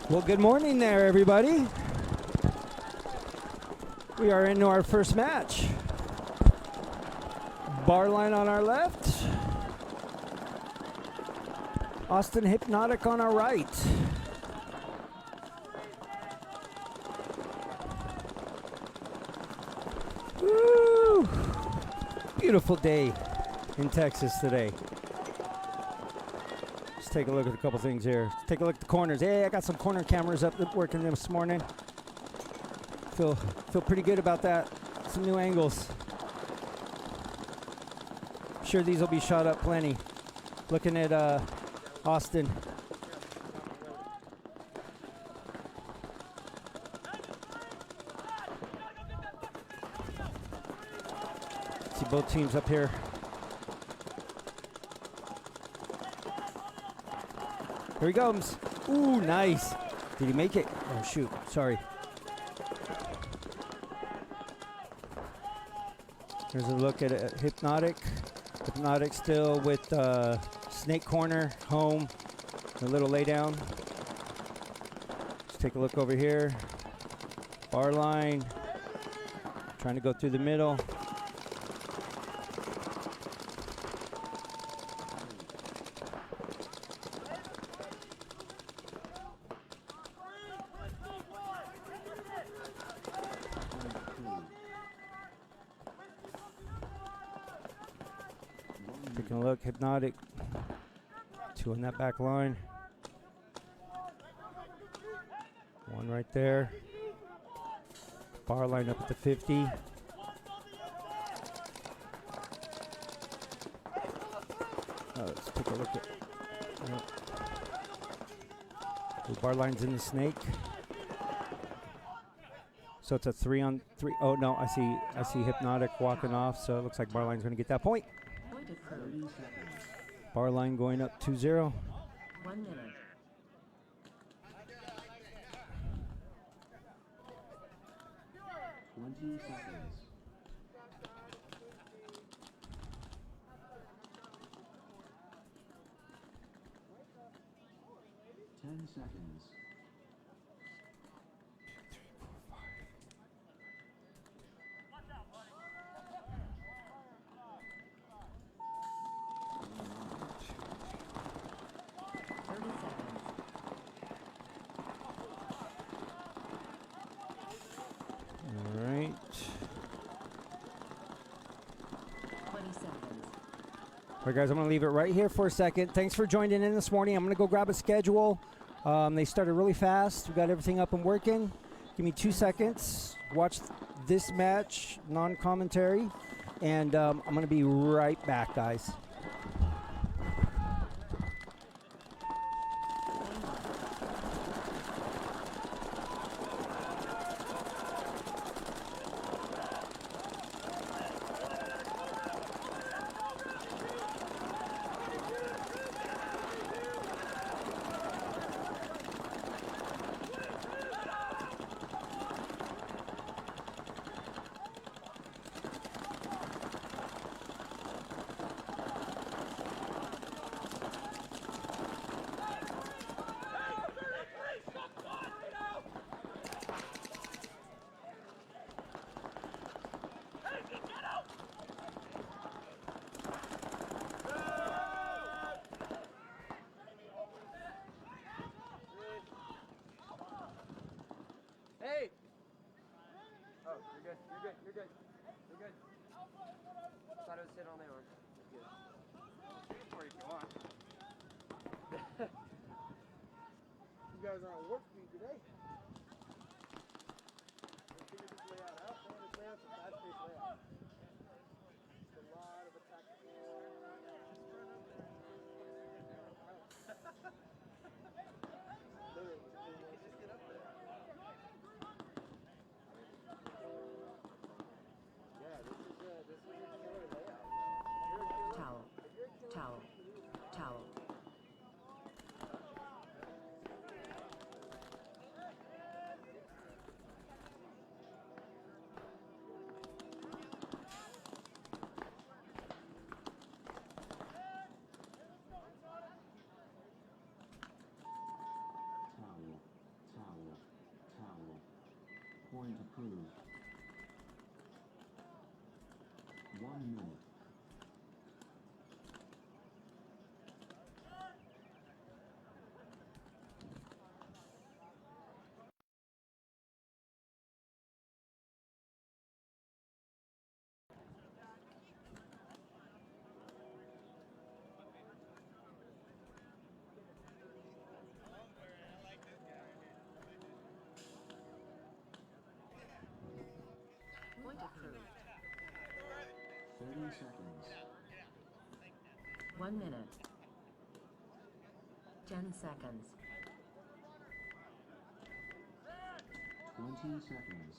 Well, good morning there, everybody. We are into our first match. Bar line on our left. Austin Hypnotic on our right. Woo! Beautiful day in Texas today. Let's take a look at a couple things here. Let's take a look at the corners. Hey, I got some corner cameras up working this morning. Feel pretty good about that. Some new angles. Sure, these will be shot up plenty. Looking at Austin. See both teams up here. Here he comes. Ooh, nice. Did he make it? Oh, shoot. Sorry. Here's a look at Hypnotic. Hypnotic still with snake corner, home, a little lay down. Let's take a look over here. Bar line. Trying to go through the middle. Taking a look, Hypnotic. Two on that back line. One right there. Bar line up at the 50. Let's take a look at. The bar line's in the snake. So it's a 3-on-3. Oh no, I see Hypnotic walking off. So it looks like bar line's going to get that point. Bar line going up 2-0. 1 minute. 20 seconds. 10 seconds. 30 seconds. All right. 20 seconds. All right, guys, I'm going to leave it right here for a second. Thanks for joining in this morning. I'm going to go grab a schedule. They started really fast. We got everything up and working. Give me 2 seconds. Watch this match, non-commentary. And I'm going to be right back, guys. Hey! Oh, you're good. Thought it was sitting on the arm. Good. Or if you want. You guys are on warp speed today. Let's figure this layout out. This layout's a fast-paced layout. It's a lot of attack. Literally, just get up there. Yeah, this is a killer layout. Towel. Towel. Towel. Point approved. 1 minute. Point approved. 30 seconds. 1 minute. 10 seconds. 20 seconds.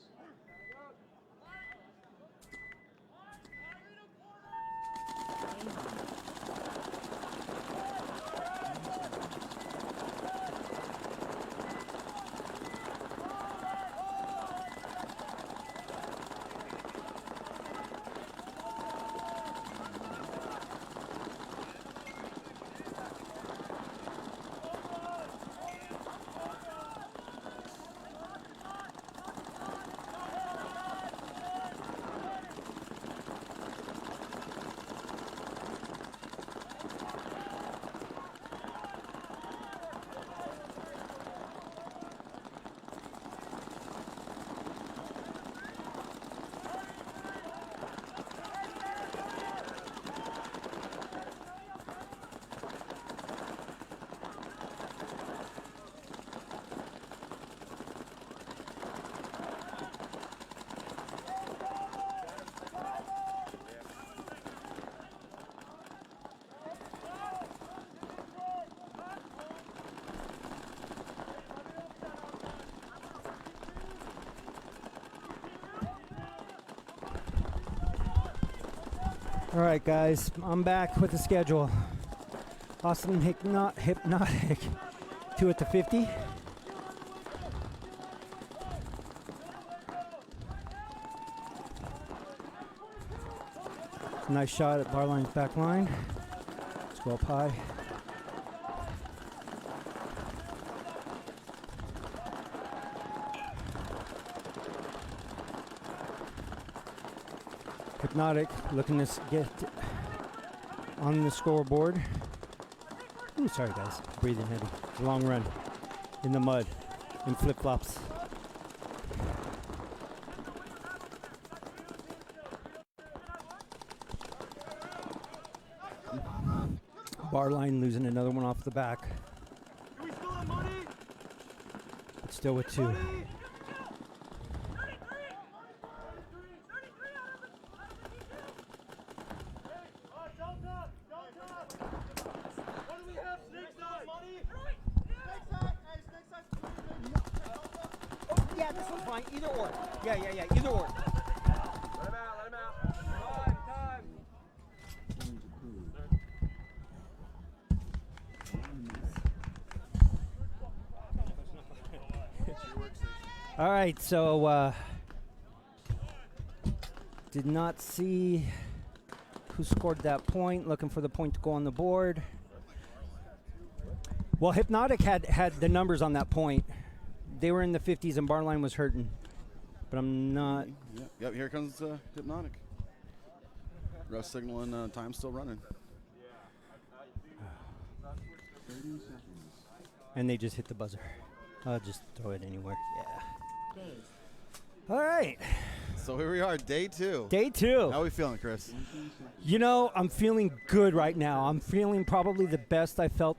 All right, guys, I'm back with the schedule. Austin Hypnotic, 2 at the 50. Nice shot at Barline's back line. Let's go up high. Hypnotic looking to get on the scoreboard. Ooh, sorry guys, breathing heavy. It's a long run in the mud in flip-flops. Barline losing another one off the back. But still with 2. Yeah, this one's fine. Either or. Yeah, either or. Let him out. Time. All right, so did not see who scored that point. Looking for the point to go on the board. Well, Hypnotic had the numbers on that point. They were in the 50s and Barline was hurting. But I'm not. Yep, here comes Hypnotic. Ref signaling, time still running. And they just hit the buzzer. I'll just throw it anywhere. Yeah. All right. So here we are, day 2. Day 2. How are we feeling, Chris? You know, I'm feeling good right now. I'm feeling probably the best I felt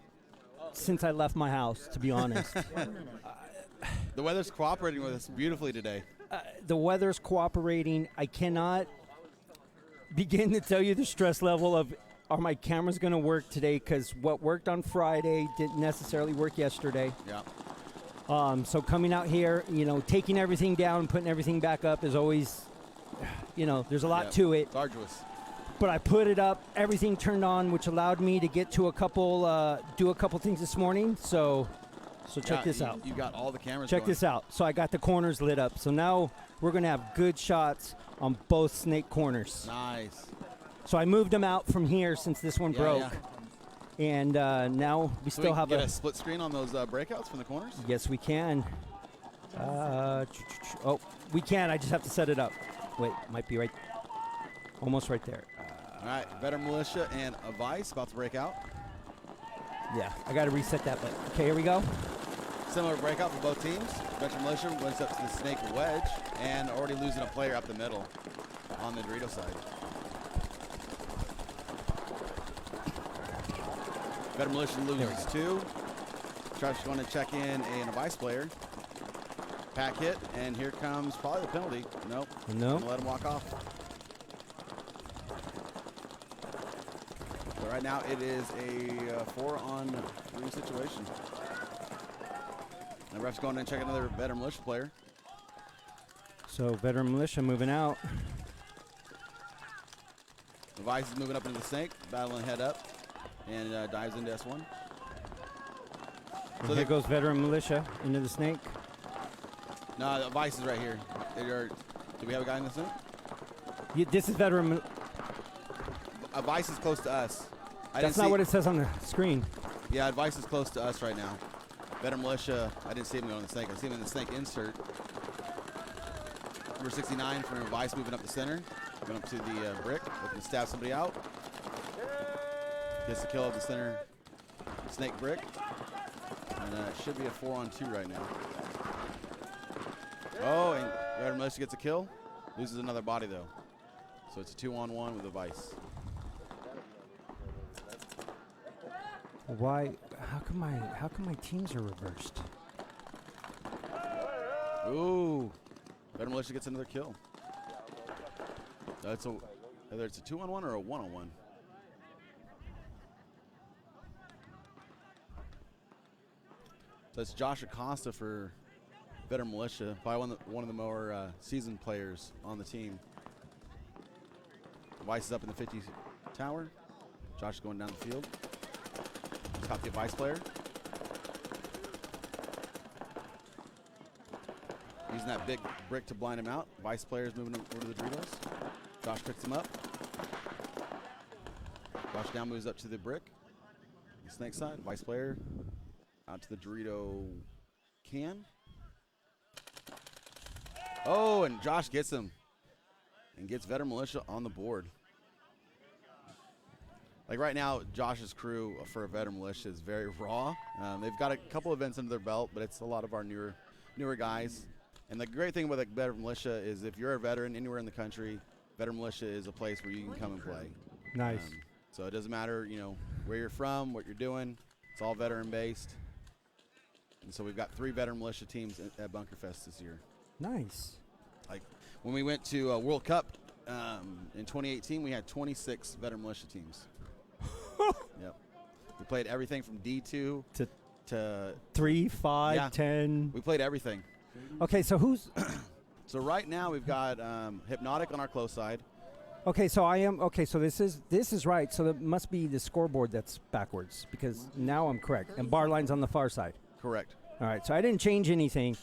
since I left my house, to be honest. The weather's cooperating with us beautifully today. The weather's cooperating. I cannot begin to tell you the stress level of, are my cameras going to work today? Because what worked on Friday didn't necessarily work yesterday. Yeah. So coming out here, you know, taking everything down, putting everything back up is always, you know, there's a lot to it. It's arduous. But I put it up, everything turned on, which allowed me to get to do a couple things this morning. So check this out. You got all the cameras Check going. this out. So I got the corners lit up. So now we're going to have good shots on both snake corners. Nice. So I moved them out from here since this one broke. Yeah. And now we So still we have get a split screen on those breakouts from the corners? Yes, we can. Oh, we can. I just have to set it up. Wait, might be right. Almost right there. All right, Veteran Militia and a Vice about to break out. Yeah, I got to reset that. But okay, here we go. Similar breakout for both teams. Veteran Militia wins up to the Snake Wedge and already losing a player up the middle on the Dorito side. Veteran Militia loses 2. Josh going to check in a Vice player. Pack hit, and here comes probably the penalty. Nope. No. Let him walk off. So right now it is a 4-on-3 situation. And the ref's going in and check another Veteran Militia player. So Veteran Militia moving out. The Vice is moving up into the Snake, battling head up, and dives into S1. So there goes Veteran Militia into the Snake. No, the Vice is right here. Do we have a guy in the Snake? This is Veteran. A Vice is close to us. That's not what it says on the screen. Yeah, Vice is close to us right now. Veteran Militia, I didn't see him go in the Snake. I see him in the Snake insert. Number 69 for Vice moving up the center. Going up to the brick, looking to stab somebody out. Gets the kill of the center Snake brick. And it should be a 4-on-2 right now. Oh, and Veteran Militia gets a kill. Loses another body though. So it's a 2-on-1 with a Vice. Why? How come my teams are reversed? Ooh. Veteran Militia gets another kill. Whether it's a 2-on-1 or a 1-on-1. So it's Josh Acosta for Veteran Militia, probably one of the more seasoned players on the team. Vice is up in the 50 tower. Josh is going down the field. Top the Vice player. Using that big brick to blind him out. Vice player is moving over to the Doritos. Josh picks him up. Josh down moves up to the brick. The Snake side. Vice player out to the Dorito can. Oh, and Josh gets him. And gets Veteran Militia on the board. Like right now, Josh's crew for Veteran Militia is very raw. They've got a couple events under their belt, but it's a lot of our newer guys. And the great thing about like Veteran Militia is if you're a veteran anywhere in the country, Veteran Militia is a place where you can come and play. Nice. So it doesn't matter, where you're from, what you're doing. It's all veteran based. And so we've got 3 Veteran Militia teams at Bunkerfest this year. Nice. Like when we went to World Cup in 2018, we had 26 Veteran Militia teams. Yep. We played everything from D2 to 3, 5, yeah. 10. We played everything. Okay, so who's? So right now we've got Hypnotic on our close side. Okay, so So this is right. So that must be the scoreboard that's backwards because now I'm correct. And bar line's on the far side. Correct. All right, so I didn't change anything.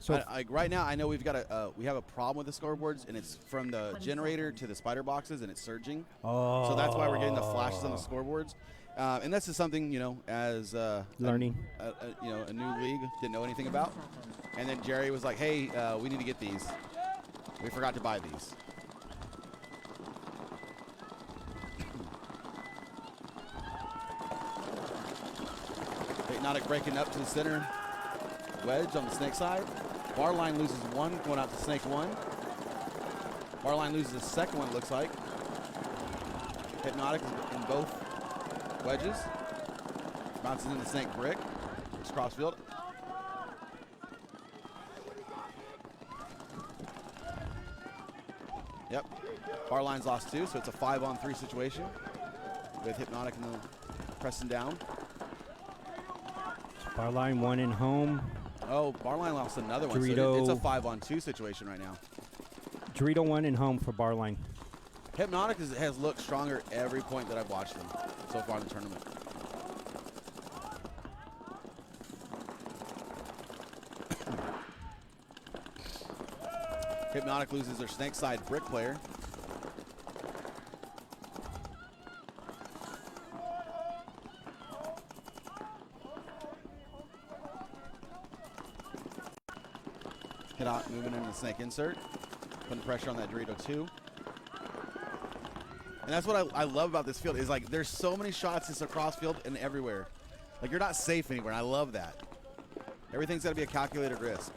So Right now I know we have a problem with the scoreboards, and it's from the generator to the spider boxes, and it's surging. Oh. So that's why we're getting the flashes on the scoreboards. And this is something, as learning. A new league, didn't know anything about. And then Jerry was like, hey, we need to get these. We forgot to buy these. Hypnotic breaking up to the center wedge on the Snake side. Bar line loses 1, going out to Snake 1. Bar line loses the second one, it looks like. Hypnotic is in both wedges. Bounces in the Snake brick. It's crossfield. Yep. Bar line's lost 2, so it's a 5-on-3 situation with Hypnotic and the pressing down. Bar line 1 in home. Oh, bar line lost another one. Dorito. So it's a 5-on-2 situation right now. Dorito 1 in home for bar line. Hypnotic has looked stronger every point that I've watched them so far in the tournament. Hypnotic loses their Snake side brick player. Hit out, moving into the snake insert. Putting pressure on that Dorito 2. And that's what I love about this field is like there's so many shots just across field and everywhere. Like you're not safe anywhere, and I love that. Everything's got to be a calculated risk.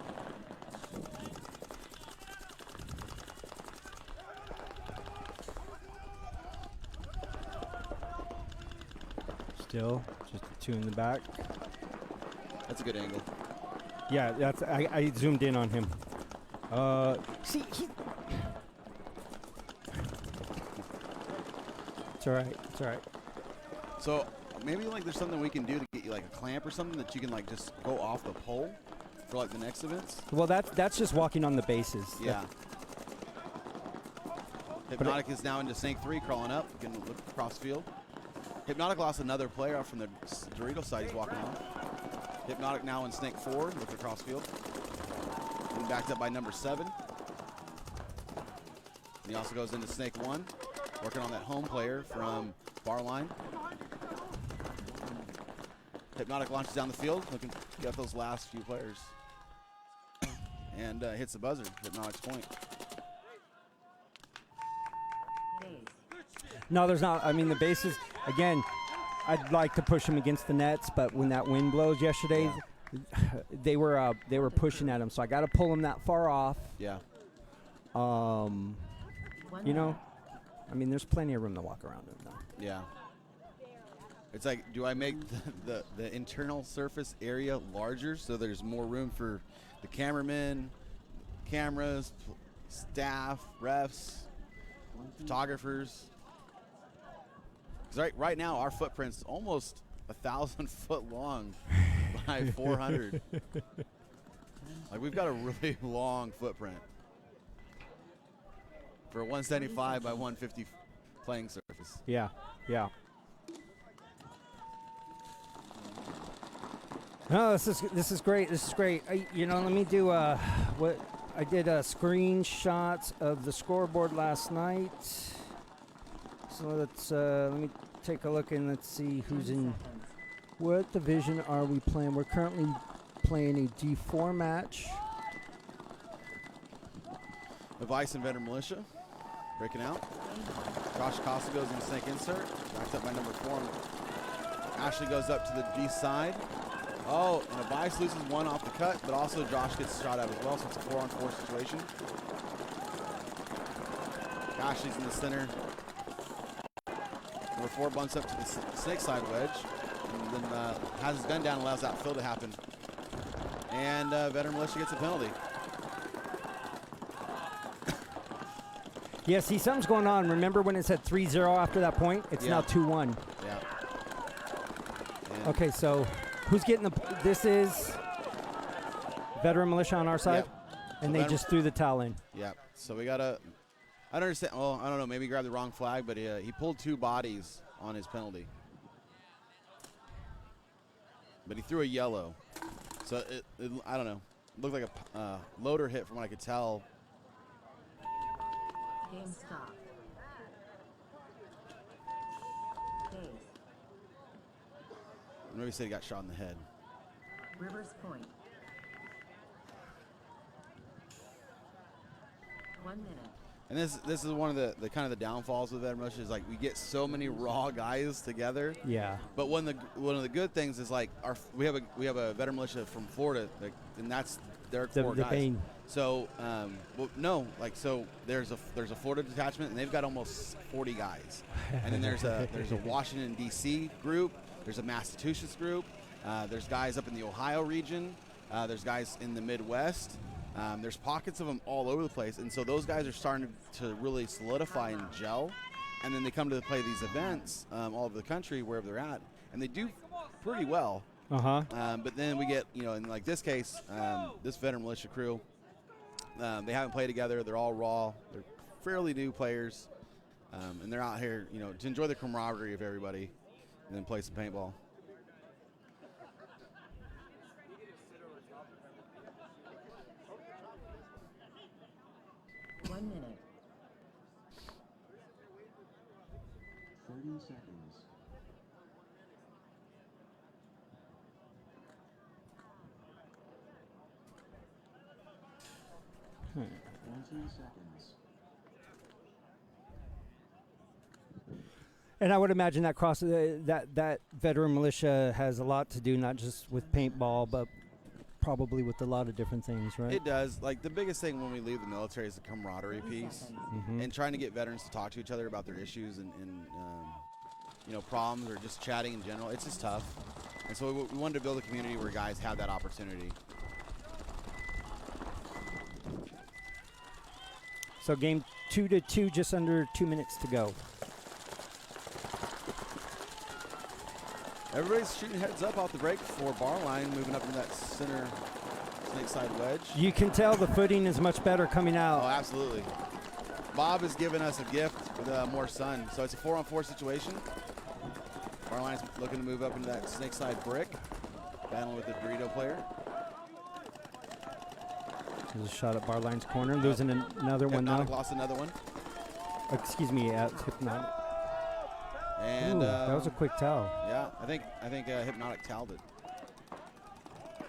Still, just 2 in the back. That's a good angle. Yeah, that's I zoomed in on him. See, it's all right. It's all right. So maybe like there's something we can do to get you like a clamp or something that you can like just go off the pole for like the next events. Well, that's just walking on the bases. Yeah. Hypnotic is now into snake 3, crawling up. You can look across field. Hypnotic lost another player off from the Dorito side. He's walking off. Hypnotic now in snake 4, look across field. And backed up by number 7. And he also goes into snake 1, working on that home player from bar line. Hypnotic launches down the field, looking to get those last few players. And hits the buzzer, Hypnotic's point. No, there's not. I mean, the bases, again, I'd like to push them against the nets, but when that wind blows yesterday, they were pushing at him, so I got to pull them that far off. Yeah. You know, I mean, there's plenty of room to walk around in, though. Yeah. It's like, do I make the internal surface area larger so there's more room for the cameramen, cameras, staff, refs, photographers? Because right now our footprint's almost 1,000 foot long by 400. Like we've got a really long footprint for a 175 by 150 playing surface. Yeah, yeah. No, this is great. This is great. You know, let me do what I did. Screenshots of the scoreboard last night. So let me take a look and let's see who's in. What division are we playing? We're currently playing a D4 match. The Vice and Veteran Militia breaking out. Josh Costa goes in the snake insert. Backed up by number 4. Ashley goes up to the D side. Oh, and a Vice loses 1 off the cut, but also Josh gets shot out as well, so it's a 4-on-4 situation. Ashley's in the center. Number 4 bunts up to the snake side wedge, and then has his gun down, allows that fill to happen. And Veteran Militia gets a penalty. Yeah, see, something's going on. Remember when it said 3-0 after that point? It's now 2-1. Yeah. And Okay, so who's getting the? This is Veteran Militia on our side, and they just threw the towel in. Yeah. So we gotta. I don't understand. Well, I don't know. Maybe he grabbed the wrong flag, but he pulled 2 bodies on his penalty. But he threw a yellow. So I don't know. It looked like a loader hit from what I could tell. Game stop. Days. Maybe he said he got shot in the head. Rivers Point. 1 minute. And this is one of the kind of the downfalls with Veteran Militia is like we get so many raw guys together. Yeah. But one of the good things is like we have a Veteran Militia from Florida, and that's their core The guys. Bane. So so there's a Florida detachment, and they've got almost 40 guys. And then there's a Washington D.C. group. There's a Massachusetts group. There's guys up in the Ohio region. There's guys in the Midwest. There's pockets of them all over the place, and so those guys are starting to really solidify and gel. And then they come to play these events all over the country, wherever they're at, and they do pretty well. But then we get, in like this case, this Veteran Militia crew, they haven't played together. They're all raw. They're fairly new players, and they're out here, to enjoy the camaraderie of everybody, and then play some paintball. One minute. 30 seconds. 20 seconds. And I would imagine that that veteran militia has a lot to do, not just with paintball, but probably with a lot of different things, right? It does. Like, the biggest thing when we leave the military is the camaraderie piece and trying to get veterans to talk to each other about their issues and you know, problems or just chatting in general. It's just tough. And so we wanted to build a community where guys have that opportunity. So game 2-2, just under 2 minutes to go. Everybody's shooting heads up off the break for bar line, moving up into that center snake side wedge. You can tell the footing is much better coming Oh, out. absolutely. Bob has given us a gift with more sun. So it's a 4-on-4 situation. Bar line's looking to move up into that snake side brick, battling with the Dorito player. There's a shot at Barline's corner, losing another one now. Hypnotic lost another one. Excuse me, Hypnotic. And Ooh, that was a quick towel. Yeah, I think Hypnotic toweled it.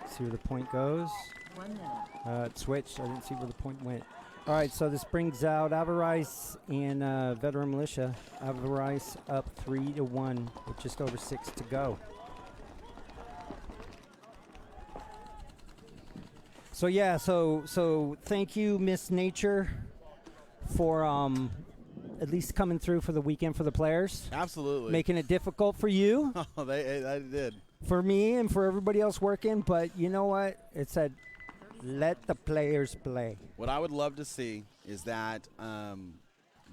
See where the point goes. 1 minute. It switched. I didn't see where the point went. All right, so this brings out Avarice and Veteran Militia. Avarice up 3-1 with just over 6 to go. So yeah, so thank you, Miss Nature, for at least coming through for the weekend for the players. Absolutely. Making it difficult for you, Oh, they did. for me, and for everybody else working. But you know what? It said, let the players play. What I would love to see is that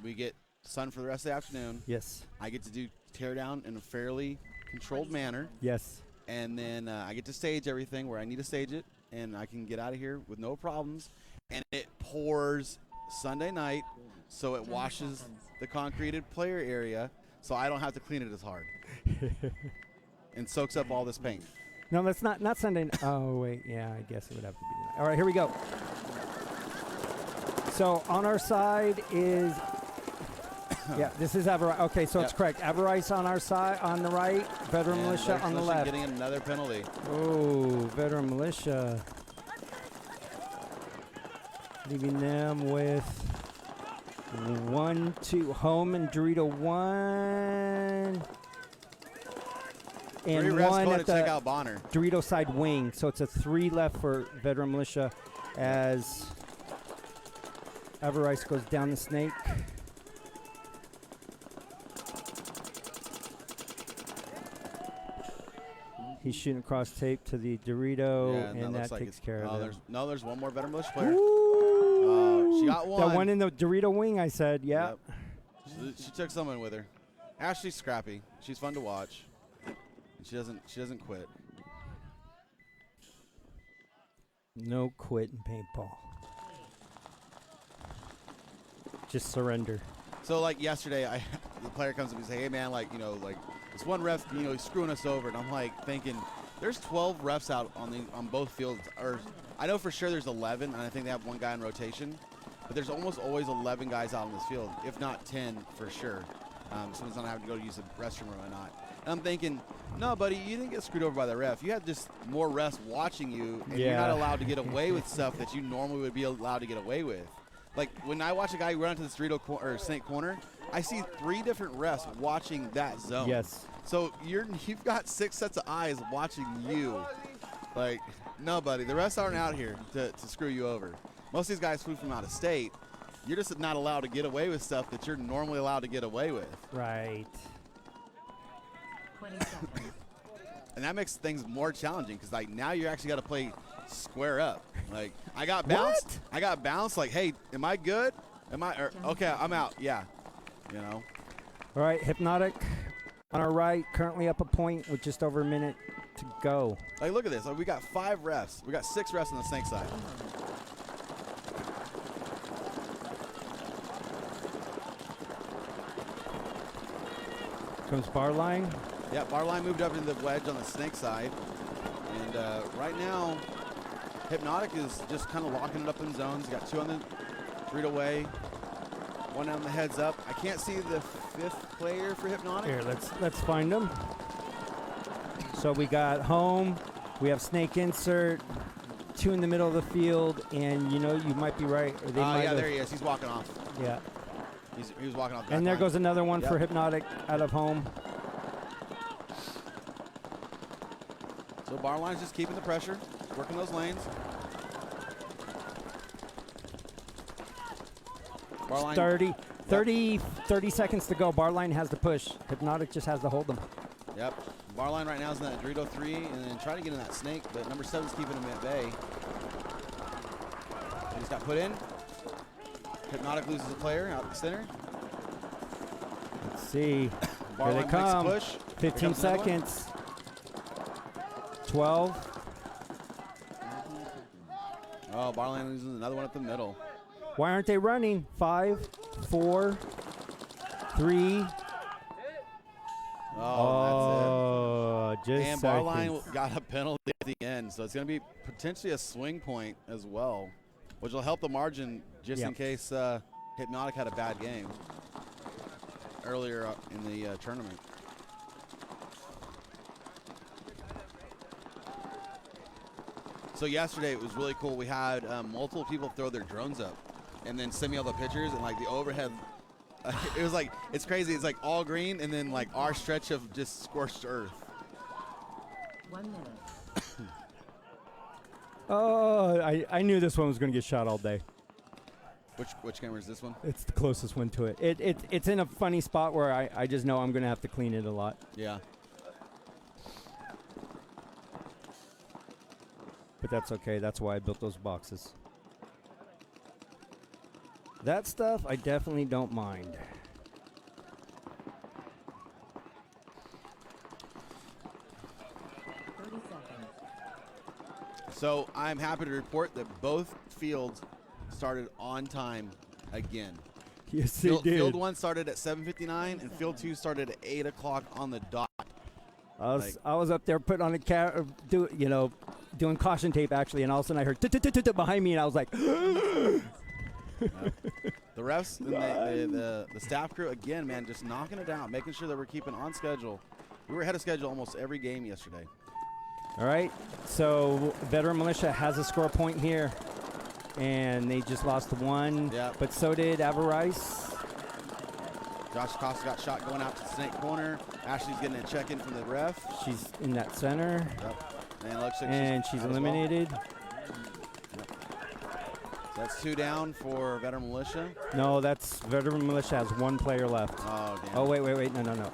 we get sun for the rest of the afternoon. Yes. I get to do teardown in a fairly controlled manner. Yes. And then I get to stage everything where I need to stage it, and I can get out of here with no problems. And it pours Sunday night, so it 10 washes seconds. the concreted player area, so I don't have to clean it as hard. And soaks up all this paint. No, that's not Sunday. Oh, wait. Yeah, I guess it would have to be tonight. All right, here we go. So on our side is, yeah, this is Avarice. Okay, so it's Yep. correct. Avarice on our side, on the right. Veteran And Militia Veteran on the Militia left. getting another penalty. Oh, Veteran Militia. Leaving them with 1-2 home and Dorito 1. Three And refs one going at to check the out Bonner. Dorito side wing. So it's a 3 left for Veteran Militia as Avarice goes down the snake. He's shooting across tape to the Dorito, Yeah, and that looks like takes it's- care of it. there's one more Veteran Militia player. Ooh. She got one. The one in the Dorito wing, I said, yeah. Yep. She took someone with her. Ashley's scrappy. She's fun to watch. And she doesn't quit. No quit in paintball. Just surrender. So like yesterday, the player comes to me and say, "Hey man, like this one ref, he's screwing us over." And I'm like thinking, there's 12 refs out on both fields, or I know for sure there's 11, and I think they have one guy in rotation. But there's almost always 11 guys out on this field, if not 10 for sure. Someone's not having to go to use the restroom or whatnot. And I'm thinking, no, buddy, you didn't get screwed over by the ref. You had just more refs watching you, and you're not Yeah. allowed to get away with stuff that you normally would be allowed to get away with. Like when I watch a guy run into this Dorito or snake corner, I see 3 different refs watching that zone. Yes. So you've got 6 sets of eyes watching you. Like, no, buddy, the refs aren't out here to screw you over. Most of these guys flew from out of state. You're just not allowed to get away with stuff that you're normally allowed to get away with. Right. 20 seconds. And that makes things more challenging because like now you actually got to play square up. Like I got bounced. What? I got bounced. Like, hey, am I good? Okay, I'm out. Yeah, All right, Hypnotic on our right, currently up a point with just over a minute to go. Like look at this. Like, we got 5 refs. We got 6 refs on the snake side. Comes bar line. Yeah, bar line moved up into the wedge on the snake side. And right now, Hypnotic is just kind of locking it up in zones. Got 2 on the 3 away, 1 on the heads up. I can't see the 5th player for Hypnotic. Here, let's find them. So we got home. We have snake insert. two in the middle of the field, and you might be right. Or they might yeah, have- there he is. He's walking off. Yeah. He was walking off. the And there back line. goes another one for Yep. Hypnotic out of home. So Barline's just keeping the pressure, working those lanes. Barline. 30 seconds to go. Barline has to push. Hypnotic just has to hold them. Yep. Barline right now is in that Dorito 3 and then try to get in that snake, but number 7's keeping him at bay. He just got put in. Hypnotic loses a player out the center. Let's see. Here Barline they makes come. a push. 15 Here comes another one. seconds. 12. Oh, Barline loses another one up the middle. Why aren't they running? 5, 4, 3. Oh, that's it. Just And seconds. Barline got a penalty at the end, so it's going to be potentially a swing point as well, which will help the margin just in case Hypnotic had a bad game earlier in the tournament. So yesterday it was really cool. We had multiple people throw their drones up and then send me all the pictures, and like the overhead, it was like, it's crazy. It's like all green and then like our stretch of just scorched earth. 1 minute. Oh, I knew this one was going to get shot all day. Which camera is this one? It's the closest one to it. It's in a funny spot where I just know I'm going to have to clean it a lot. Yeah. But that's okay. That's why I built those boxes. That stuff I definitely don't mind. So I'm happy to report that both fields started on time again. Yes, they Field, did. field 1 started at 7:59 and Field 2 started at 8 o'clock on the dot. I was up there putting on a doing caution tape actually, and all of a sudden I heard "tut-tut-tut-tut" behind me, and I was like, The refs and the staff crew, again, man, just knocking it out, making sure that we're keeping on schedule. We were ahead of schedule almost every game yesterday. all right. So Veteran Militia has a score point here, and they just lost one. Yeah. But so did Avarice. Josh Costa got shot going out to the snake corner. Ashley's getting a check-in from the ref. She's in that center, Yep. And it looks like and she's out as well. eliminated. So that's 2 down for Veteran Militia. No, that's Veteran Militia has one player left. Oh, damn. Oh, wait. No.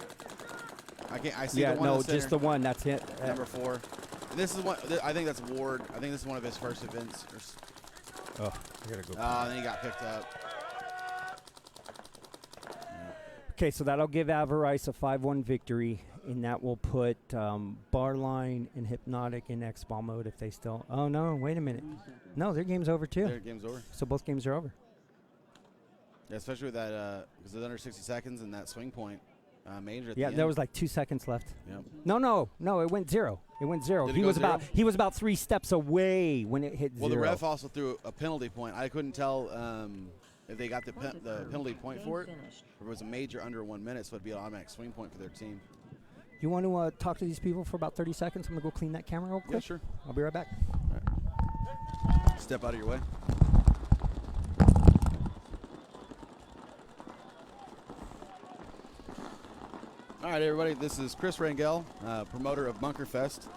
I see Yeah, the one no, in the center, just the one. That's it. number 4. And this is one. I think that's Ward. I think this is one of his first events. Oh, I gotta go. Then he got picked up. Okay, so that'll give Avarice a 5-1 victory, and that will put Barline and Hypnotic in X-Ball mode if they still... Oh, no, wait a minute. No, their game's over, too. Their game's over. So both games are over. Yeah, especially with that, because it's under 60 seconds and that swing point major at Yeah, the end. there was like 2 seconds left. Yep. No, it went 0. It went 0. Did it He go was 0? he was about 3 steps away when it hit 0. Well, the ref also threw a penalty point. I couldn't tell if they got the penalty point for it, or it was a major under 1 minute, so it'd be an automatic swing point for their team. You want to talk to these people for about 30 seconds? I'm going to go clean that camera real quick. Yeah, sure. I'll be right back. Step out of your way. All right, everybody, this is Chris Rangel, promoter of Bunkerfest,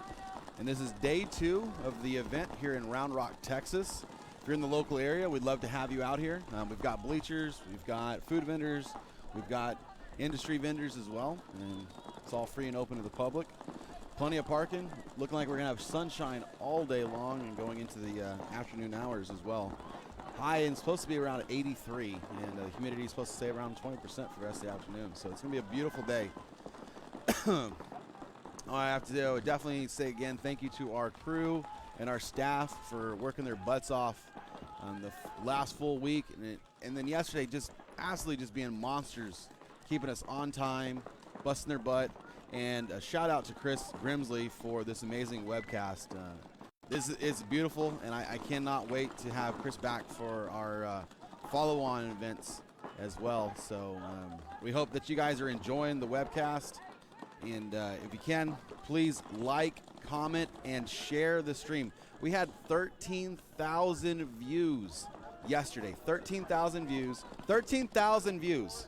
and this is day 2 of the event here in Round Rock, Texas. If you're in the local area, we'd love to have you out here. We've got bleachers, we've got food vendors, we've got industry vendors as well, and it's all free and open to the public. Plenty of parking. Looking like we're going to have sunshine all day long and going into the afternoon hours as well. High is supposed to be around 83, and the humidity is supposed to stay around 20% for the rest of the afternoon. So it's going to be a beautiful day. All I have to do, definitely say again, thank you to our crew and our staff for working their butts off on the last full week. And then yesterday, just absolutely just being monsters, keeping us on time, busting their butt. And a shout out to Chris Grimsley for this amazing webcast. This is beautiful, and I cannot wait to have Chris back for our follow-on events as well. So we hope that you guys are enjoying the webcast. And if you can, please like, comment, and share the stream. We had 13,000 views yesterday. 13,000 views. 13,000 views.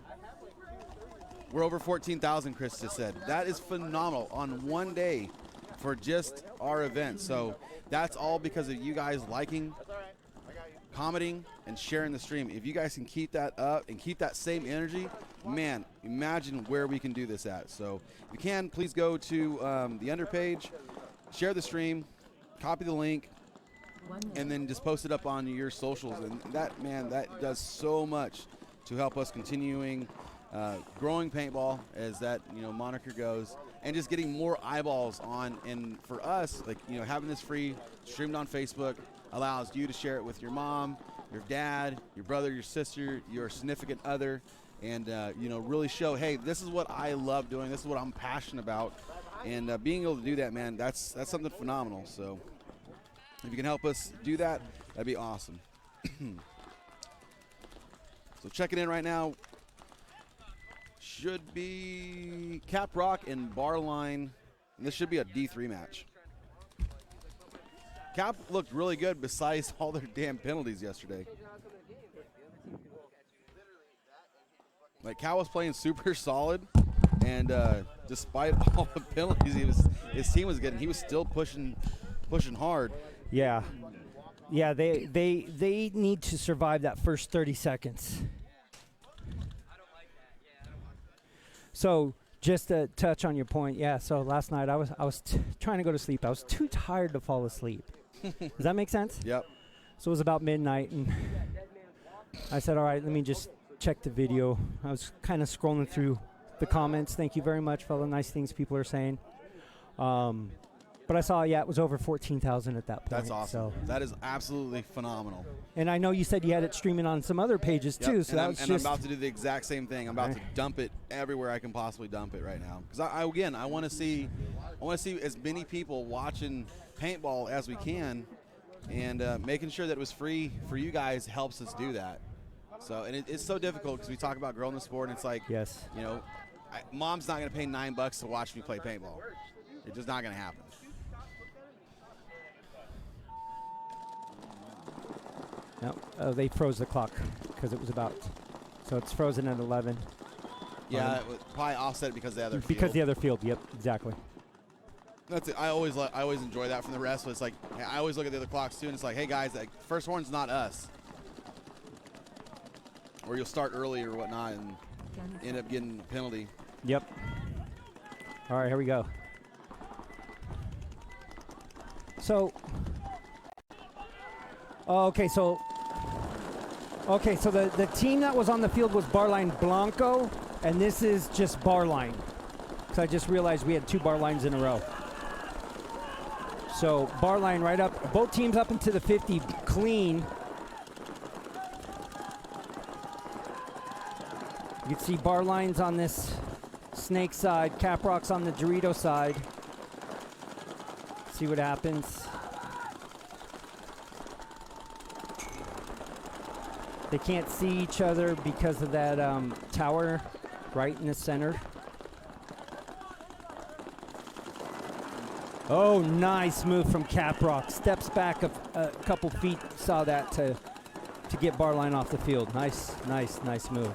We're over 14,000, Chris just said. That is phenomenal on one day for just our event. So that's all because of you guys liking, commenting, and sharing the stream. If you guys can keep that up and keep that same energy, man, imagine where we can do this at. So if you can, please go to the under page, share the stream, copy the link, 1 minute. and then just post it up on your socials. And that, man, that does so much to help us continuing growing paintball as that, you know, moniker goes, and just getting more eyeballs on. And for us, like, you know, having this free streamed on Facebook allows you to share it with your mom, your dad, your brother, your sister, your significant other, and you know, really show, hey, this is what I love doing, this is what I'm passionate about. And being able to do that, man, that's something phenomenal. So if you can help us do that, that'd be awesome. So checking in right now should be Cap Rock and Barline, and this should be a D3 match. Cap looked really good besides all their damn penalties yesterday. Like, Cal was playing super solid, and despite all the penalties his team was getting, he was still pushing hard. Yeah. Yeah, they need to survive that first 30 seconds. So just to touch on your point, yeah, so last night I was trying to go to sleep. I was too tired to fall asleep. Does that make sense? Yep. So it was about midnight, and I said, all right, let me just check the video. I was kind of scrolling through the comments. Thank you very much for all the nice things people are saying. But I saw, yeah, it was over 14,000 at that point. That's awesome. So. That is absolutely phenomenal. And I know you said you had it streaming on some other pages too. Yep. So that was I'm just. about to do the exact same thing. I'm about to dump it everywhere I can possibly dump it right now. Because I want to see as many people watching paintball as we can, and making sure that it was free for you guys helps us do that. So, and it's so difficult because we talk about growing the sport, and it's like, Yes. you know, mom's not going to pay $9 to watch me play paintball. It's just not going to happen. No, they froze the clock because it was about. So it's frozen at 11. Yeah, it would probably offset it because of the other field. Because the other field. Yep, exactly. That's it. I always enjoy that from the rest. But it's like, I always look at the other clocks too, and it's like, hey guys, like, first horn's not us. Or you'll start early or whatnot and end up getting a penalty. Yep. All right, here we go. So. Okay, so the team that was on the field was Barline Blanco, and this is just Barline. So I just realized we had two Barlines in a row. So Barline right up, both teams up into the 50 clean. You can see Barlines on this Snake side, Caprock's on the Dorito side. See what happens. They can't see each other because of that tower right in the center. Oh, nice move from Caprock. Steps back a couple feet. Saw that to get Barline off the field. Nice move.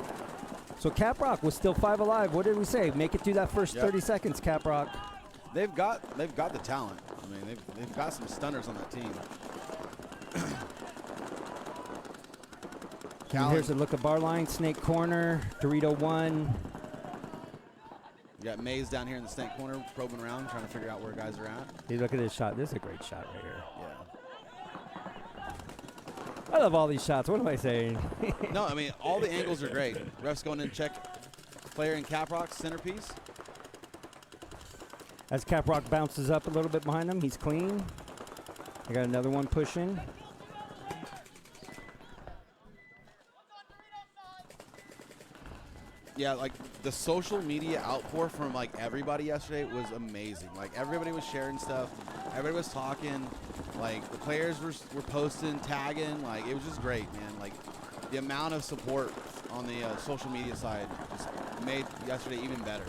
So Caprock was still 5 alive. What did we say? Make it through that first 30 seconds, Caprock. They've got the talent. I mean, they've got some stunners on that team. Here's a look at Barline, Snake corner, Dorito 1. You got Maze down here in the Snake corner, probing around, trying to figure out where guys are at. Hey, look at this shot. This is a great shot right here. Yeah. I love all these shots. What am I saying? No, I mean, all the angles are great. Ref's going in and check player in Caprock's centerpiece. As Caprock bounces up a little bit behind him, he's clean. I got another one pushing. Yeah, like the social media outpour from like everybody yesterday was amazing. Like everybody was sharing stuff, everybody was talking, like the players were posting, tagging, like it was just great, man. Like the amount of support on the social media side just made yesterday even better.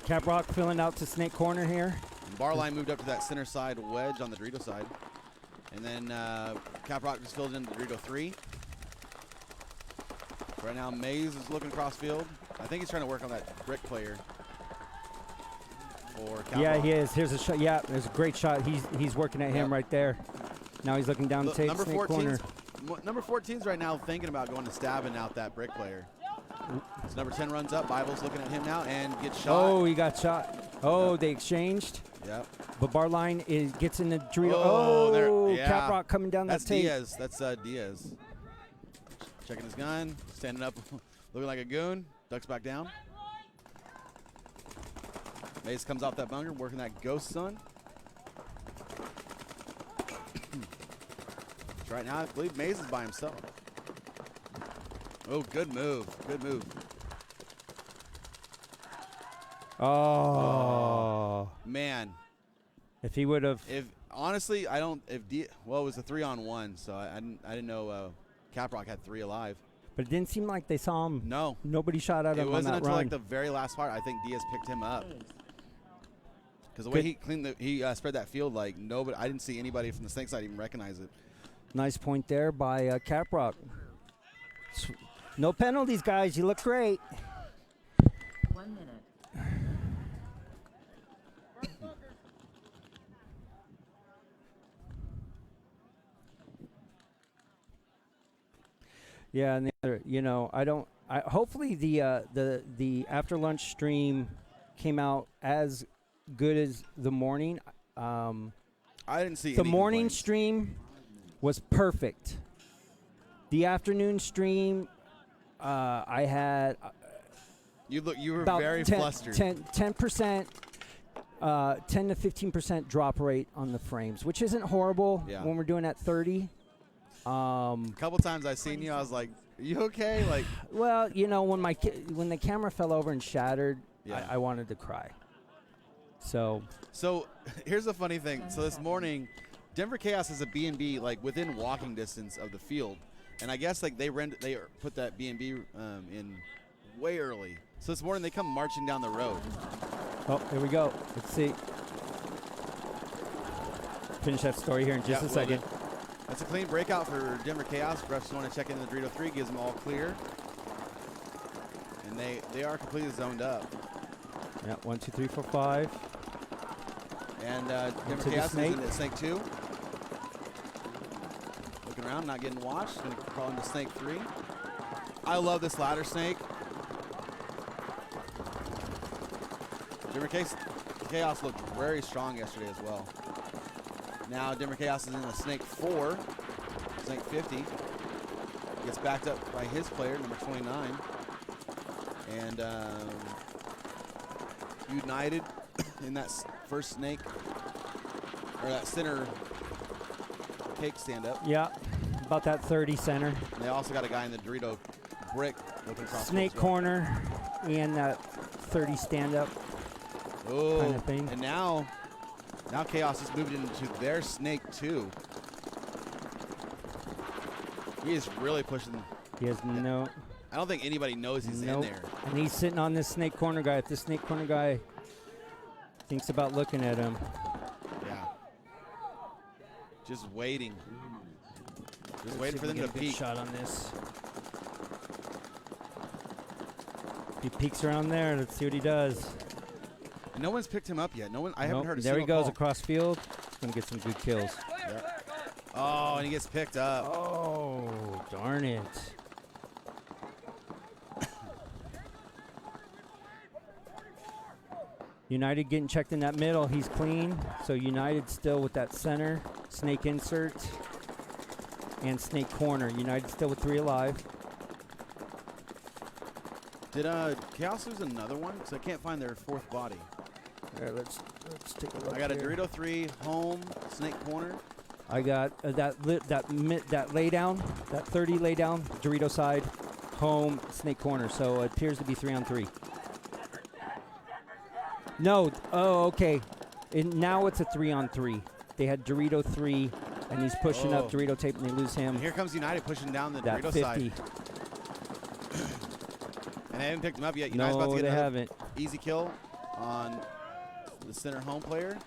Caprock filling out to Snake Corner here. And Barline moved up to that center side wedge on the Dorito side. And then Caprock just filled into Dorito 3. Right now, Mays is looking cross field. I think he's trying to work on that brick player. For Caprock. Yeah, he is. Here's a shot. Yeah, there's a great shot. He's working at him right there. Now he's looking down the tape. Snake Corner. Number 14's right now thinking about going to stabbing out that brick player. So number 10 runs up. Bible's looking at him now and gets shot. Oh, he got shot. Oh, they exchanged. Yep. But Barline gets in the Dorito. Oh, yeah. Caprock coming down That's that tape. Diaz. That's Diaz. Checking his gun, standing up, looking like a goon. Ducks back down. Mace comes off that bunker, working that ghost sun. Right now, I believe Mays is by himself. Oh, good move. Good move. Oh. Man. If he would have. If honestly, I don't. Well, it was a 3-on-1, so I didn't know Caprock had 3 alive. But it didn't seem like they saw him. No. Nobody shot at him It on wasn't that until run. like the very last part. I think Diaz picked him up. Ace. Because the way he cleaned he spread that field, like nobody. I didn't see anybody from the Snake side even recognize it. Nice point there by Caprock. No penalties, guys. You look great. 1 minute. Yeah, and the other, hopefully the after lunch stream came out as good as the morning. I didn't see The any morning complaints. stream was perfect. The afternoon stream, I had You were about very 10, flustered. 10%, 10 to 15% drop rate on the frames, which isn't horrible Yeah. when we're doing at 30. A couple times I seen you, I was like, "You okay?" Like, Well, when the camera fell over and shattered, Yeah. I wanted to cry. So so here's the funny thing. So this morning, Denver Chaos has a B&B like within walking distance of the field, and I guess like they put that B&B in way early. So this morning they come marching down the road. oh, here we go. Let's see. Finish that story here in just a will second. do. That's a clean breakout for Denver Chaos. Refs want to check in the Dorito 3, gives them all clear. And they are completely zoned up. Yeah, 1, 2, 3, 4, 5. And Denver Into the Chaos is snake. into Snake 2. Looking around, not getting watched. Going to crawl into Snake 3. I love this ladder snake. Denver Chaos looked very strong yesterday as well. Now Denver Chaos is in a Snake 4, Snake 50. Gets backed up by his player, number 29. And United in that first snake, or that center cake stand-up. Yeah, about that 30 center. And they also got a guy in the Dorito brick looking across. Snake corner and that 30 stand-up Oh, kind of thing. and now Chaos has moved into their Snake 2. He is really pushing. He has no. I don't think anybody knows he's in there. And he's sitting on this snake corner guy. If this snake corner guy thinks about looking at him. Yeah. Just waiting. Just waiting See for if them we to get a good peek. shot on this. He peeks around there. Let's see what he does. And no one's picked him up yet. No one. I haven't heard a There he single goes call. across field. He's going to get some good kills. Oh, and he gets picked up. Oh, darn it. United getting checked in that middle. He's clean. So United still with that center. Snake insert. And snake corner. United still with 3 alive. Did Chaos lose another one? Because I can't find their 4th body. There, let's take a look. I got a here. Dorito 3 home snake corner. I got that lay down, that 30 lay down, Dorito side, home, snake corner. So it appears to be 3-on-3. No, oh, okay. Now it's a 3-on-3. They had Dorito 3, and he's pushing up Dorito tape, and they lose him. And here comes United pushing down the That Dorito 50. side. And they haven't picked him up yet. United's about No, to get they another haven't. easy kill. on the center home player.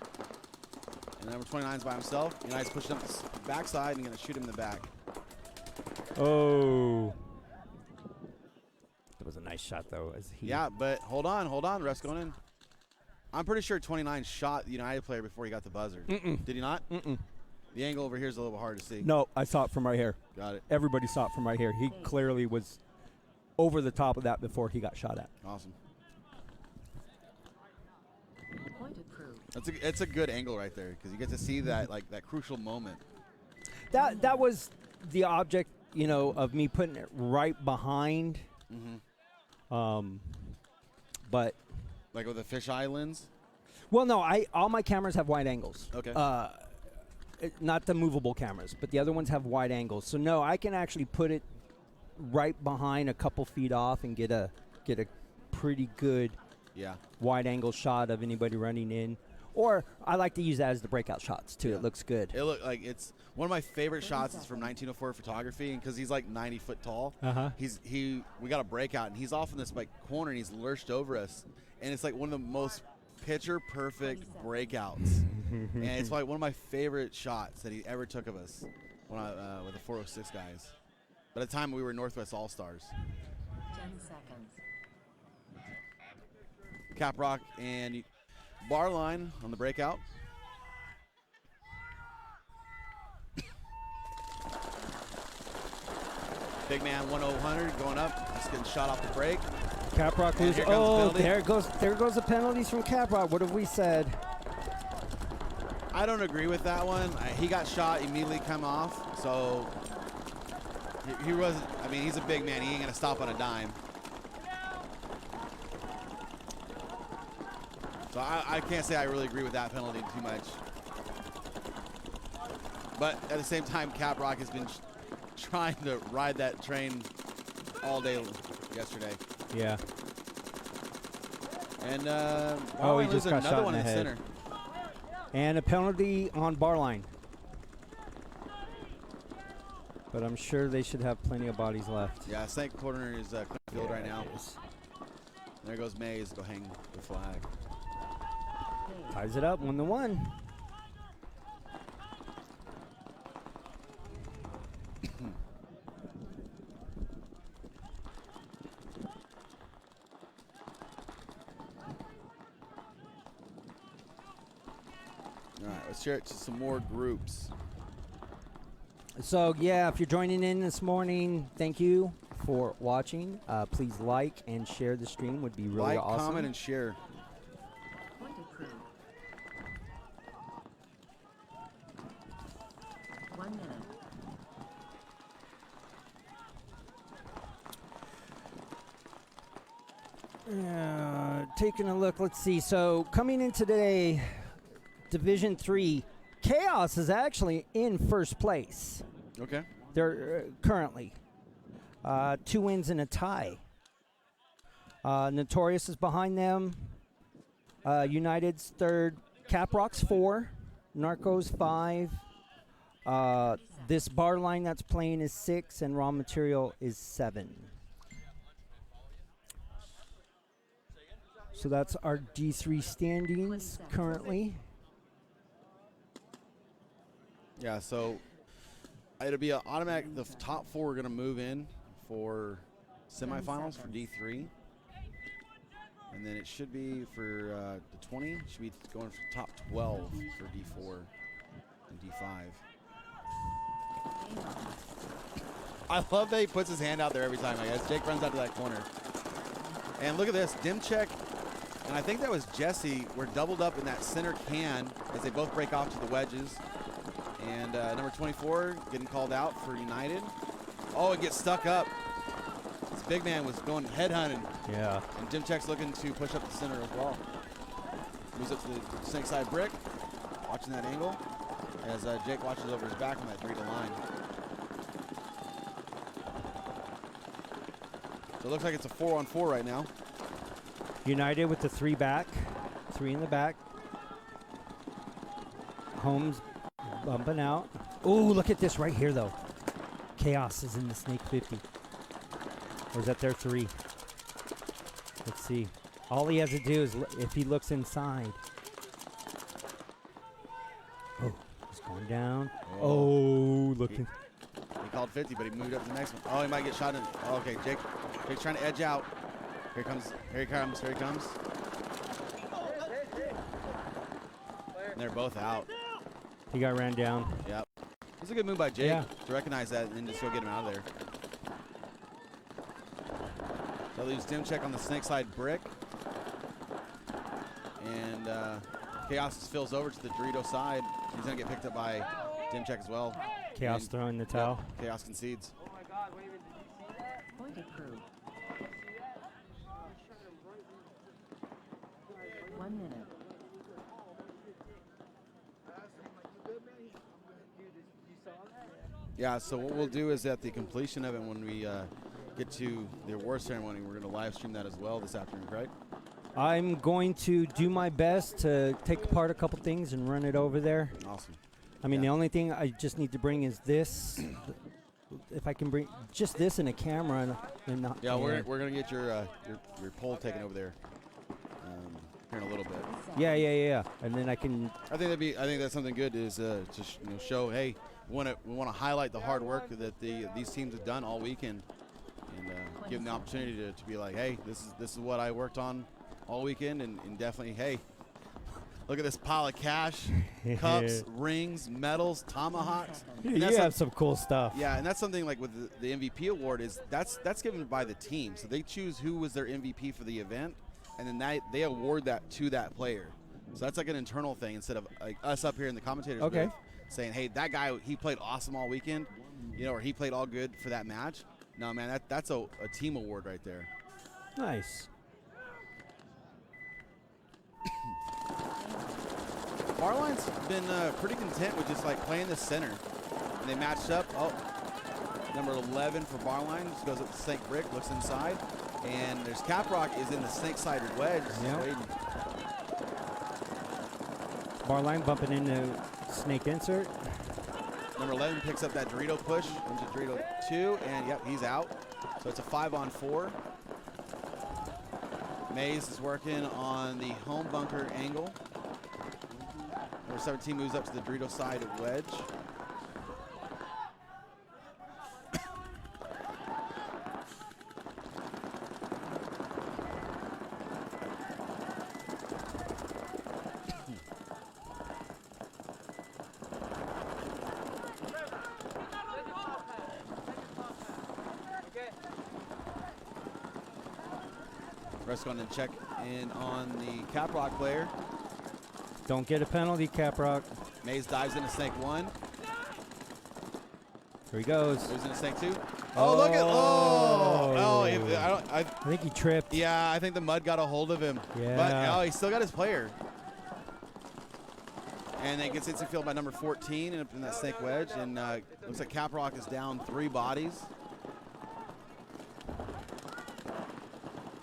And number 29 is by himself. United's pushing up the backside and going to shoot him in the back. Oh. That was a nice shot, though. Yeah, but hold on. The ref's going in. I'm pretty sure 29 shot the United player before he got the buzzer. Mm-mm. Did he not? Mm-mm. The angle over here is a little hard to see. No, I saw it from right here. Got it. Everybody saw it from right here. He clearly was over the top of that before he got shot at. Awesome. Point approved. It's a good angle right there because you get to see that that crucial moment. That was the object, of me putting it right behind. Mm-hmm. But Like with a fisheye lens? well, no, all my cameras have wide angles. Okay. Not the movable cameras, but the other ones have wide angles. So no, I can actually put it right behind a couple feet off and get a pretty good Yeah. wide angle shot of anybody running in. Or I like to use that as the breakout shots too. Yeah. It looks good. It look like it's one of my favorite shots is from 1904 photography, and because he's like 90 foot tall. Uh-huh. We got a breakout, and he's off in this corner, and he's lurched over us, and it's like one of the most picture perfect breakouts, and it's like one of my favorite shots that he ever took of us when with the 406 guys. By the time we were Northwest All Stars. 10 seconds. Caprock and Barline on the breakout. Big man 1-0-100 going up, just getting shot off the break. Caprock And loses. here comes the Oh, penalty. there goes the penalties from Caprock. What have we said? I don't agree with that one. He got shot, immediately come off, so he wasn't. I mean, he's a big man. He ain't gonna stop on a dime. So I can't say I really agree with that penalty too much. But at the same time, Caprock has been trying to ride that train all day yesterday. Yeah. And he just got another shot one in in the the head. center. And a penalty on Barline. But I'm sure they should have plenty of bodies left. Yeah, St. Corner is clear field right now. it is. There goes Mays to go hang the flag. Ties it up 1-1. All right, let's share it to some more groups. So, yeah, if you're joining in this morning, thank you for watching. Please like and share the stream. Would be really Like, awesome. comment, and share. Point approved. 1 minute. Taking a look, let's see. So, coming in today, Division 3, Chaos is actually in first place. Okay. They're currently 2 wins and a tie. Notorious is behind them. United's third. Caprock's 4. Narcos 5. This bar line that's playing is 6, and Raw Material is 7. So that's our D3 standings currently. Yeah, so it'll be an automatic. The top 4 are going to move in for semifinals for D3. And then it should be for the 20, should be going for top 12 for D4 and D5. I love that he puts his hand out there every time, I guess. Jake runs out to that corner. And look at this, Dimchek, and I think that was Jesse, were doubled up in that center can as they both break off to the wedges. And number 24 getting called out for United. Oh, it gets stuck up. This big man was going headhunting. Yeah. And Dimchek's looking to push up the center as well. Moves up to the snake side brick. Watching that angle as Jake watches over his back on that 3 to line. So it looks like it's a 4-on-4 right now. United with the 3 back. 3 in the back. Holmes bumping out. Oh, look at this right here, though. Chaos is in the Snake 50. Or is that their 3? Let's see. All he has to do is if he looks inside. Oh, he's going down. Oh, looking. He called 50, but he moved up to the next one. Oh, he might get shot in. Oh, okay, Jake's trying to edge out. Here he comes. And they're both out. He got ran down. Yep. It's a good move by Jake Yeah. to recognize that and then just go get him out of there. So leaves dim check on the snake side brick. And Chaos fills over to the Dorito side. He's going to get picked up by dim check as well. Chaos And- throwing the towel. Yep, Chaos concedes. Point approved. 1 minute. Yeah, so what we'll do is at the completion of it, when we get to the award ceremony, we're going to live stream that as well this afternoon, right? I'm going to do my best to take apart a couple things and run it over there. Awesome. I mean, Yeah. the only thing I just need to bring is this. If I can bring just this and a camera and not. Yeah, we're going to get your poll taken over there here in a little bit. Yeah. And then I can. I think that's something good is to show, hey, we want to highlight the hard work that these teams have done all weekend, and give them the opportunity to be like, hey, this is what I worked on all weekend, and definitely, hey, look at this pile of cash, cups, rings, medals, tomahawks. And You that's have some cool stuff. yeah, and that's something like with the MVP award is that's given by the team, so they choose who was their MVP for the event, and then they award that to that player. So that's like an internal thing instead of like us up here in the commentators Okay. booth saying, hey, that guy, he played awesome all weekend, or he played all good for that match. No, man, that's a team award right there. Nice. Barline's been pretty content with just like playing the center. And they matched up. Oh, number 11 for Barline just goes up to Snake Brick, looks inside. And there's Caprock is in the snake side wedge. just Yep. waiting. Barline bumping into snake insert. Number 11 picks up that Dorito push into Dorito 2, and yep, he's out. So it's a 5-on-4. Maze is working on the home bunker angle. Number 17 moves up to the Dorito side wedge. Ref's going to check in on the Caprock player. Don't get a penalty, Caprock. Maze dives into Snake 1. Here he goes. Moves into Snake 2. Oh, look at I think he tripped. yeah, I think the mud got a hold of him. Yeah. But he still got his player. And then gets instant field by number 14 and up in that snake wedge. And looks like Caprock is down 3 bodies.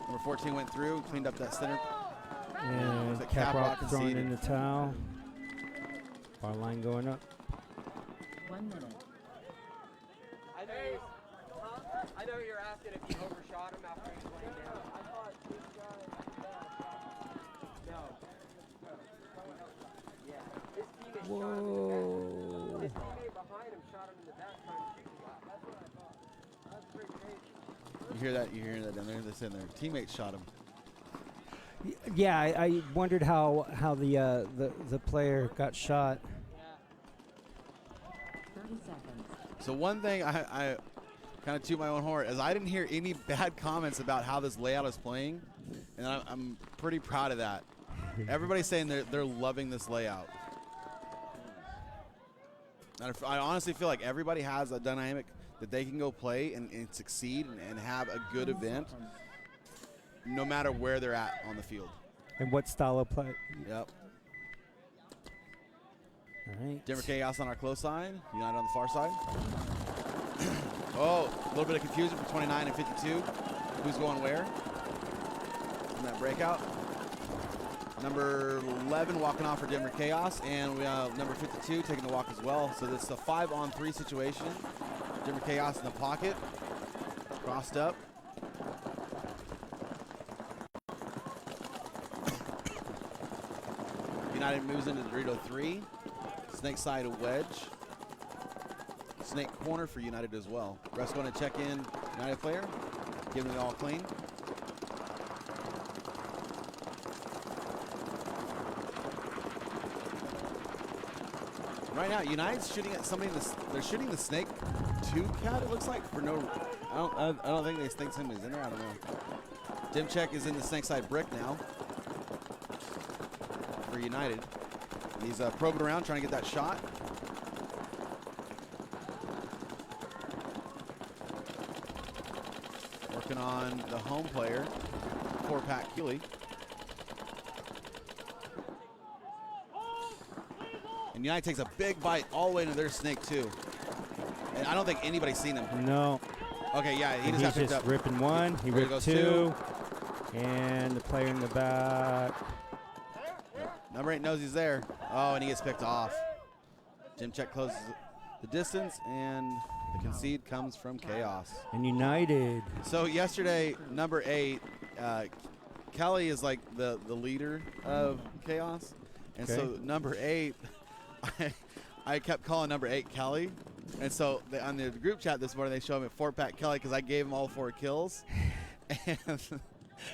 Number 14 went through, cleaned up that center. And Looks like Caprock Caprock throwing conceded. in the towel. Barline going up. 1 minute. I know you're asking if you overshot him after he was laying down. I thought this guy. No. Yeah. His teammate shot him in the back. His teammate behind him shot him in the back trying to shoot the guy. That's what I thought. That's pretty crazy. You hear that? You hear that down there? They're saying their teammates shot him. Yeah, I wondered how the player got shot. 30 seconds. So one thing I kind of toot my own horn is I didn't hear any bad comments about how this layout is playing, and I'm pretty proud of that. Everybody's saying they're loving this layout. And I honestly feel like everybody has a dynamic that they can go play and succeed and have a good 10 event, seconds. no matter where they're at on the field. And what style of play? Yep. All right. Denver Chaos on our close side, United on the far side. Oh, a little bit of confusion for 29 and 52. Who's going where in that breakout? Number 11 walking off for Denver Chaos, and we have number 52 taking the walk as well. So this is a 5-on-3 situation. Denver Chaos in the pocket, crossed up. United moves into the Dorito 3. Snake side a wedge. Snake corner for United as well. Ref's going to check in United player, giving it all clean. Right now, United's shooting at somebody. They're shooting the Snake 2 cat. It looks like for no. I don't think they think somebody's in there. I don't know. Dimchek is in the Snake side brick now for United. He's probing around trying to get that shot. Working on the home player, 4-pack Keeley. And United takes a big bite all the way into their Snake 2. And I don't think anybody's seen him. No. Okay, yeah, he And just got he's picked just up. ripping one. He There ripped goes 2. And the player in the back. Number 8 knows he's there. Oh, and he gets picked off. Dimchek closes the distance, and the concede comes from Chaos. And United. So yesterday, number 8, Kelly is like the leader of Chaos. And so Okay. number 8, I kept calling number 8 Kelly. And so on the group chat this morning, they showed me a 4-pack Kelly because I gave him all 4 kills.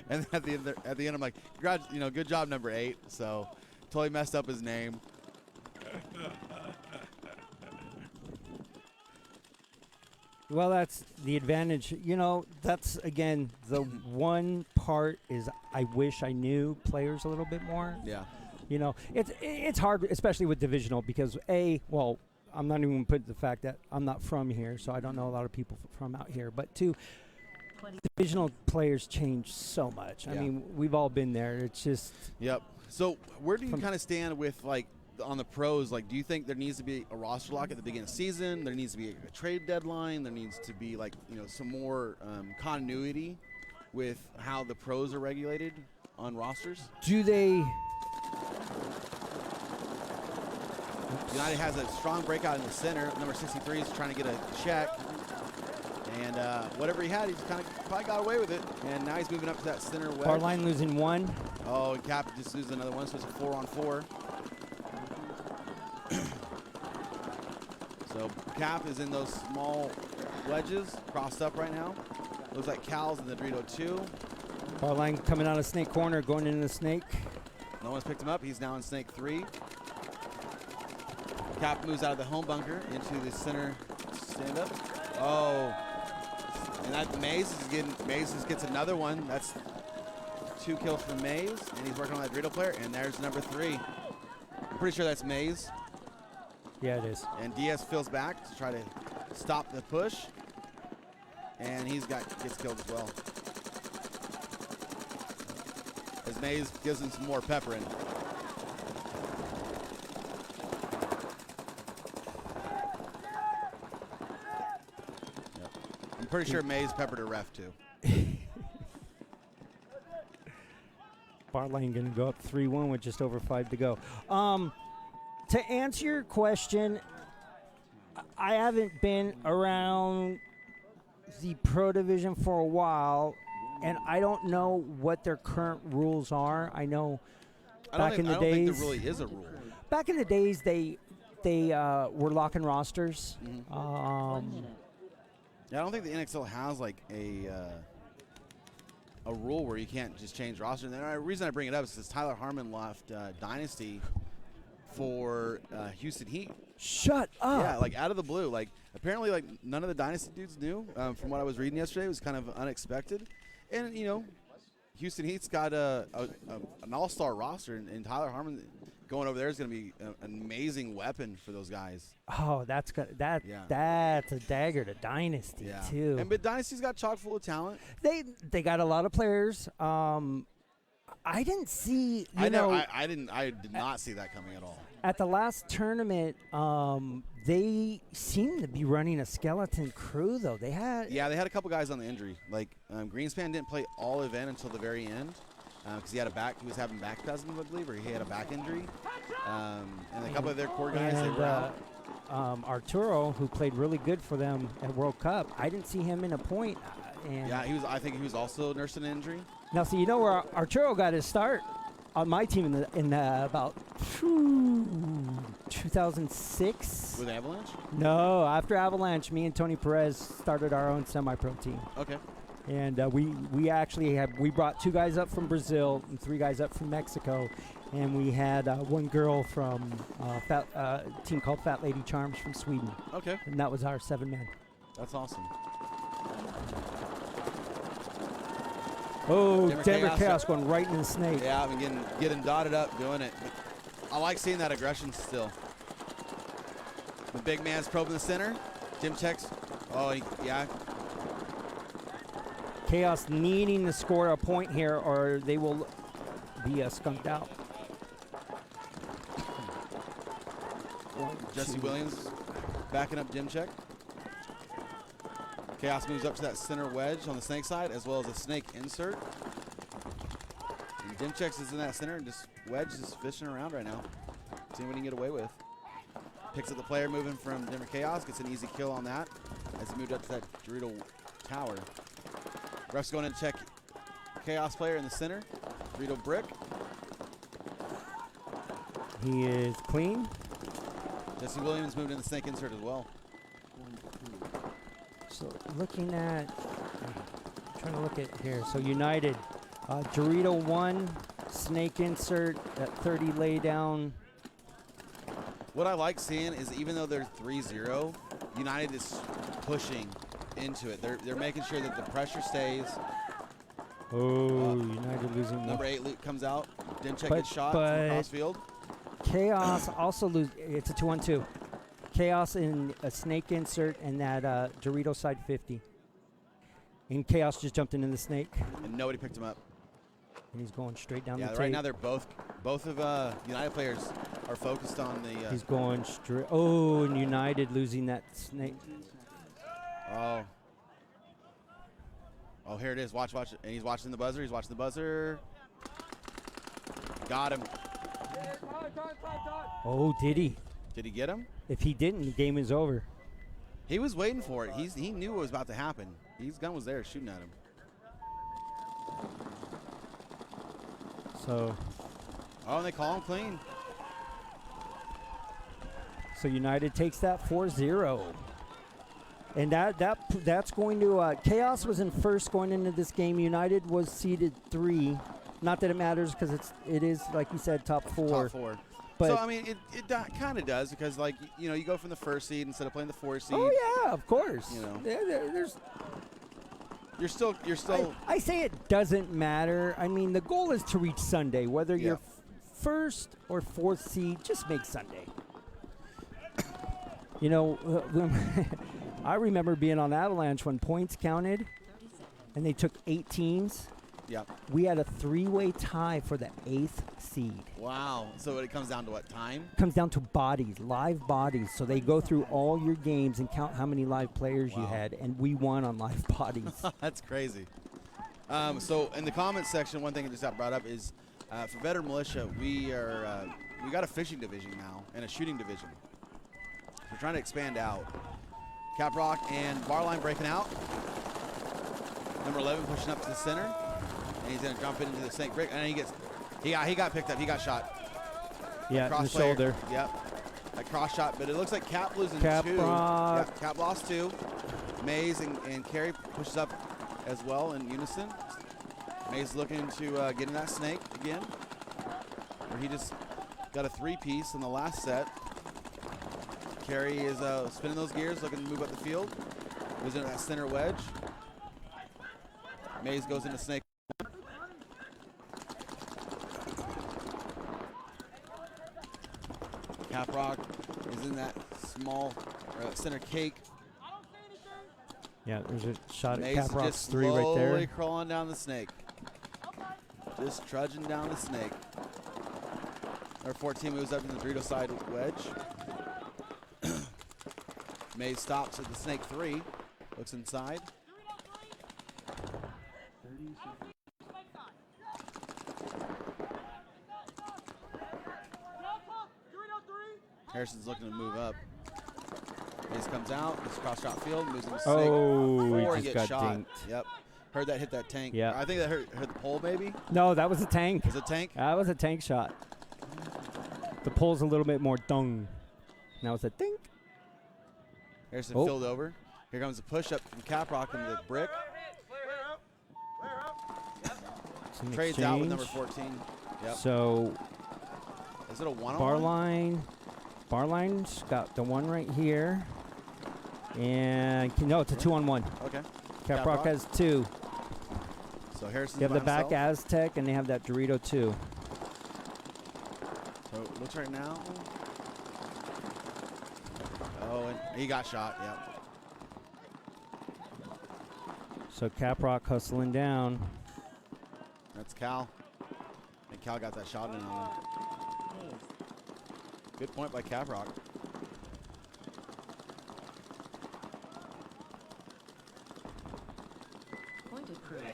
And at the end, I'm like, good job, number 8. So totally messed up his name. Well, that's the advantage. That's, again, the one part is I wish I knew players a little bit more. Yeah. It's hard, especially with divisional, because I'm not even putting the fact that I'm not from here, so I don't know a lot of people from out here. But 2, 20. divisional players change so much. I Yeah. mean, we've all been there. It's just Yep. So where do you kind of stand with, like, on the pros? Like, do you think there needs to be a roster lock at the beginning of the season? There needs to be a trade deadline. There needs to be, like, some more continuity with how the pros are regulated on rosters? do they? United has a strong breakout in the center. Number 63 is trying to get a check. And whatever he had, he's kind of probably got away with it. And now he's moving up to that center wedge. Bar line losing 1. Oh, and Cap just loses another one, so it's a 4-on-4. So Cap is in those small wedges, crossed up right now. Looks like Cal's in the Dorito 2. Bar line coming out of Snake corner, going into the Snake. No one's picked him up. He's now in Snake 3. Cap moves out of the home bunker into the center stand-up. Oh, and that Maze just gets another one. That's 2 kills from Maze, and he's working on that Dorito player. And there's number 3. I'm pretty sure that's Maze. Yeah, it is. And Diaz fills back to try to stop the push, and gets killed as well. As Maze gives him some more pepper in. Yep. I'm pretty sure Maze peppered a ref too. Bar line going to go up 3-1 with just over 5 to go. To answer your question, I haven't been around the pro division for a while, and I don't know what their current rules are. I know back in the I don't think days, there really is a rule. back in the days they were locking rosters. Mhm. 1 minute. Yeah, I don't think the NXL has like a rule where you can't just change roster. And the reason I bring it up is because Tyler Harmon left Dynasty for Houston Heat. Shut up. Yeah, like out of the blue. Like apparently, like none of the Dynasty dudes knew. From what I was reading yesterday, it was kind of unexpected. And Houston Heat's got an all-star roster, and Tyler Harmon going over there is going to be an amazing weapon for those guys. Oh, that's good. Yeah. That's a dagger to Dynasty too. But Dynasty's got chock full of talent. They got a lot of players. I didn't see. I did not see that coming at all. At the last tournament, they seemed to be running a skeleton crew, though. They had. Yeah, they had a couple guys on the injury. Like Greenspan didn't play all event until the very end because he was having back spasms, I believe, or he had a back injury. And a couple of their core guys, they were out. Arturo, who played really good for them at World Cup, I didn't see him in a point. And Yeah, I think he was also nursing an injury. now, see, where Arturo got his start? on my team in about 2006. With Avalanche? No, after Avalanche, me and Tony Perez started our own semi-pro team. Okay. And we actually we brought 2 guys up from Brazil and 3 guys up from Mexico, and we had 1 girl from a team called Fat Lady Charms from Sweden, Okay. and that was our 7-man. That's awesome. Oh, Denver Denver Chaos. Chaos going right in the snake. Yeah, I've been getting dotted up doing it. I like seeing that aggression still. The big man's probing the center. Jim checks. Oh, yeah. Chaos needing to score a point here, or they will be skunked out. Jesse Williams backing up Jim check. Chaos moves up to that center wedge on the snake side, as well as a snake insert. And Jim checks is in that center, and just wedge is fishing around right now, seeing what he can get away with. Picks up the player moving from Denver Chaos, gets an easy kill on that as he moved up to that Dorito tower. Ref's going in to check Chaos player in the center. Dorito brick. He is clean. Jesse Williams moved in the snake insert as well. So looking at, trying to look at here. So United, Dorito 1, snake insert at 30 lay down. What I like seeing is even though they're 3-0, United is pushing into it. They're making sure that the pressure stays. Oh, United losing. Number 8 Luke comes out. Dimchek But- gets shot from but- cross field. Chaos also lose. It's a 2-on-2. Chaos in a snake insert and that Dorito side 50. And Chaos just jumped into the snake, And nobody picked him up. and he's going straight down Yeah, the right tape. now they're both of United players are focused on the. He's going straight. Oh, and United losing that snake. Oh, here it is. Watch. And he's watching the buzzer. Got him. Oh, did he? Did he get him? If he didn't, the game is over. He was waiting for it. He knew what was about to happen. His gun was there shooting at him. So Oh, and they call him clean. United takes that 4-0. And that's going to Chaos was in first going into this game. United was seeded 3. Not that it matters because it is like you said top 4. Top 4. But so I mean, it kind of does because like you go from the 1st seed instead of playing the 4th seed. oh yeah, of course. You know. There's You're still. I say it doesn't matter. I mean, the goal is to reach Sunday. Whether you're first or 4th seed, just make Sunday. I remember being on Avalanche when points counted, and they took 8 teams. Yep. We had a 3-way tie for the 8th seed. Wow. So it comes down to what time? Comes down to bodies, live bodies. So they go through all your games and count how many live players you had, and we won on live bodies. That's crazy. So in the comments section, one thing I just got brought up is for Veteran Militia, we got a fishing division now and a shooting division. We're trying to expand out. Caprock and Barline breaking out. Number 11 pushing up to the center, and he's gonna jump into the snake brick, and he got picked up. He got shot. Yeah, in the player. shoulder. Yep. A cross shot, but it looks like Cap losing 2. Caprock. Yep, Cap lost 2. Mays and Carey pushes up as well in unison. Mays looking to get in that snake again, where he just got a 3-piece in the last set. Carey is spinning those gears, looking to move up the field. Goes into that center wedge. Mays goes into snake. Caprock is in that small center cake. Yeah, there's a shot Mays at is Caprock's just 3 right slowly there. crawling down the snake. Just trudging down the snake. Number 14 moves up to the Dorito side wedge. Mays stops at the snake 3. Looks inside. Harrison's looking to move up. Mays comes out. It's cross shot field. Moves into snake. Oh, he 4 just gets got shot. dinked. Yep. Heard that hit that tank. Yeah. I think that hurt the pole maybe. No, that was a tank. Is it tank? That was a tank shot. The pole's a little bit more dung. Now it's a dink. Harrison Oh. filled over. Here comes the push up from Caprock into the brick. It's an Trades out with number exchange. 14. Yep. So Is it a one-on-one? Barline's got the one right here. And no, it's a 2-on-1. Okay. Caprock has 2. So Harrison's You have by the back himself. Aztec, and they have that Dorito too. So it looks right now. Oh, and he got shot. Yep. So Caprock hustling down. That's Cal. And Cal got that shot in on him. Good point by Caprock. Point approved.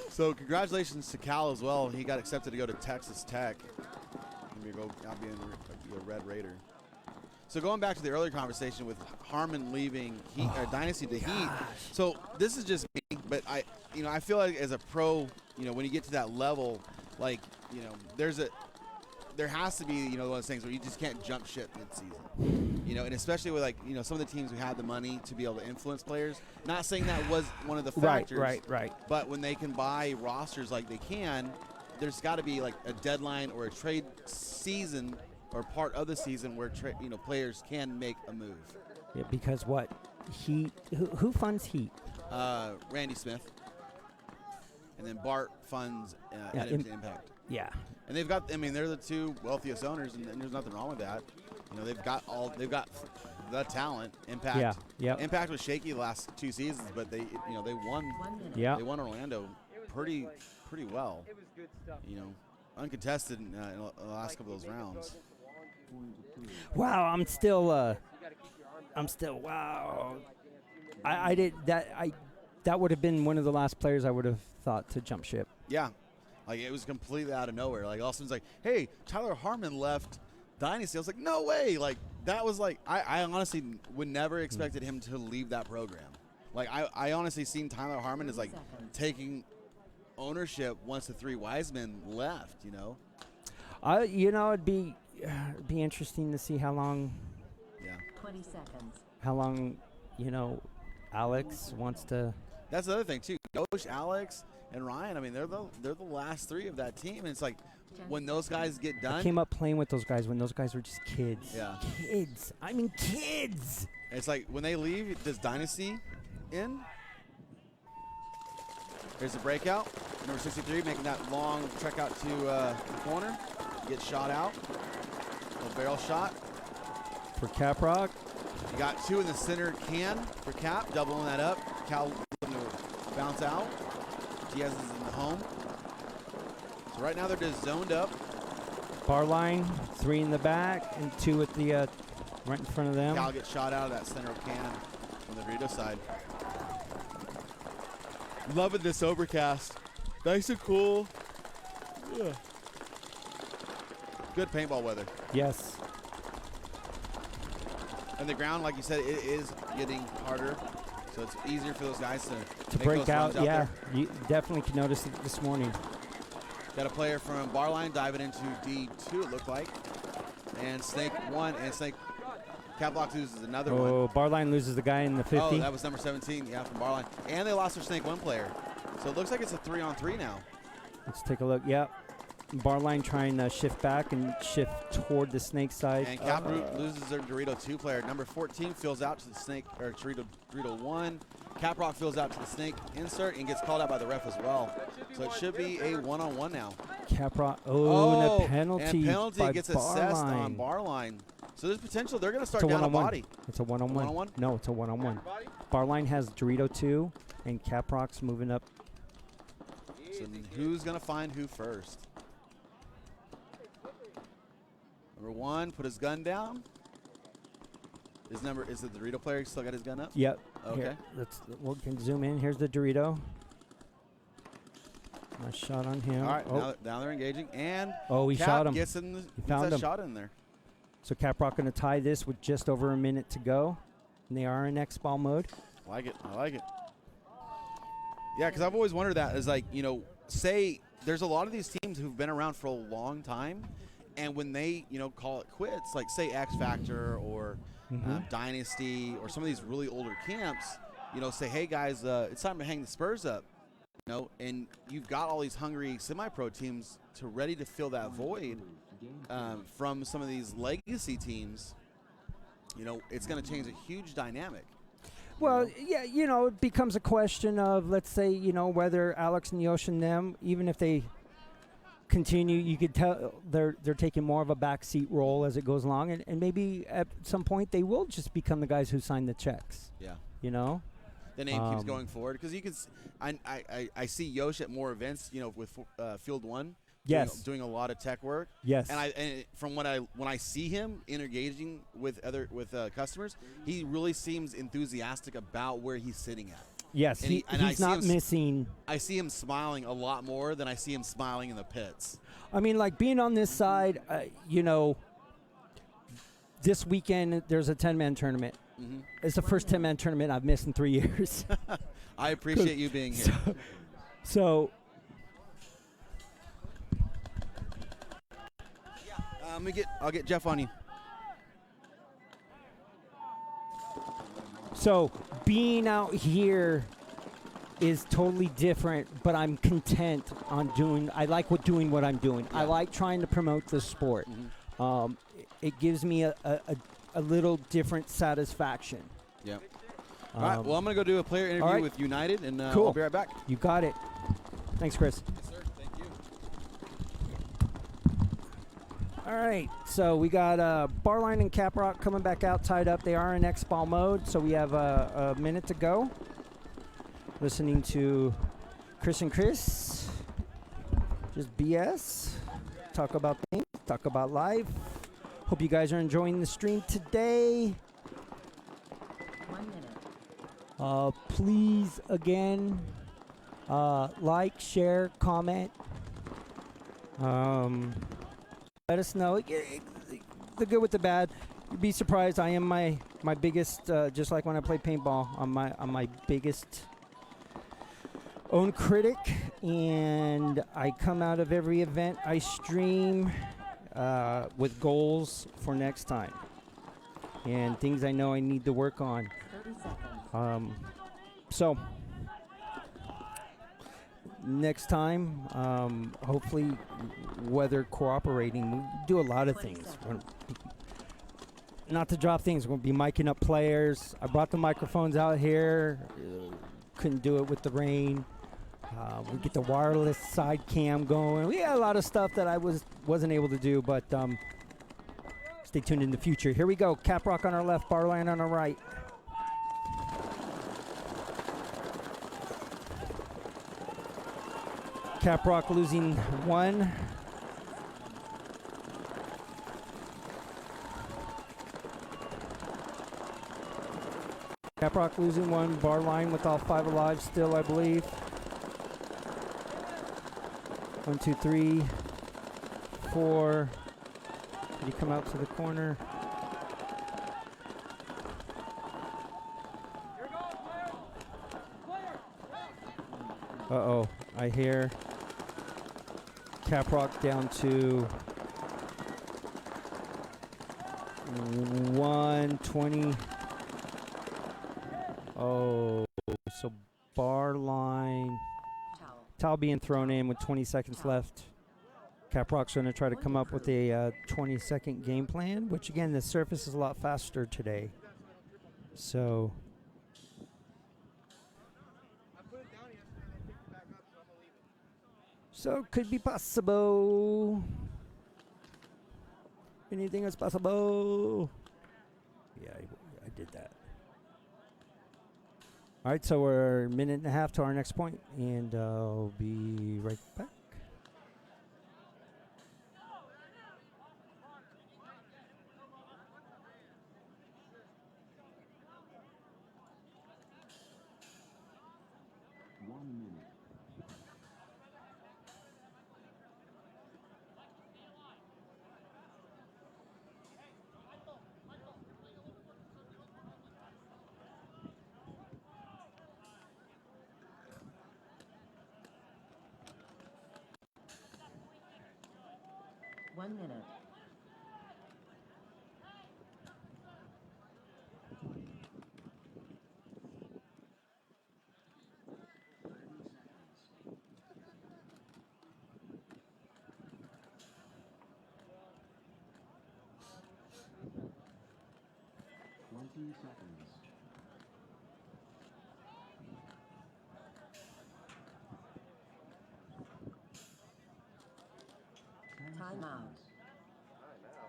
So congratulations to Cal as well. He got accepted to go to Texas Tech. He'll be a Red Raider. So going back to the earlier conversation with Harmon leaving Dynasty to Heat. So this is just me, but I feel like as a pro, when you get to that level, like, there has to be, one of those things where you just can't jump ship mid-season. And especially with some of the teams who had the money to be able to influence players. Not saying that was one of the factors. Right. But when they can buy rosters like they can, there's got to be like a deadline or a trade season or part of the season where players can make a move. Yeah, because what? Heat. Who funds Heat? Randy Smith, and then Bart funds Edmonton Impact. Yeah. And they've got. They're the 2 wealthiest owners, and there's nothing wrong with that. They've got the talent. Impact. Yeah. Yep. Impact was shaky the last 2 seasons, but they won. 1 minute. Yeah. They won Orlando pretty well. It was good stuff. Uncontested in the last couple of those rounds. Wow. I'm still. You got to keep your arm down. Wow. I did that. That would have been one of the last players I would have thought to jump ship. Yeah. Like, it was completely out of nowhere. Like, all of a sudden, it's like, hey, Tyler Harmon left Dynasty. I was like, no way. Like, that was like, I honestly would never expected him to leave that program. Like, I honestly seen Tyler Harmon as, like, taking ownership once the 3 wise men left, It'd be interesting to see how long 20 seconds. Alex wants to. That's the other thing, too. Coach, Alex, and Ryan, they're the last 3 of that team. And it's like, when those guys get I done. came up playing with those guys when those guys were just kids. Yeah. Kids. Kids. It's like, when they leave, does Dynasty end? Here's the breakout. Number 63 making that long trek out to the corner. Gets shot out. Little barrel shot. For Caprock. You got 2 in the center can for Cap, doubling that up. Cal looking to bounce out. Diaz is in the home. So right now they're just zoned up. Bar line, 3 in the back and 2 at the right in front of them. Cal gets shot out of that center can from the Dorito side. Loving this overcast. Nice and cool. Yeah. Good paintball weather. Yes. And the ground, like you said, it is getting harder. So it's easier for those guys to make break those out. runs Yeah, there. you definitely can notice it this morning. Got a player from Barline diving into D2, it looked like. And Snake 1, and Snake Caplock loses another one. Oh, Barline loses the guy in the 50. Oh, that was number 17, yeah, from Barline. And they lost their Snake 1 player. So it looks like it's a 3-on-3 now. Let's take a look. Yep. Barline trying to shift back and shift toward the snake side. And Caproot loses their Dorito 2 player. Number 14 fills out to the Snake, or Dorito 1. Caprock fills out to the Snake insert and gets called out by the ref as well. So it should be a 1-on-1 now. Caprock. Oh, and a penalty. And penalty by gets assessed Barline. on Barline. So there's potential. They're going to It's start a down a one-on-one. body. It's a one-on-one. One-on-one? No, it's a one-on-one. Barline has Dorito 2, and Caprock's moving up. So who's going to find who first? Number 1, put his gun down. Is it the Dorito player still got his gun up? Yep. Okay. Here, we can zoom in. Here's the Dorito. Nice shot on him. All right, Oh, now they're engaging. And he Cap shot him. gets that found him. shot in there. So Caprock going to tie this with just over a minute to go. And they are in X-ball mode. I like it. Yeah, because I've always wondered that is like, say there's a lot of these teams who've been around for a long time, and when they, call it quits, like say X Factor or Dynasty or some of these really older camps, say, hey guys, it's time to hang the Spurs up, and you've got all these hungry semi-pro teams ready to fill that void from some of these legacy teams. It's going to change a huge dynamic. Well, yeah, it becomes a question of, let's say, whether Alex and Yosh and them, even if they continue, you could tell they're taking more of a backseat role as it goes along, and maybe at some point they will just become the guys who sign the checks. Yeah. The name keeps going forward because you can. I see Yosh at more events, with Field One. Yes. Doing a lot of tech work. Yes. And from when I see him engaging with customers, he really seems enthusiastic about where he's sitting at. Yes, he's not missing. I see him smiling a lot more than I see him smiling in the pits. I mean, like being on this side, this weekend there's a 10-man tournament. Mm-hmm. It's the first 10-man tournament I've missed in 3 years. I appreciate you being here. So I'll get Jeff on you. So being out here is totally different, but I'm content on doing. I like doing what I'm doing. Yeah. I like trying to promote the sport. Mm-hmm. It gives me a little different satisfaction. Yeah. All right. Well, I'm gonna go do a player interview with United, and cool. I'll be right back. You got it. Thanks, Chris. Yes, sir. Thank you. All right, so we got Barline and Caprock coming back out, tied up. They are in X-Ball mode, so we have a minute to go. Listening to Chris and Chris, just BS, talk about things, talk about life. Hope you guys are enjoying the stream today. 1 minute. Please, again, like, share, comment. Let us know the good with the bad. You'd be surprised. I am my biggest, just like when I play paintball. I'm my biggest own critic, and I come out of every event I stream with goals for next time and things I know I need to work on. 30 seconds. So next time, hopefully, weather cooperating, we do a lot of things. Not to drop things, we're going to be miking up players. I brought the microphones out here. Couldn't do it with the rain. We get the wireless side cam going. We had a lot of stuff that I wasn't able to do, but stay tuned in the future. Here we go. Caprock on our left, Barline on our right. Caprock losing 1. Caprock losing 1. Barline with all 5 alive still, I believe. 1, 2, 3, 4. Did he come out to the corner? Uh-oh, I hear Caprock down to 120. Oh, so bar line. Towel being thrown in with 20 seconds left. Caprock's going to try to come up with a 20-second game plan, which again, the surface is a lot faster today. So. So could be possible. Anything is possible. Yeah, I did that. All right, so we're a minute and a half to our next point, and I'll be right back. 1 minute. Time out. I know.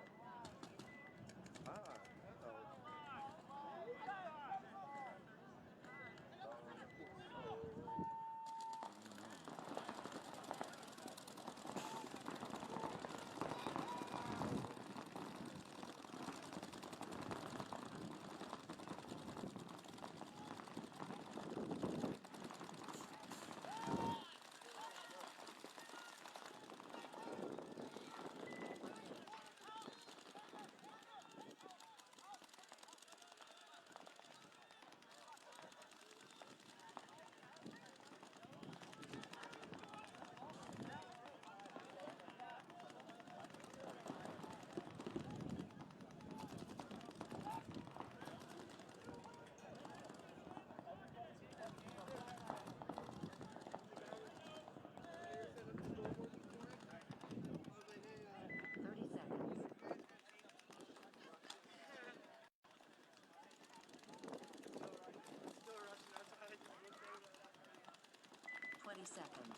Seconds.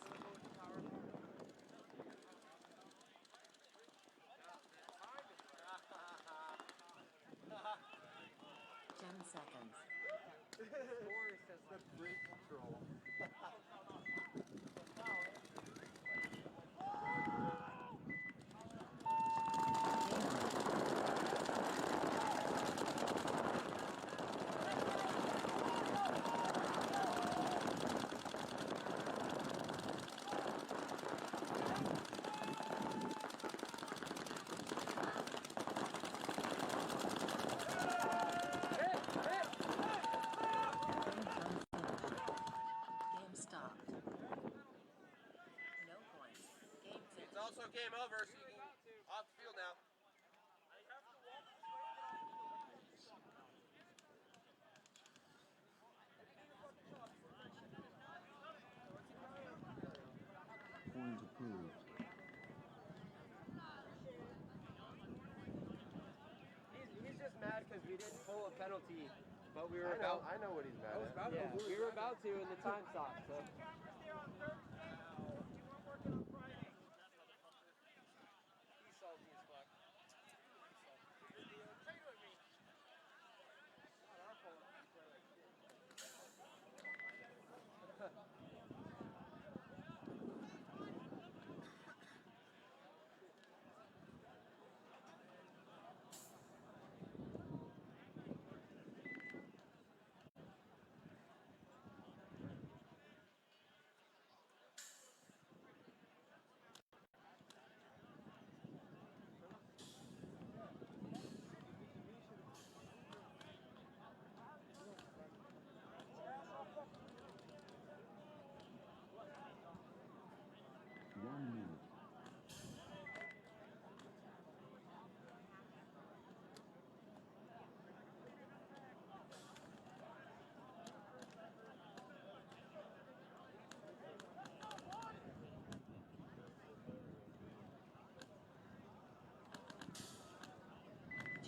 10 seconds. Corey says the bridge troll. 'Cause we didn't pull a penalty, but we were about. I know what he's mad at. Yeah, we were about to, and the time stopped. So. He's salty as fuck. Not our fault.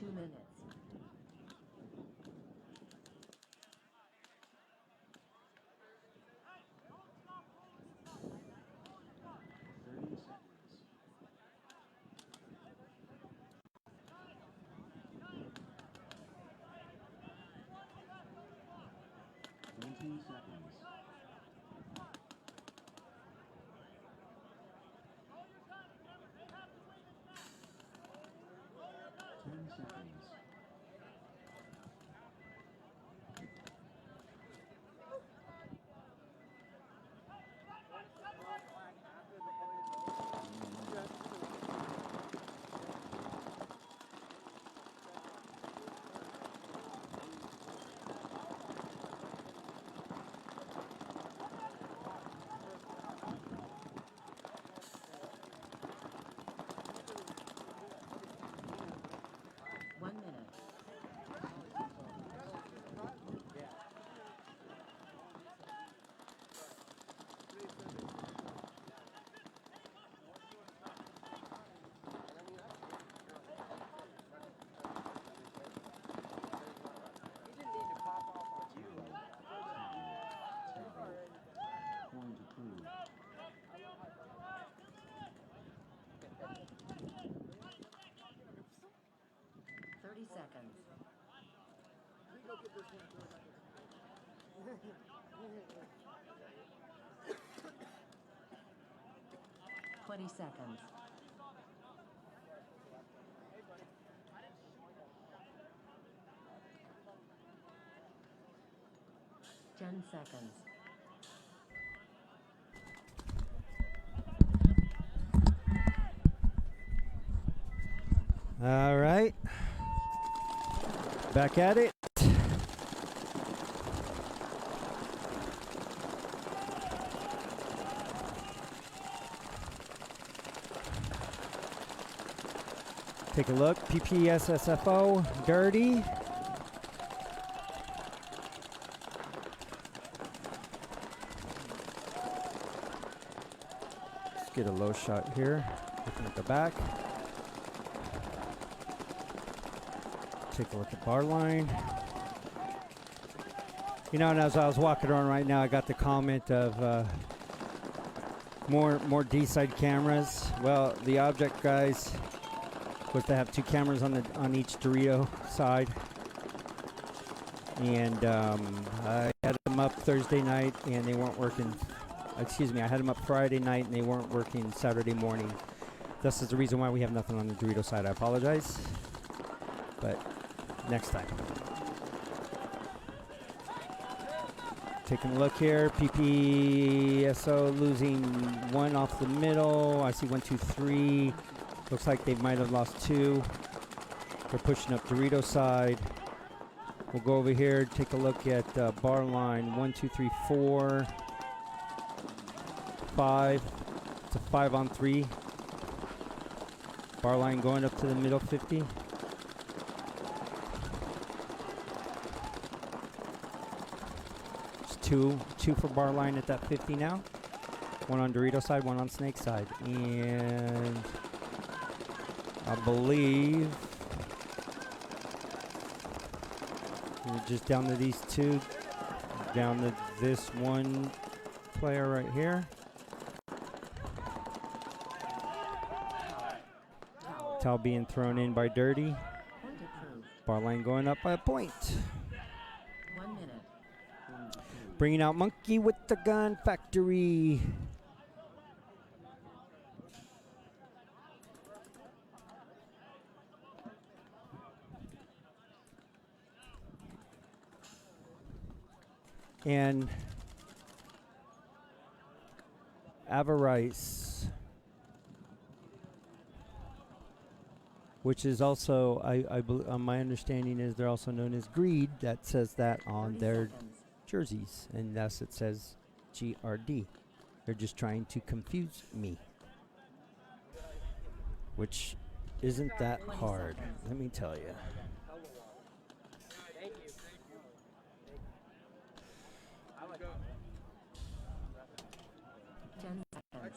Minutes. 30 seconds. 20 seconds. 10 seconds. 5 20 seconds. Ten seconds. All right. Back at it. Take a look. PPSSFO, dirty. Let's get a low shot here. Looking at the back. Take a look at bar line. You know, and as I was walking around right now, I got the comment of more D-side cameras. Well, the object, guys, was to have 2 cameras on each Dorito side, and I had them up Thursday night and they weren't working. Excuse me, I had them up Friday night and they weren't working Saturday morning. This is the reason why we have nothing on the Dorito side. I apologize, but next time. Taking a look here, PPSO losing 1 off the middle. I see 1, 2, 3. Looks like they might have lost 2. They're pushing up Dorito side. We'll go over here, take a look at bar line. 1, 2, 3, 4, 5. It's a 5 on 3. Bar line going up to the middle 50. It's two for bar line at that 50 now. 1 on Dorito side, 1 on Snake side. And I believe we're just down to these 2, down to this 1 player right here. Towel being thrown in by Dirty. Point approved. Bar line going up by a point. 1 minute. Bringing out Monkey with the Gun Factory. And Avarice, which is also, my understanding is they're also known as Greed. That says that on 30 their seconds. jerseys, and thus it says GRD. They're just trying to confuse me, which isn't that 20 hard, seconds. let me tell you. Thank you. 10 seconds.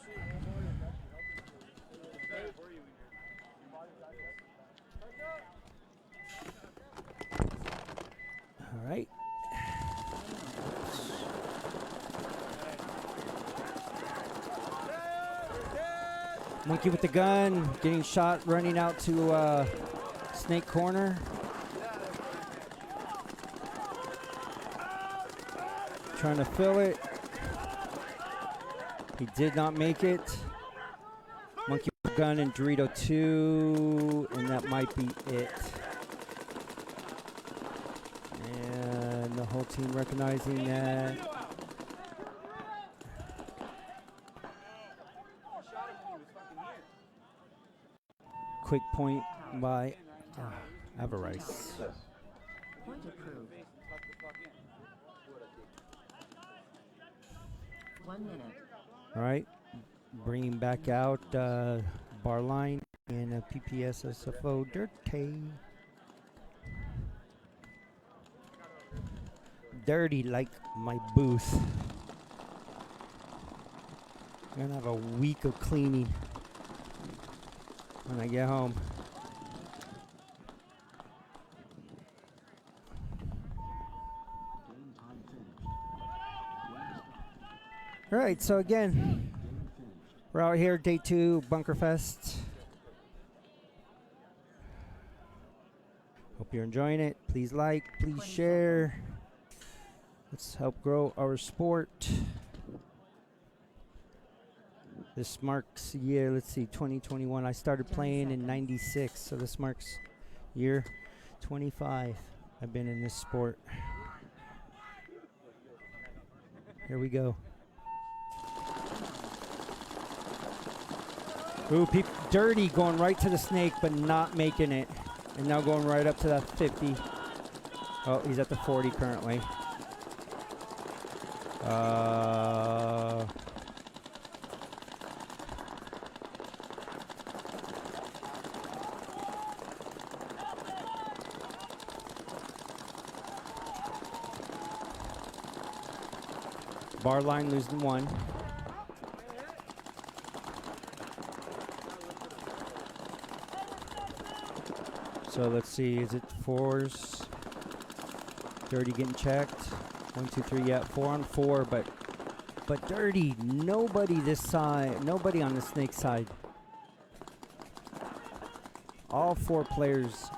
All right. Monkey with the Gun, getting shot, running out to Snake Corner. Trying to fill it. He did not make it. Monkey with the Gun and Dorito 2, and that might be it. And the whole team recognizing that. Quick point by Avarice. Point approved. 1 minute. All right, bringing back out bar line and a PPSSFO Dirty. Dirty like my booth. I'm gonna have a week of cleaning when I get home. Game time finished. All right, so again, Game finished. we're out here, day 2, Bunkerfest. Hope you're enjoying it. Please like, please 20 share. Let's help grow our sport. This marks year, let's see, 2021. I started 10 playing in seconds. 96, so this marks year 25. I've been in this sport. Here we go. Ooh, Dirty going right to the snake, but not making it. And now going right up to that 50. Oh, he's at the 40 currently. Bar line losing 1. So let's see, is it 4s? Dirty getting checked. 1, 2, 3, yeah, 4 on 4, but Dirty, nobody this side, nobody on the snake side. All 4 players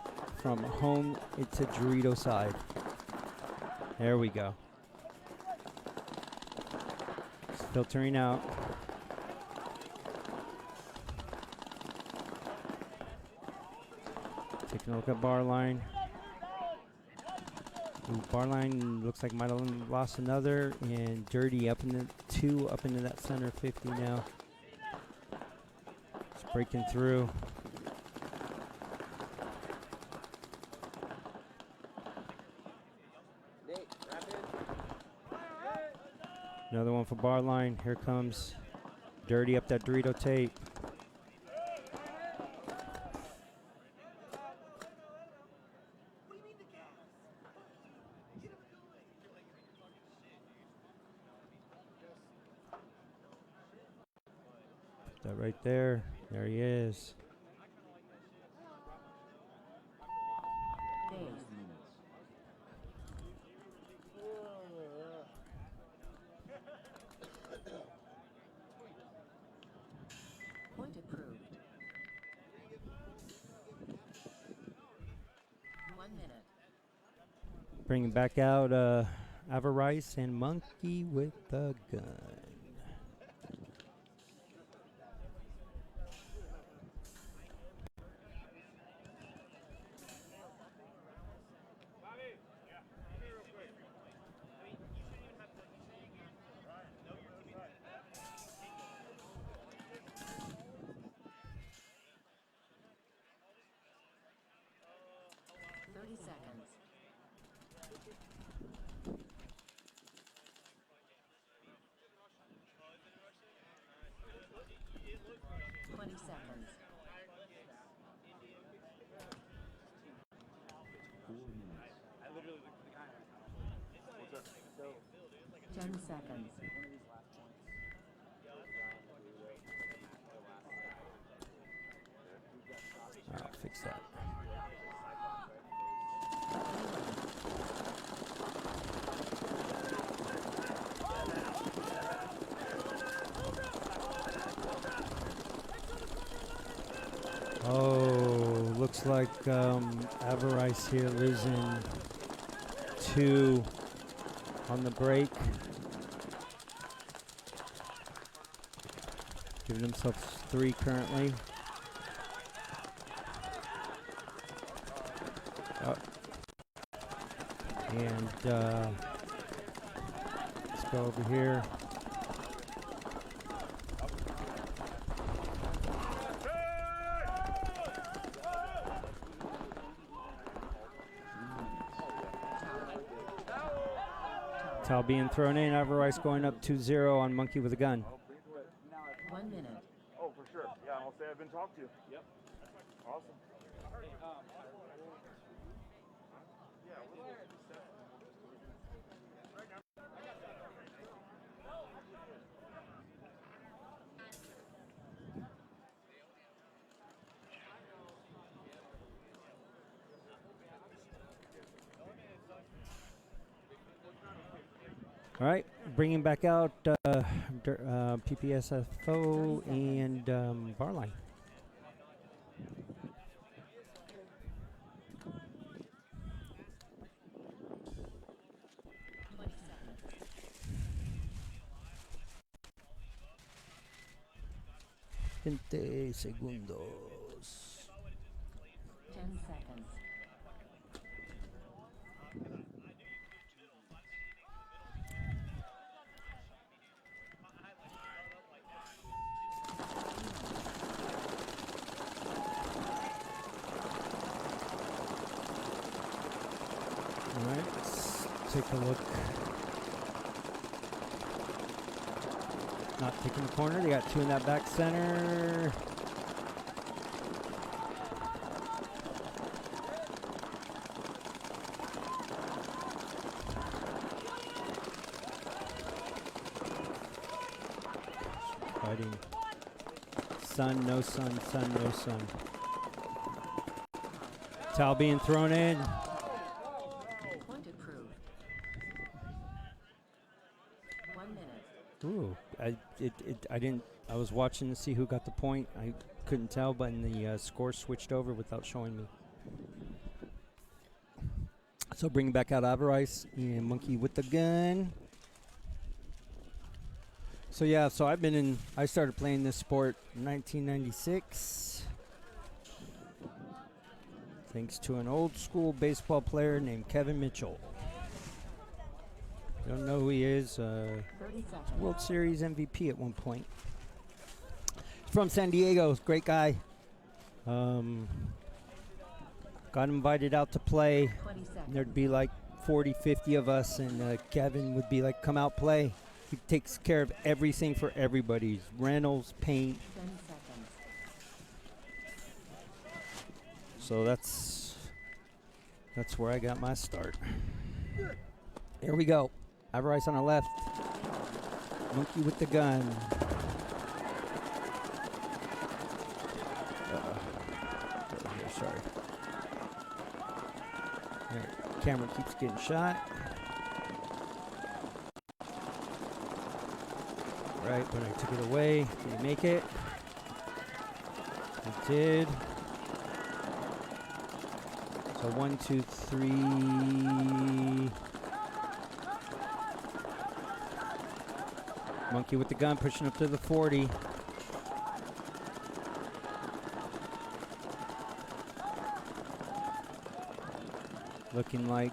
from home to Dorito side. There we go. It's filtering out. Taking a look at bar line. Ooh, bar line looks like might have lost another, and Dirty up in the 2, up into that center 50 now. It's breaking through. Nate, wrap in. Another one for bar line. Here comes Dirty up that Dorito tape. That right there. There he is. Days. Point approved. 1 minute. Bringing back out Avarice and Monkey with the gun. Seconds. 20 seconds. 10 seconds. I'll fix that. Oh, looks like Avarice here losing 2 on the break. Giving himself 3 currently. And let's go over here. Towel being thrown in. Avarice going up 2-0 on Monkey with a gun. 1 minute. Oh, for sure. Yeah, I'll say I've been talked to. Yep. Awesome. All right, bringing back out PPSFO and Barline. 20 segundos. 10 seconds. All right, let's take a look. Not taking the corner. They got two in that back center. Fighting. Sun, no sun, sun, no sun. Towel being thrown in. Point approved. 1 minute. Ooh, I didn't. I was watching to see who got the point. I couldn't tell, but the score switched over without showing me. So bring back out Avarice and Monkey with the gun. So yeah, so I started playing this sport in 1996. Thanks to an old school baseball player named Kevin Mitchell. Don't know who he is. 30 seconds. World Series MVP at one point. From San Diego, great guy. Got invited out to play. 20 seconds. There'd be like 40, 50 of us, and Kevin would be like, come out, play. He takes care of everything for everybody. Rentals, paint. 10 seconds. So that's where I got my start. Here we go. Avarice on the left. Monkey with the gun. Over here, sorry. There, camera keeps getting shot. Right, when I took it away, did he make it? He did. So 1, 2, 3. Monkey with the gun pushing up to the 40. Looking like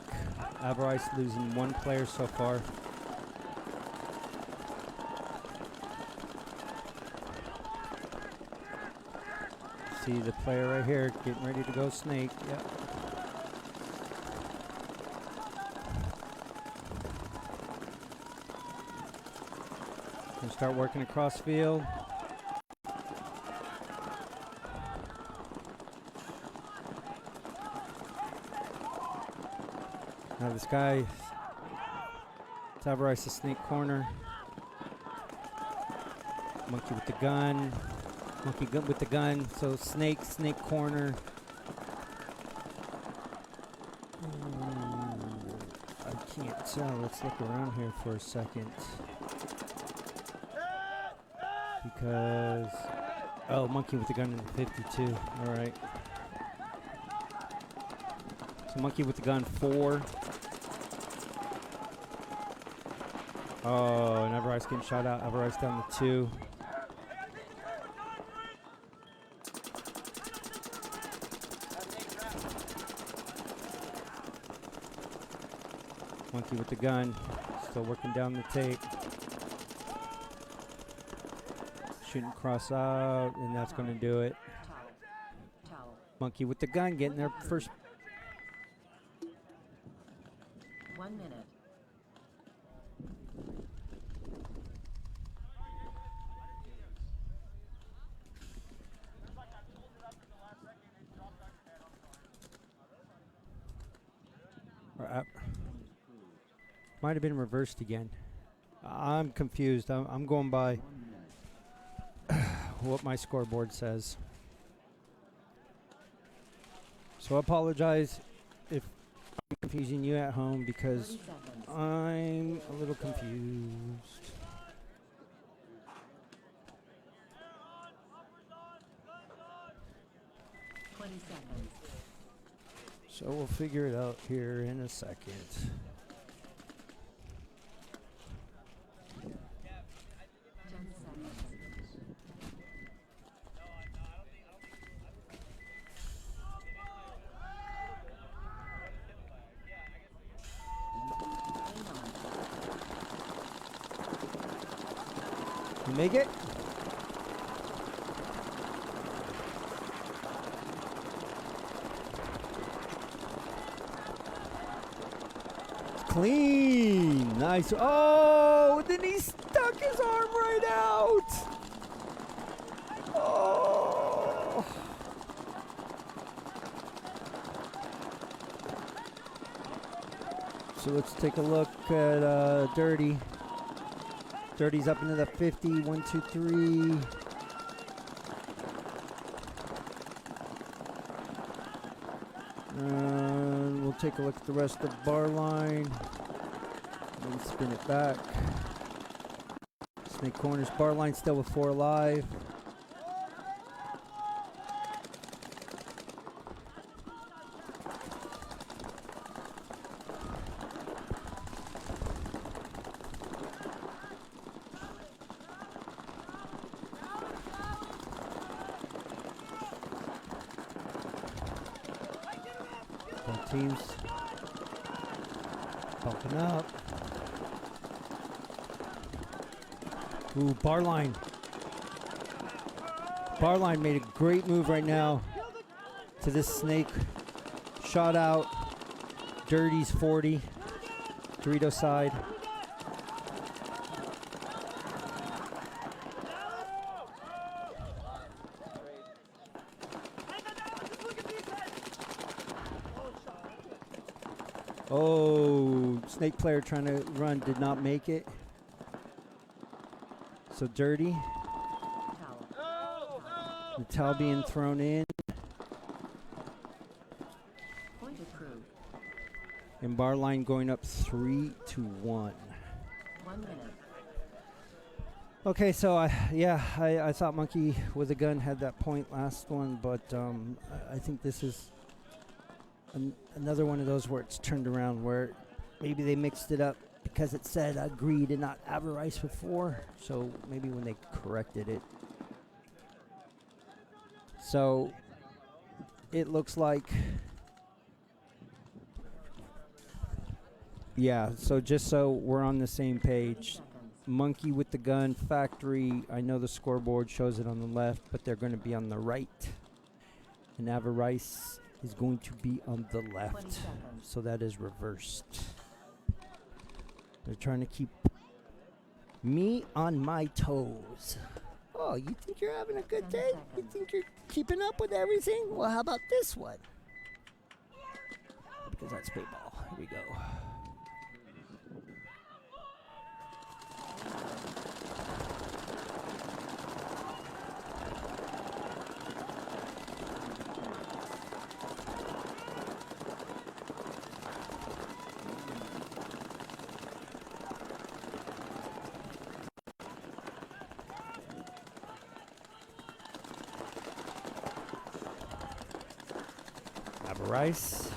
Avarice losing one player so far. See the player right here getting ready to go snake. Yep. Gonna start working across field. Now this guy, Avarice the snake corner. Monkey with the gun. Monkey with the gun. So snake corner. I can't tell. Let's look around here for a second. Because, oh, Monkey with the gun in the 52. All right. So Monkey with the gun 4. Oh, and Avarice getting shot out. Avarice down to 2. Monkey with the gun, still working down the tape. Shooting cross out, and that's going to do it. Towel. Monkey with the gun getting their first. 1 minute. Might have been reversed again. I'm confused. I'm going by what my scoreboard says. So I apologize if I'm confusing you at home because 30 seconds. I'm a little confused. Seconds. So we'll figure it out here in a second. 10 seconds. You make it? Clean. Nice. Oh, then he stuck his arm right out. Oh. So let's take a look at Dirty. Dirty's up into the 50. 1, 2, 3. We'll take a look at the rest of the bar line. Maybe spin it back. Snake corners. Bar line still with 4 alive. Both teams bumping up. Ooh, bar line. Bar line made a great move right now to this snake. Shot out. Dirty's 40. Dorito side. Oh, snake player trying to run did not make it. So Dirty. Towel. The towel being thrown in. Point approved. And bar line going up 3-1. 1 minute. Okay, so I thought Monkey with a Gun had that point last one, but I think this is another one of those where it's turned around, where maybe they mixed it up because it said agreed and not avarice before. So maybe when they corrected it. So it looks like, yeah, so just so we're on the same 30 page. seconds. Monkey with the Gun, Factory. I know the scoreboard shows it on the left, but they're going to be on the right. And Avarice is going to be on the 20 left. seconds. So that is reversed. They're trying to keep me on my toes. Oh, you think you're having a good 10 day? You seconds. think you're keeping up with everything? Well, how about this one? Because that's paintball. Here we go. Rice.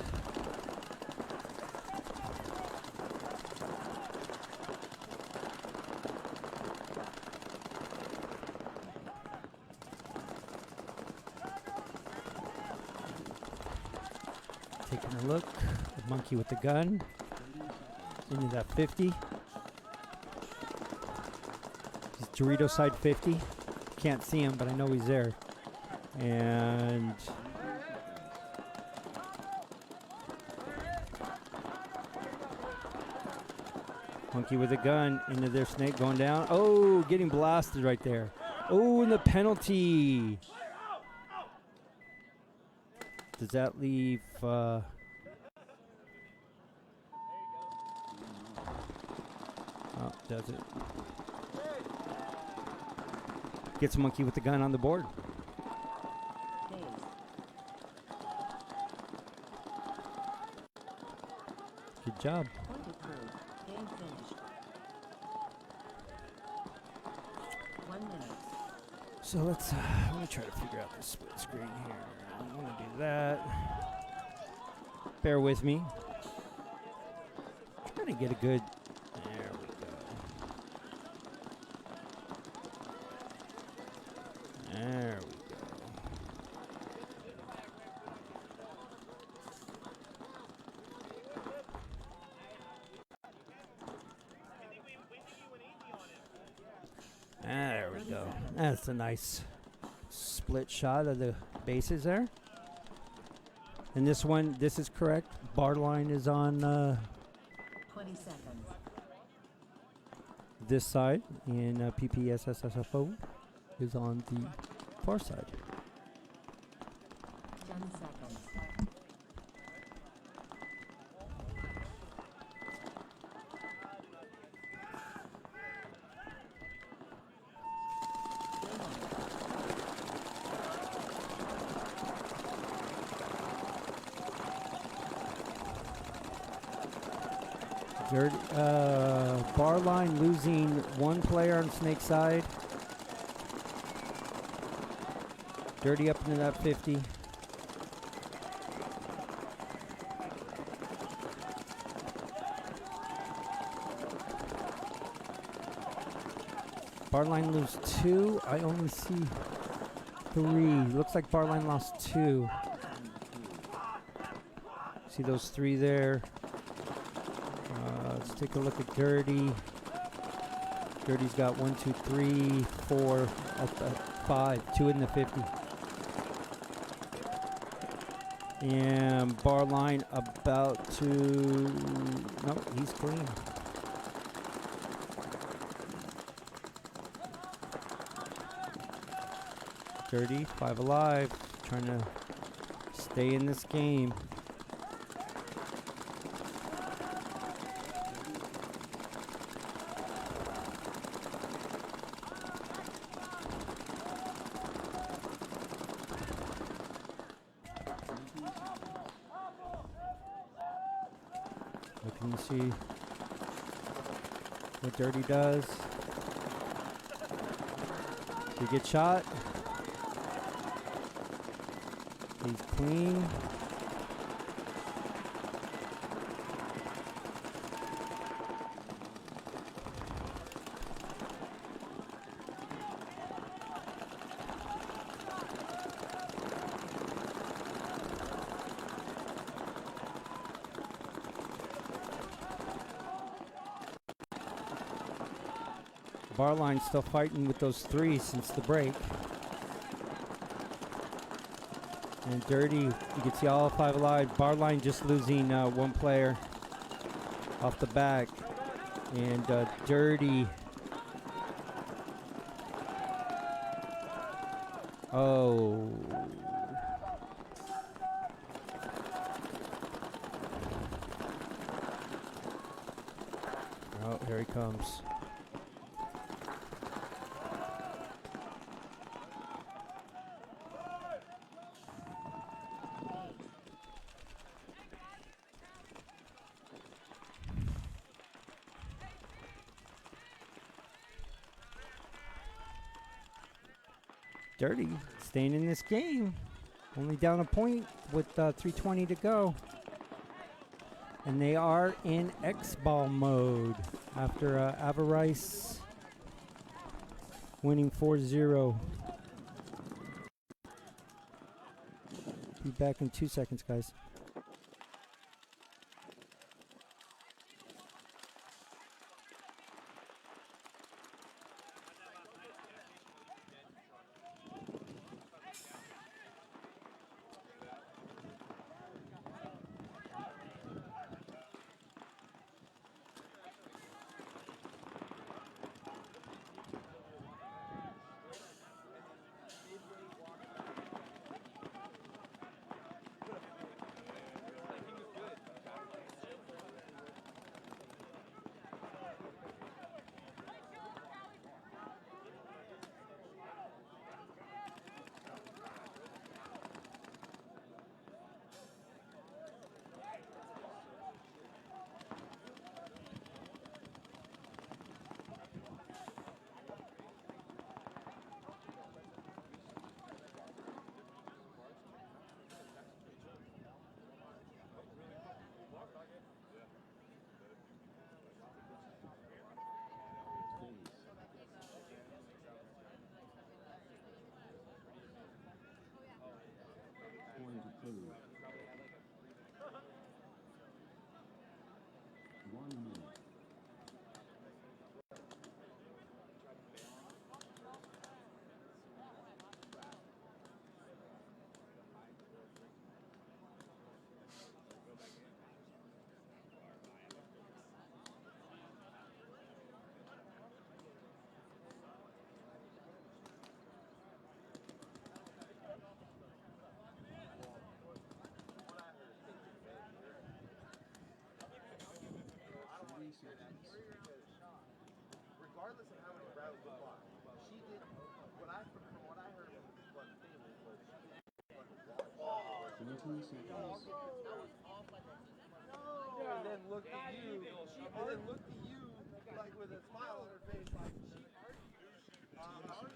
Taking a look. The Monkey with the Gun. Into that 50. He's Dorito side 50. Can't see him, but I know he's there. And Monkey with a Gun into their snake going down. Oh, getting blasted right there. Oh, and the penalty. Does that leave... oh, does it? Gets Monkey with the Gun on the board. Days. Good job. Point approved. Game finished. 1 minute. So let's, let me try to figure out this split screen here. I want to do that. Bear with me. Trying to get a good, there we go. There we go. There we go. That's a nice split shot of the bases there. And this one, this is correct. Bar line is on 20 seconds. this side, and PPSSSFO is on the far side. 10 seconds. Bar line losing one player on snake side. Dirty up into that 50. Bar line lose 2. I only see 3. Looks like bar line lost 2. See those 3 there. Let's take a look at Dirty. Dirty's got 1, 2, 3, 4, up at 5, 2 in the 50. And bar line about to, no, he's clean. Dirty, 5 alive, trying to stay in this game. Looking to see what Dirty does. He gets shot. He's clean. Bar line still fighting with those 3 since the break. And Dirty, you can see all 5 alive. Bar line just losing 1 player off the back. And Dirty. Oh. Oh, here he comes. Dirty staying in this game. Only down a point with 3:20 to go. And they are in X-ball mode after Avarice winning 4-0. Be back in 2 seconds, guys. 15 seconds. And then look at you. And then look at you like with a smile on her face, like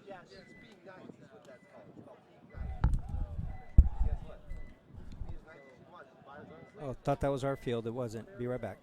yeah, she's being nice is what that's called. It's called being nice. So guess what? Be as nice as she wants. She buys her own sleep. Oh, thought that was our field. It wasn't. Be right back.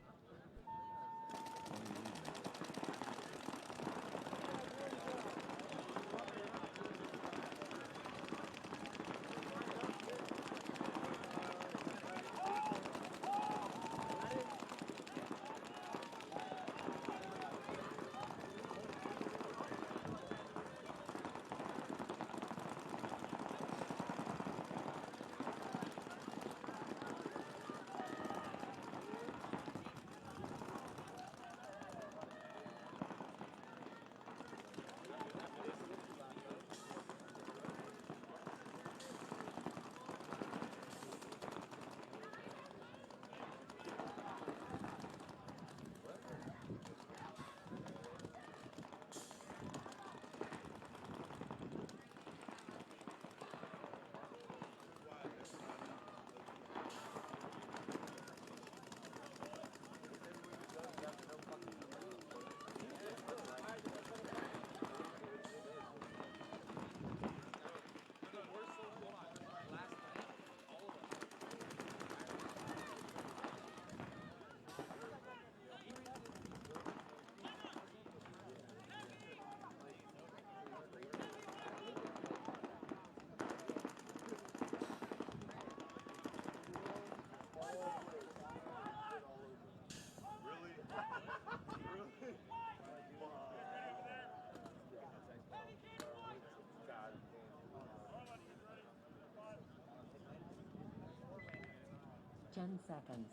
Ten seconds.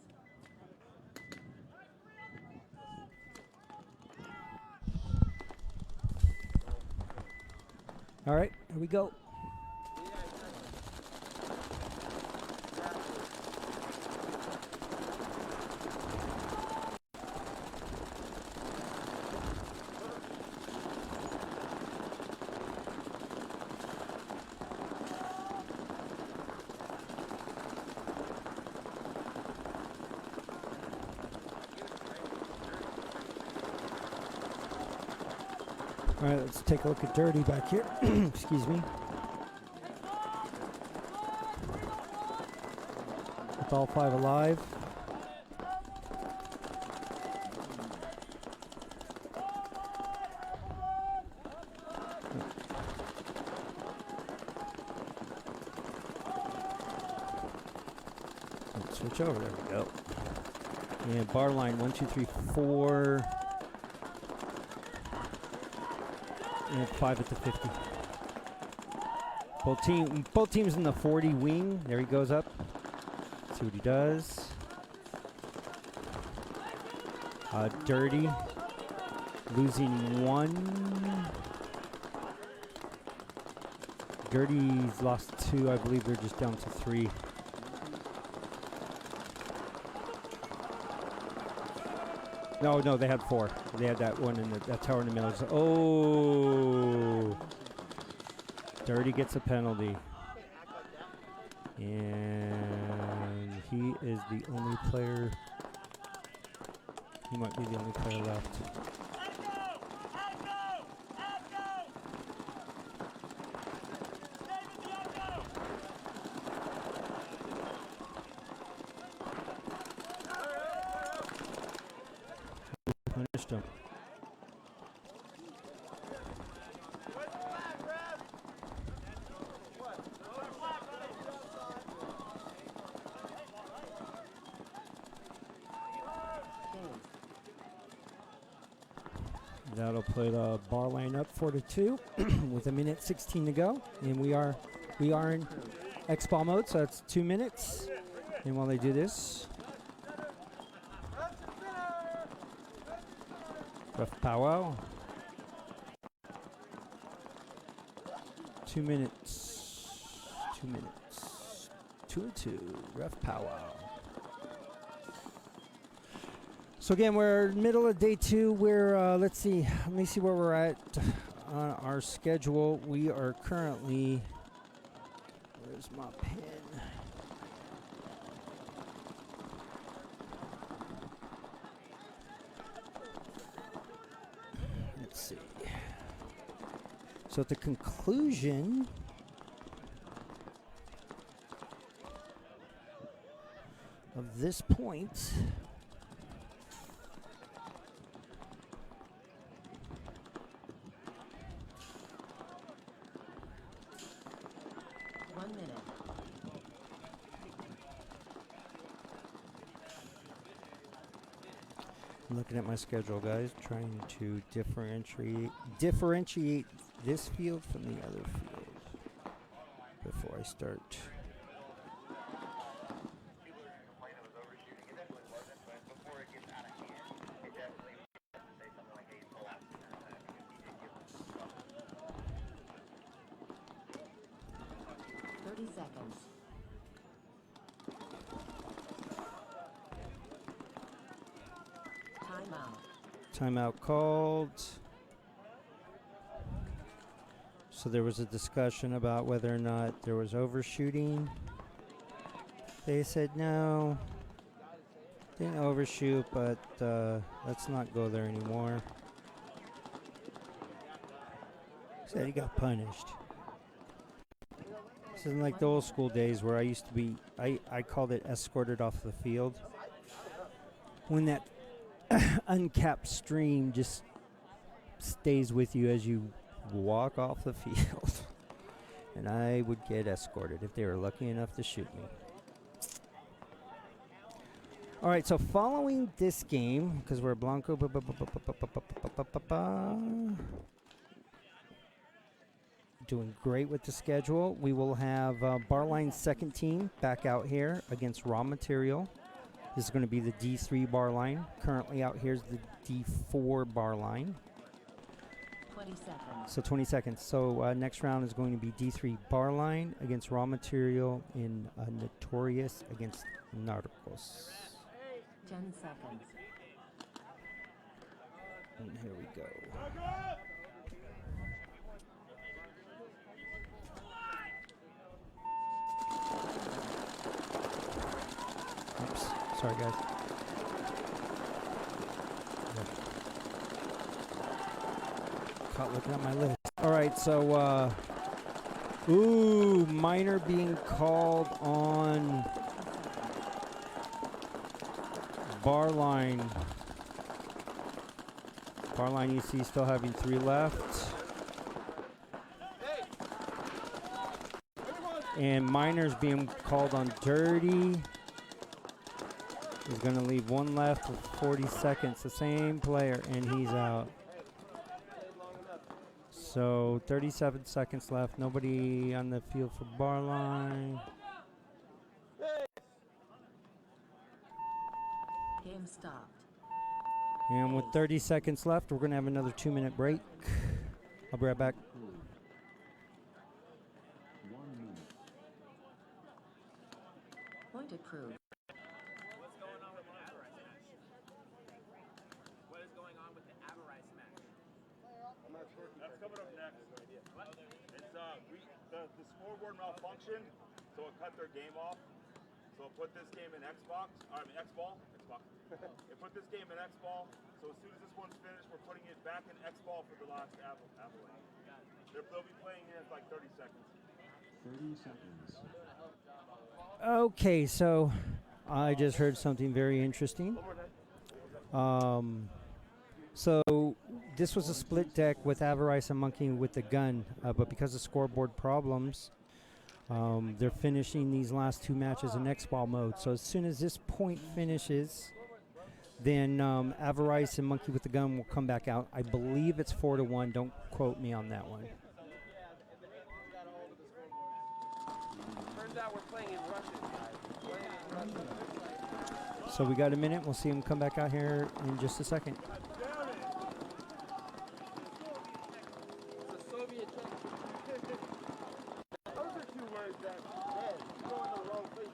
All right, here we go. All right, let's take a look at Dirty back here. Excuse me. With all five alive. Let's switch over. There we go. And bar line 1, 2, 3, 4. And 5 at the 50. Both teams in the 40 wing. There he goes up. See what he does. Dirty. Losing 1. Dirty's lost 2. I believe they're just down to 3. No, they had 4. They had that one in that tower in the middle. So, oh, Dirty gets a penalty, and he is the only player. He might be the only player left. Punished him. That'll put bar line up 4-2 with 1:16 to go, and we are in X ball mode, so that's 2 minutes. And while they do this, rough powwow. 2 minutes. 2 minutes. 2-2. Rough powwow. So again, we're middle of day 2. We're let's see. Let me see where we're at on our schedule. We are currently. Where's my pen? So at the conclusion of this point, One minute. I'm looking at my schedule, guys, trying to differentiate this field from the other field before I start. Seconds. Timeout. Timeout called. So there was a discussion about whether or not there was overshooting. They said no, didn't overshoot, but let's not go there anymore. Said he got punished. This isn't like the old school days where I used to be, I called it escorted off the field. When that uncapped stream just stays with you as you walk off the field. And I would get escorted if they were lucky enough to shoot me. All right, so following this game, because we're Blanco, doing great with the schedule. We will have Barline's second team back out here against Raw Material. This is going to be the D3 bar line. Currently out here is the D4 bar line. 20 seconds. So 20 seconds. So next round is going to be D3 bar line against Raw Material in Notorious against Narcos. 10 seconds. And here we go. Oops. Sorry, guys. Caught looking at my list. All right, so, minor being called on Barline. Barline, you see, still having 3 left. And Miner's being called on Dirty. He's going to leave 1 left with 40 seconds. The same player, and he's out. So 37 seconds left. Nobody on the field for Barline. Game stopped. And with 30 seconds left, we're going to have another 2-minute break. I'll be right back. 1 minute. Point approved. What's going on with the Avarice match? What is going on with the Avarice match? That's coming up next. What? It's the scoreboard malfunctioned, so it cut their game off. So it put this game in Xbox. X-Ball. It put this game in X-Ball. So as soon as this one's finished, we're putting it back in X-Ball for the last Avalanche. They'll be playing here in like 30 seconds. 30 seconds. Okay, so I just heard something very interesting. So this was a split deck with Avarice and Monkey with the gun, but because of scoreboard problems, they're finishing these last 2 matches in X-Ball mode. So as soon as this point finishes, then Avarice and Monkey with the gun will come back out. I believe it's 4-1. Don't quote me on that one. Turns out we're playing in Russian, guys. Playing in Russian. So we got a minute. We'll see them come back out here in just a second. It's a Soviet jungle. Those are 2 words that, man, you go in the wrong place.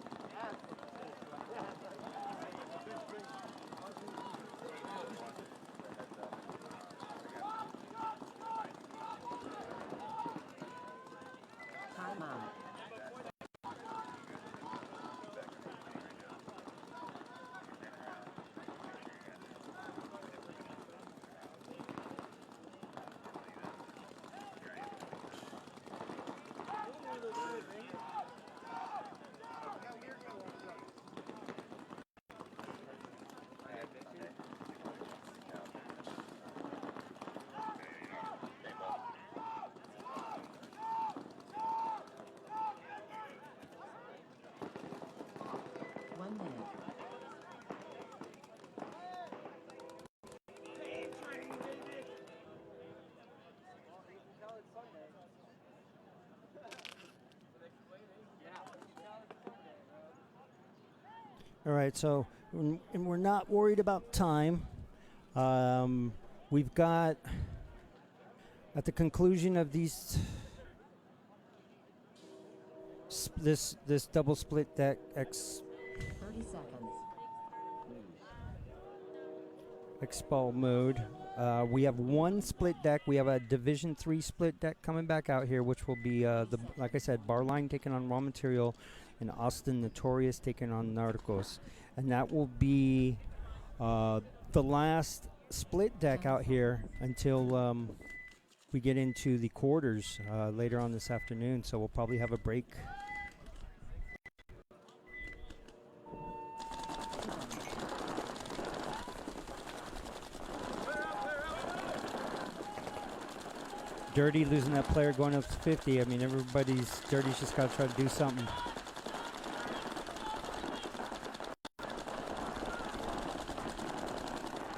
Timeout. All right, so and we're not worried about time. We've got at the conclusion of these this double split deck 30 seconds. expel mode. We have one split deck. We have a Division 3 split deck coming back out here, which will be like I said, Barline taking on Raw Material, and Austin Notorious taking on Narcos, and that will be the last split deck out here until we get into the quarters later on this afternoon. So we'll probably have a break. Dirty losing that player going up to 50. I mean, Dirty's just got to try to do something.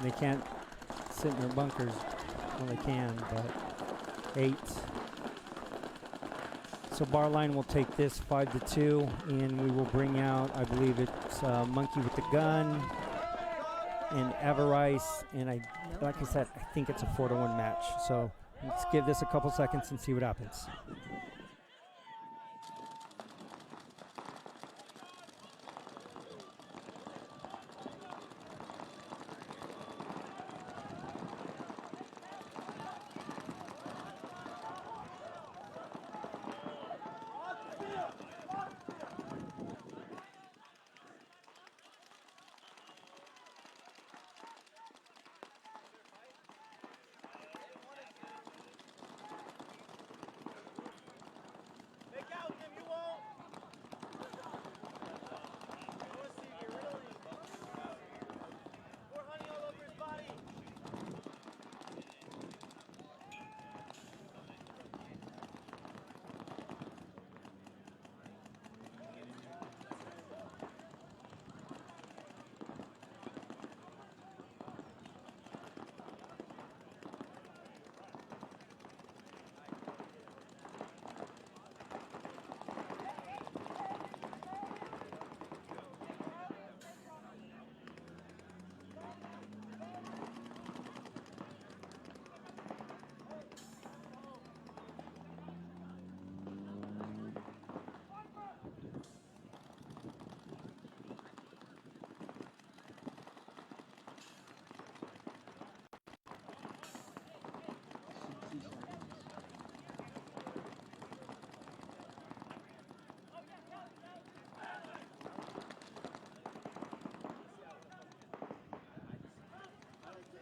They can't sit in their bunkers. Well, they can, but 8. So Barline will take this 5-2, and we will bring out, I believe it's Monkey with the Gun and Avarice, and like I said, I think it's a 4-1 match. So let's give this a couple seconds and see what happens.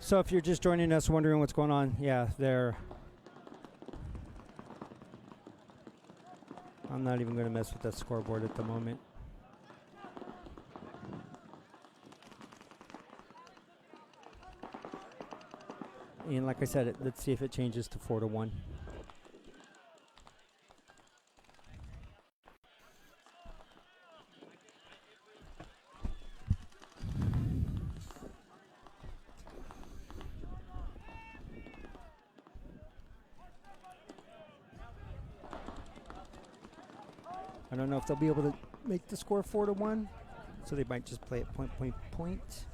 So if you're just joining us wondering what's going on, yeah, I'm not even going to mess with that scoreboard at the moment. And like I said, let's see if it changes to 4-1. I don't know if they'll be able to make the score 4-1, so they might just play it point, point, point.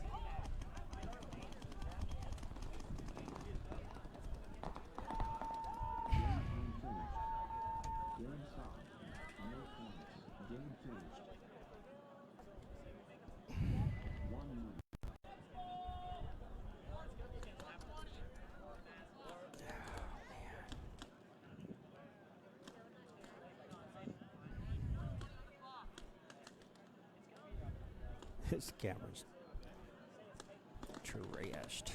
This camera's trashed.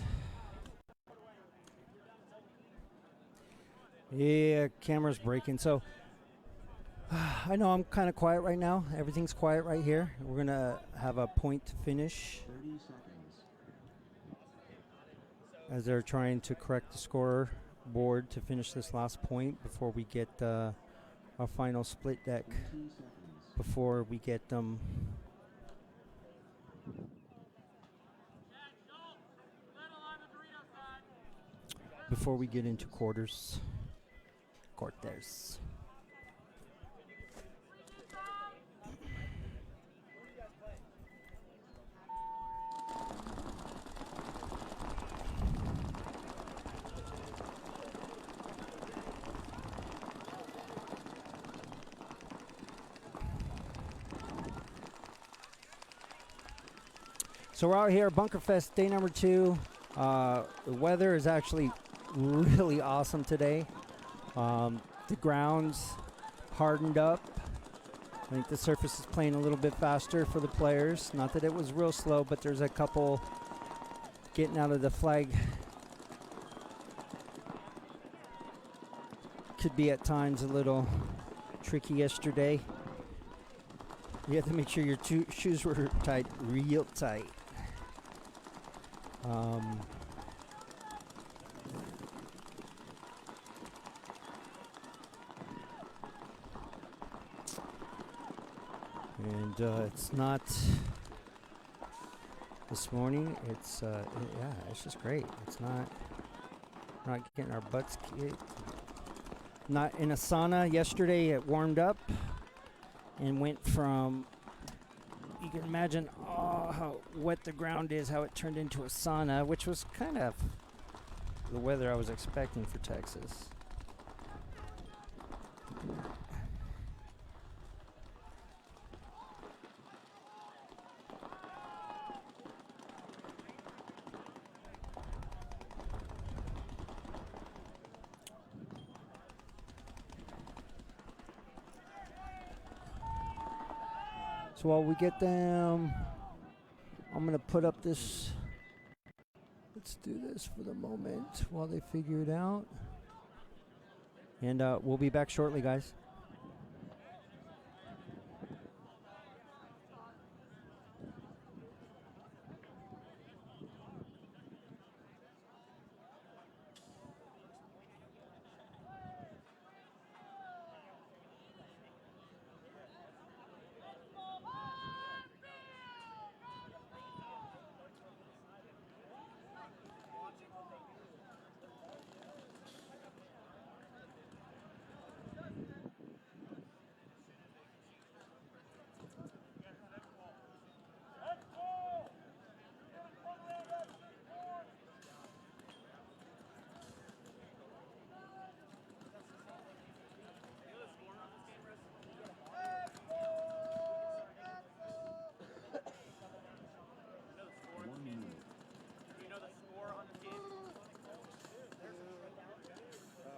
Yeah, camera's breaking. So I know I'm kind of quiet right now. Everything's quiet right here. We're gonna have a point to finish 30 seconds. as they're trying to correct the scoreboard to finish this last point before we get our final split deck. 20 seconds. Before we get them. Before we get into quarters. So we're out here, Bunkerfest, day number 2. The weather is actually really awesome today. The ground's hardened up. I think the surface is playing a little bit faster for the players. Not that it was real slow, but there's a couple getting out of the flag. Could be at times a little tricky yesterday. You have to make sure your shoes were tied real tight. And it's not this morning. It's yeah, it's just great. It's not getting our butts kicked. Not in a sauna. Yesterday it warmed up and went from, you can imagine how wet the ground is, how it turned into a sauna, which was kind of the weather I was expecting for Texas. So while we get them, I'm going to put up this. Let's do this for the moment while they figure it out. And we'll be back shortly, guys.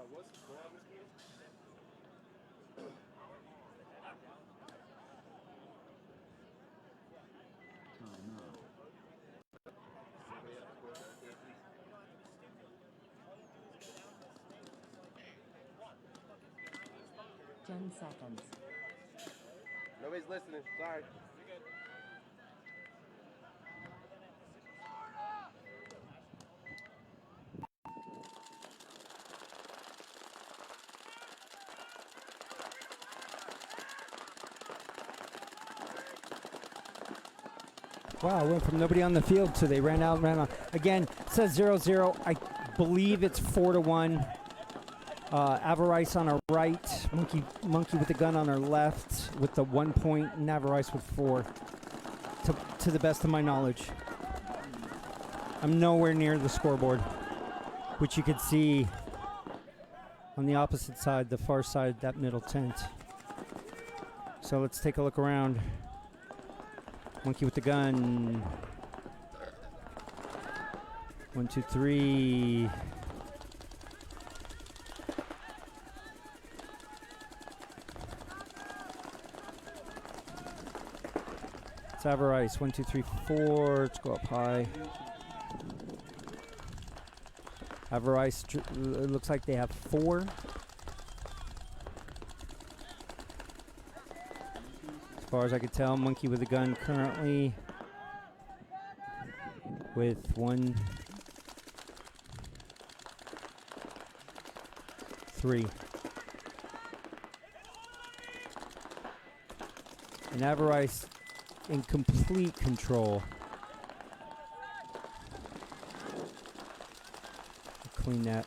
What's the score on this game? Ten seconds. Nobody's listening. Sorry. Wow, it went from nobody on the field to they ran out, ran on. Again, it says 0-0. I believe it's 4-1. Avarice on our right, Monkey with the gun on our left with the 1 point, and Avarice with 4, to the best of my knowledge. I'm nowhere near the scoreboard, which you could see on the opposite side, the far side, that middle tent. So let's take a look around. Monkey with the gun. 1, 2, 3. It's Avarice. 1, 2, 3, 4. Let's go up high. Avarice, it looks like they have 4. As far as I could tell, Monkey with a gun currently with 1, 3. And Avarice in complete control. Clean that.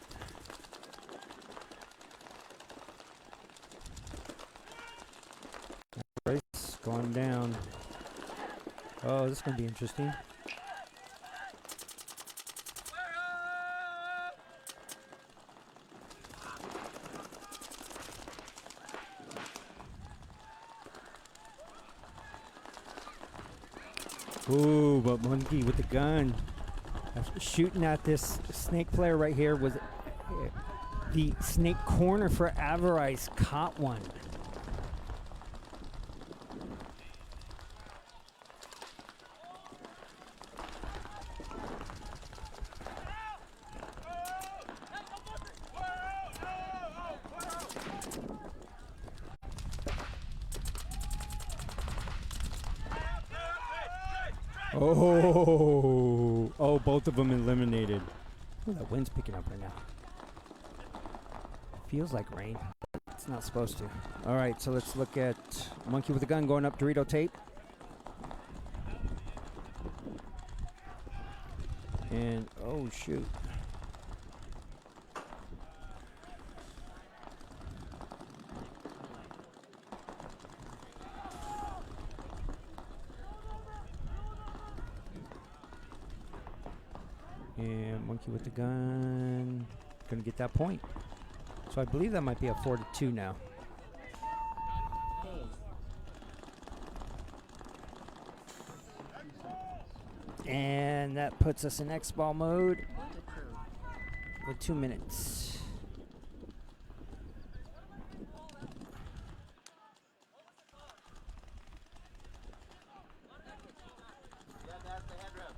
Avarice going down. Oh, this is going to be interesting. Ooh, but Monkey with the gun. After shooting at this snake player right here was the snake corner for Avarice. Caught one. Oh, both of them eliminated. Ooh, that wind's picking up right now. Feels like rain. It's not supposed to. All right, so let's look at Monkey with a gun going up Dorito tape. And, oh, shoot. And Monkey with the gun gonna get that point. So I believe that might be a 4-2 now. Phase. And that puts us in X ball mode Point accrued. with 2 minutes. Yeah, that's the head rep.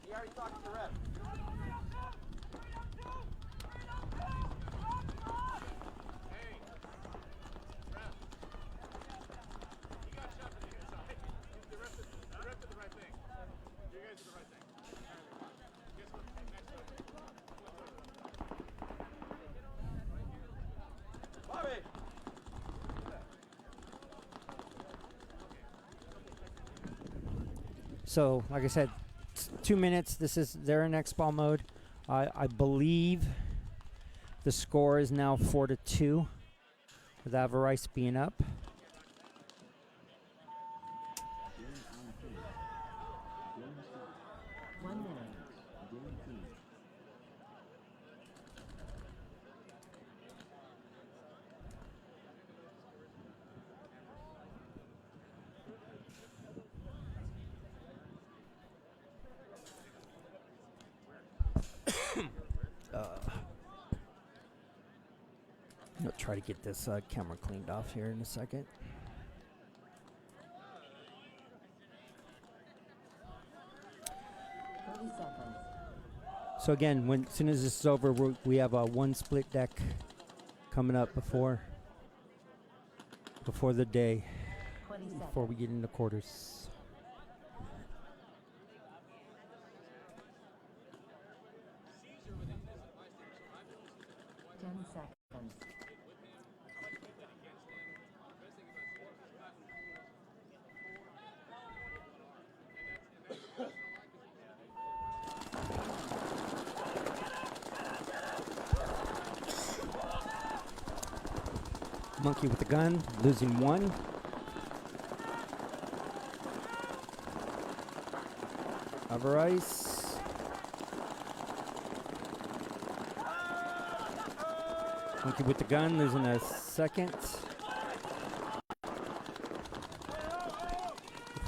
He already talked to the rep. Bobby! So, like I said, 2 minutes. They're in X ball mode. I believe the score is now 4-2, with Avarice being up. Game on field. Game start. 1 minute. Game field. I'll try to get this camera cleaned off here in a second. Seconds. So again, as soon as this is over, we have a one split deck coming up before the day, 20 before we seconds. get into quarters. Ten seconds. Monkey with the gun, losing one. Avarice. Monkey with the gun, losing a second.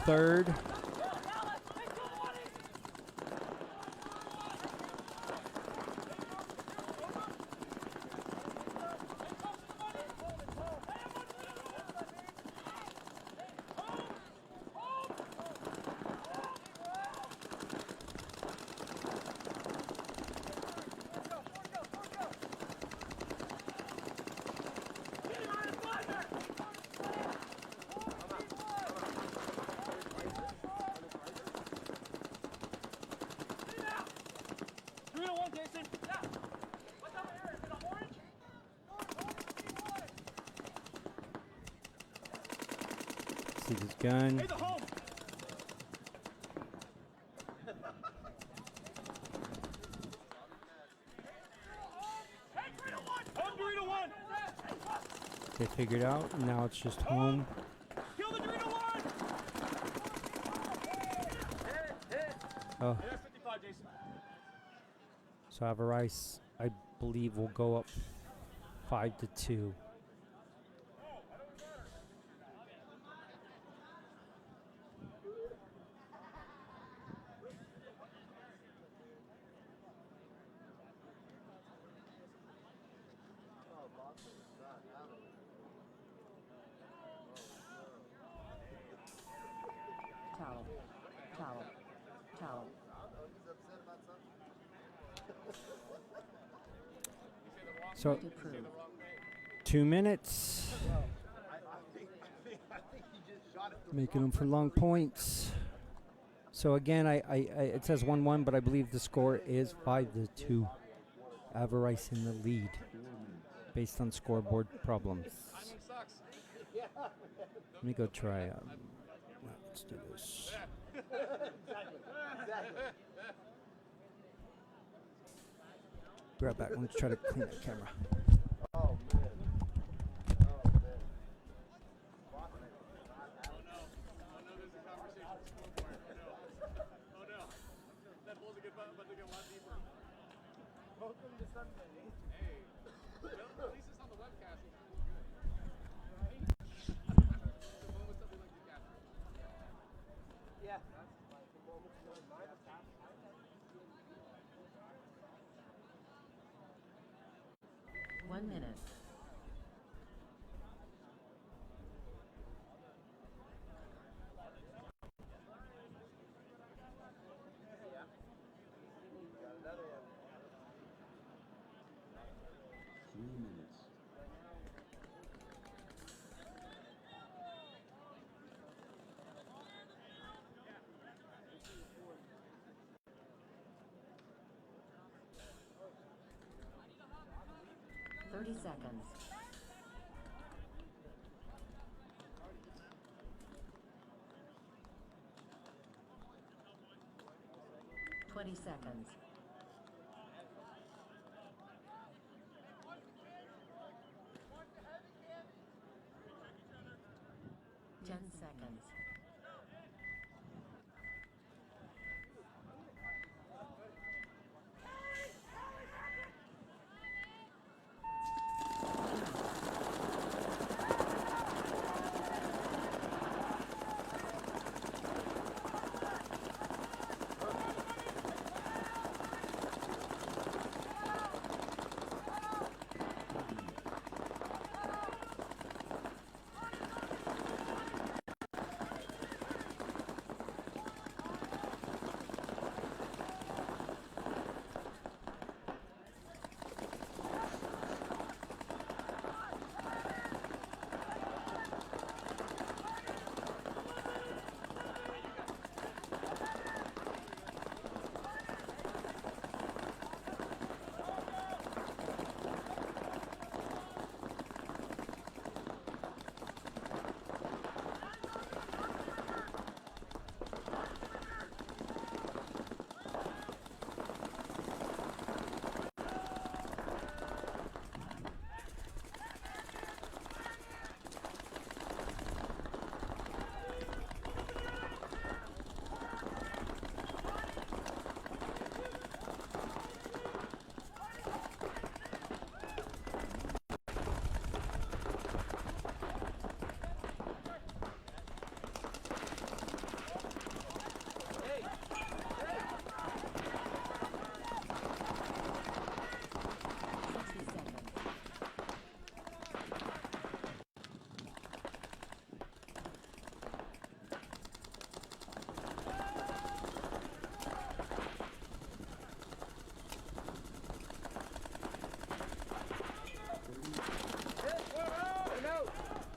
Third. See this gun. They figured out. Now it's just home. Oh. So Avarice, I believe, will go up 5-2. So Point approved. 2 minutes. Making them for long points. So again, it says 1-1, but I believe the score is 5-2. Avarice in the lead, based on scoreboard problems. Let me go try. Let's do this. Be right back. Let's try to clean that camera. Oh man. Oh man. Welcome to Sunday. Hey, well, at least it's on the webcast. It's good. The moments that we like to capture. Yeah, that's like the moments that are mine. 1 minute. Got another one. 3 minutes. 30 seconds. 20 seconds. 10 seconds.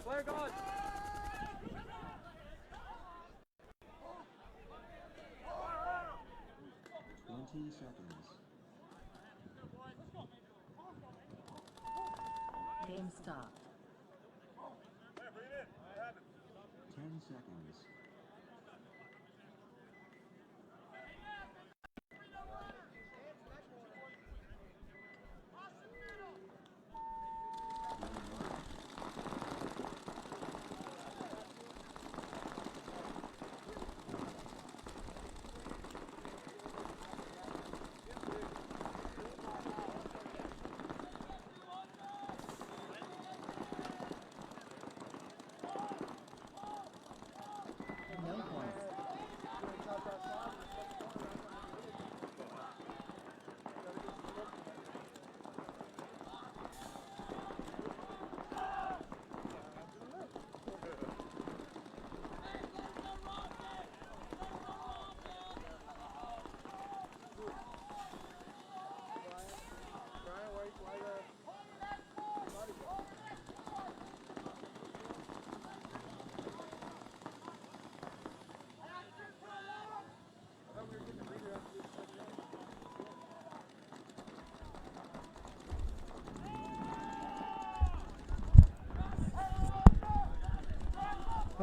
Flare gone. 20 seconds. Game stopped. 10 seconds.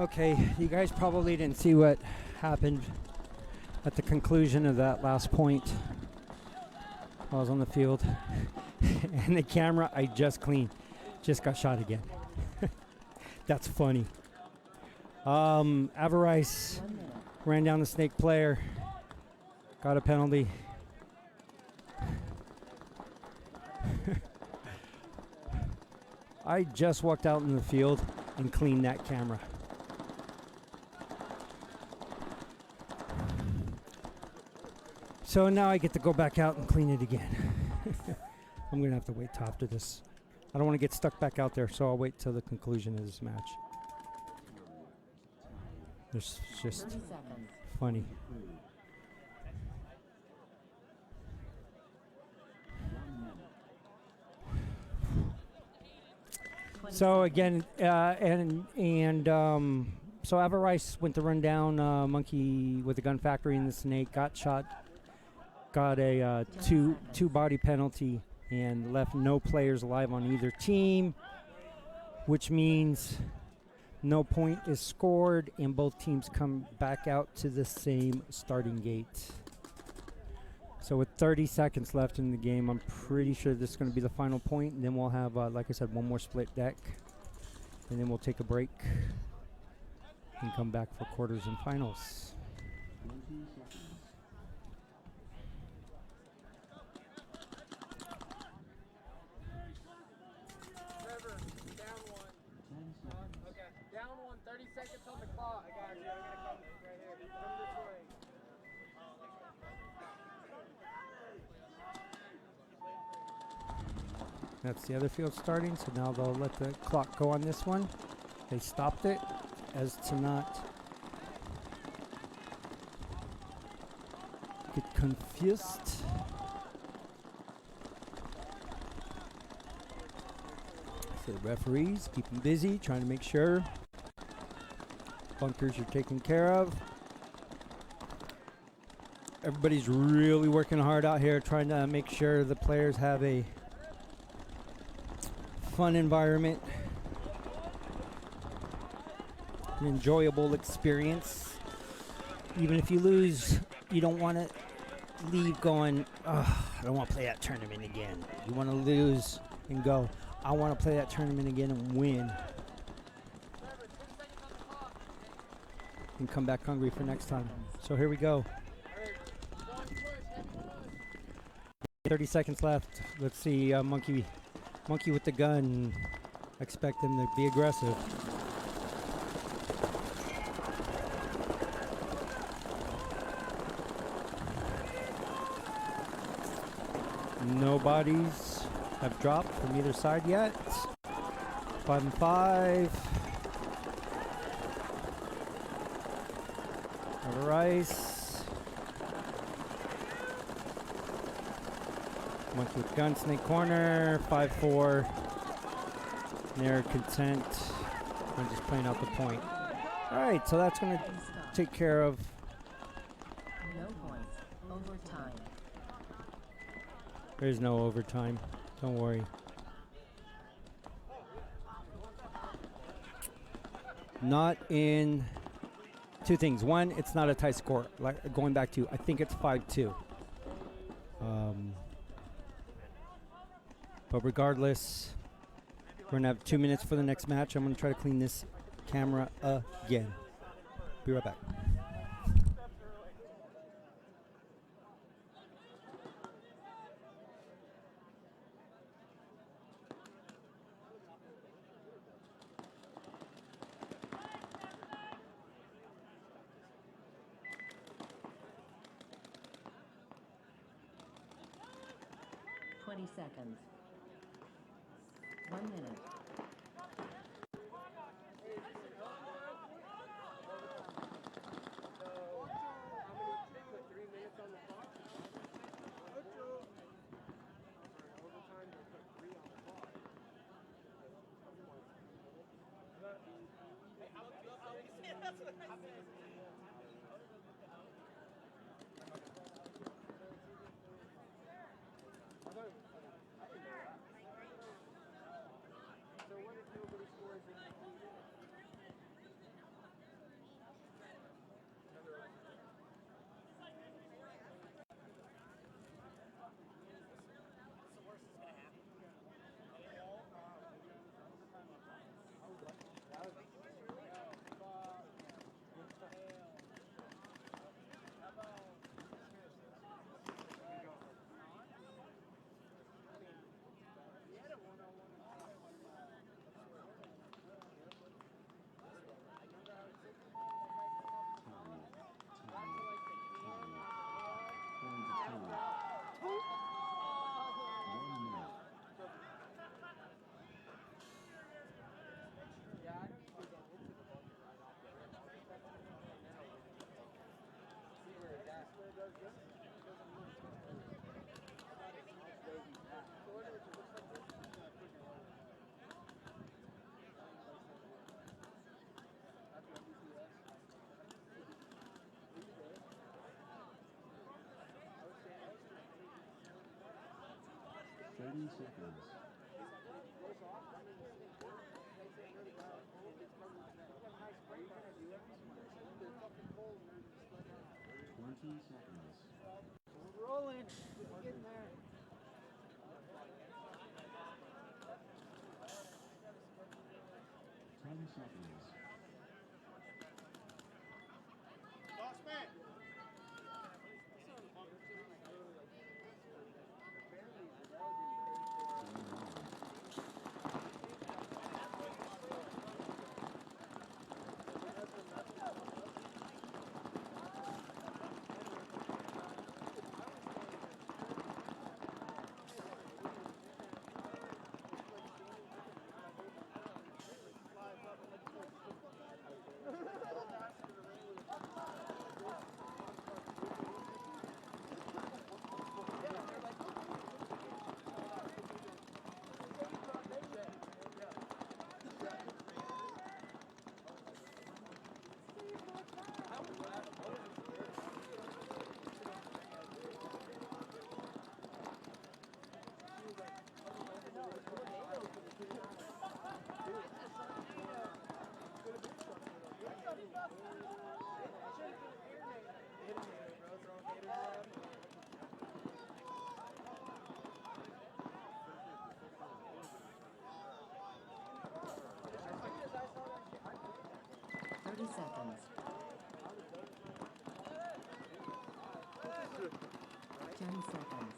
Okay, you guys probably didn't see what happened at the conclusion of that last point. I was on the field, and the camera I just cleaned just got shot again. That's funny. Avarice 1 minute. ran down the snake player, got a penalty. I just walked out in the field and cleaned that camera. So now I get to go back out and clean it again. I'm going to have to wait till after this. I don't want to get stuck back out there, so I'll wait till the conclusion of this match. It's just 30 seconds. funny. So again, so Avarice went to run down Monkey with the gun factory in the snake, got shot, got a two body penalty, and left no players alive on either team, which means no point is scored, and both teams come back out to the same starting gate. So with 30 seconds left in the game, I'm pretty sure this is going to be the final point, and then we'll have, like I said, one more split deck, and then we'll take a break and come back for quarters and finals. 20 seconds. Trevor, down one. 10 seconds. Okay, down one. 30 seconds on the clock. I got you. I'm gonna come right here. Come this way. That's the other field starting, so now they'll let the clock go on this one. They stopped it as to not get confused. So the referees keep them busy, trying to make sure bunkers are taken care of. Everybody's really working hard out here, trying to make sure the players have a fun environment, an enjoyable experience. Even if you lose, you don't want to leave going, oh, I don't want to play that tournament again. You want to lose and go, I want to play that tournament again and win. And come back hungry for next time. So here we go. 30 seconds left. Let's see, Monkey with the gun. Expect him to be aggressive. No bodies have dropped from either side yet. 5 and 5. Rice. Monkey with gun, snake corner, 5-4. They're content. I'm just playing out the point. All right, so that's going to Stop. take care of. No points. Overtime. There's no overtime. Don't worry. Not in two things. One, it's not a tie score. Like going back to, I think it's 5-2. But regardless, we're going to have 2 minutes for the next match. I'm going to try to clean this camera again. Be right back. Seconds. 1 minute. 30 seconds. 20 seconds. Rolling. Getting there. 10 seconds. Seconds. 10 seconds.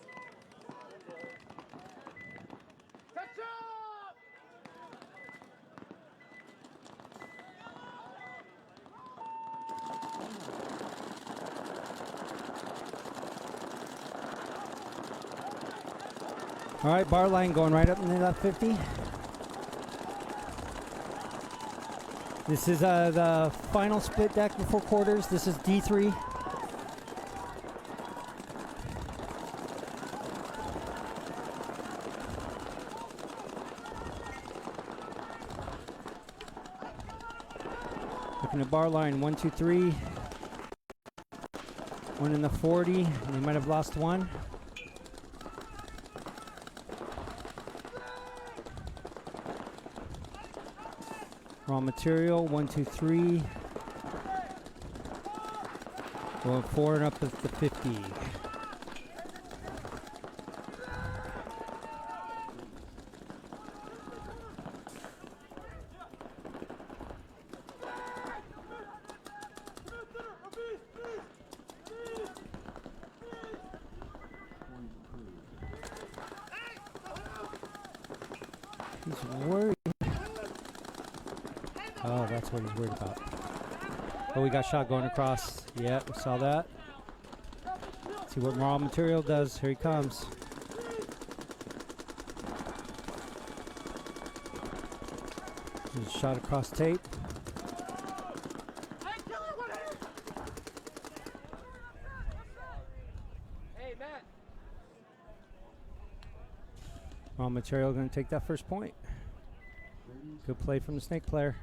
All right, bar line going right up in the left 50. This is the final split deck before quarters. This is D3. Looking at bar line 1, 2, 3. One in the 40. They might have lost one. Raw material, 1, 2, 3. Going forward up at the 50. He's worried. Oh, that's what he's worried about. Oh, we got shot going across. Yeah, we saw that. See what raw material does. Here he comes. There's a shot across tape. Hey, Matt. Raw material going to take that first point. Good play from the snake player.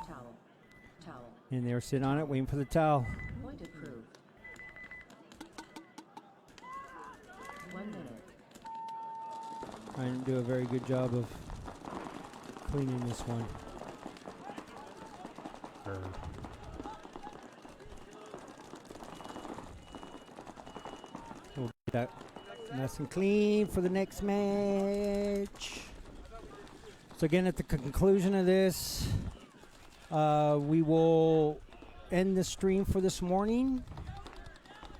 Towel. Towel. And they were sitting on it, waiting for the towel. Point approved. 1 minute. I didn't do a very good job of cleaning this one. We'll get that nice and clean for the next match. So again, at the conclusion of this, we will end the stream for this morning,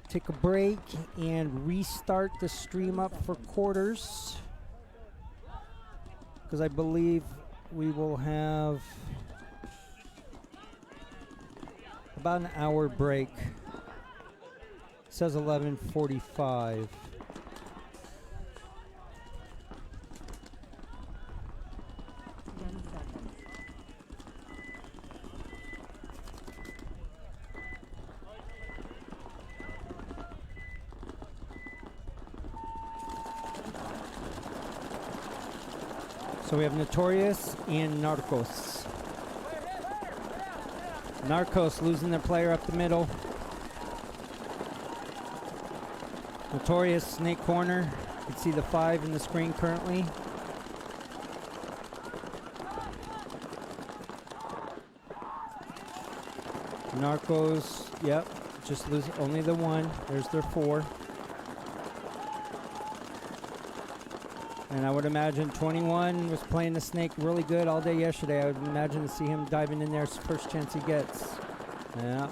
take a break, and restart the stream up for quarters, because I believe we will have about an hour break. It says 11:45. So we have Notorious and Narcos. Narcos losing their player up the middle. Notorious snake corner. You can see the 5 in the screen currently. Narcos, yep, just lose only the 1. There's their 4. And I would imagine 21 was playing the snake really good all day yesterday. I would imagine to see him diving in there first chance he gets. Yeah.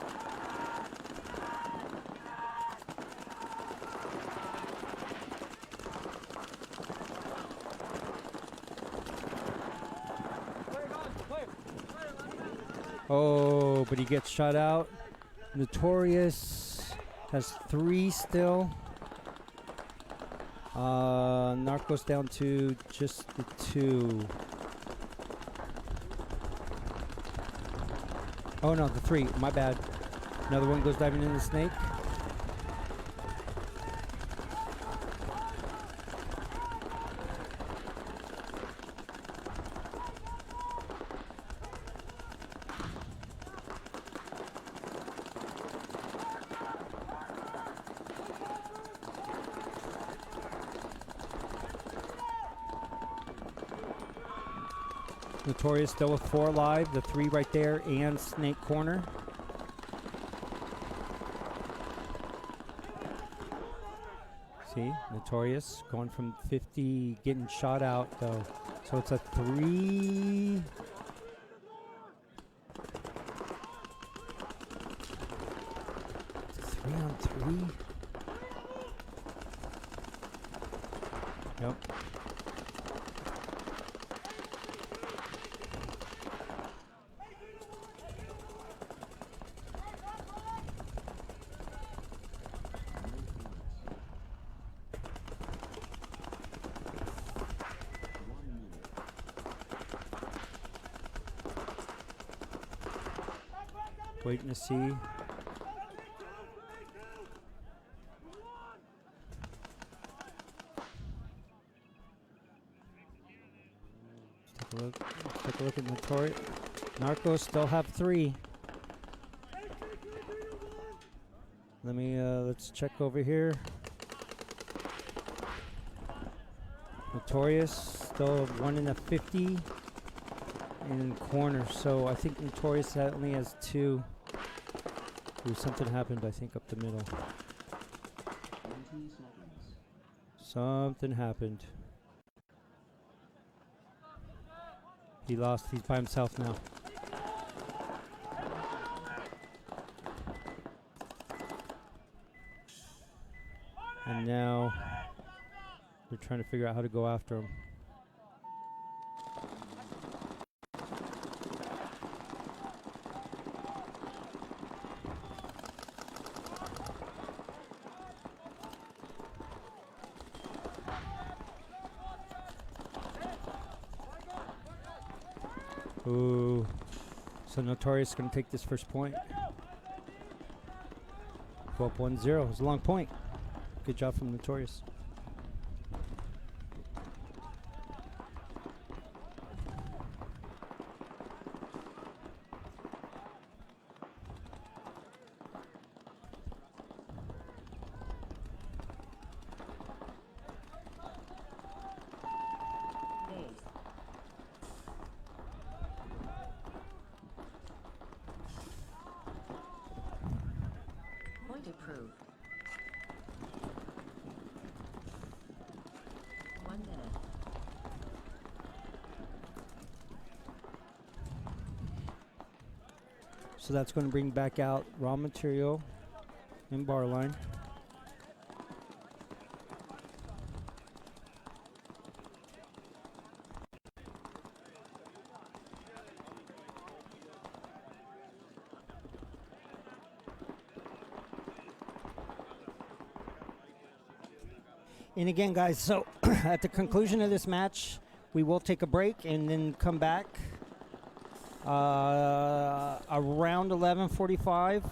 Oh, but he gets shut out. Notorious has 3 still. Narcos down to just the 2. Oh no, the 3. My bad. Another one goes diving in the snake. Notorious still with 4 live, the 3 right there, and snake corner. See, Notorious going from 50, getting shot out though. So it's a 3. It's a 3 on 3. Yep. Waiting to see. Let's take a look. Let's take a look at Notorious. Narcos still have 3. Let me let's check over here. Notorious still 1 in a 50 in corner. So I think Notorious only has 2. Ooh, something happened, I think, up the middle. 20 seconds. Something happened. He lost. He's by himself now. And now they're trying to figure out how to go after him. Ooh. So Notorious is going to take this first point. Go up 1-0. It was a long point. Good job from Notorious. Days. Point approved. 1 minute. So that's going to bring back out raw material and bar line. And again, guys, so at the conclusion of this match, we will take a break and then come back around 11:45.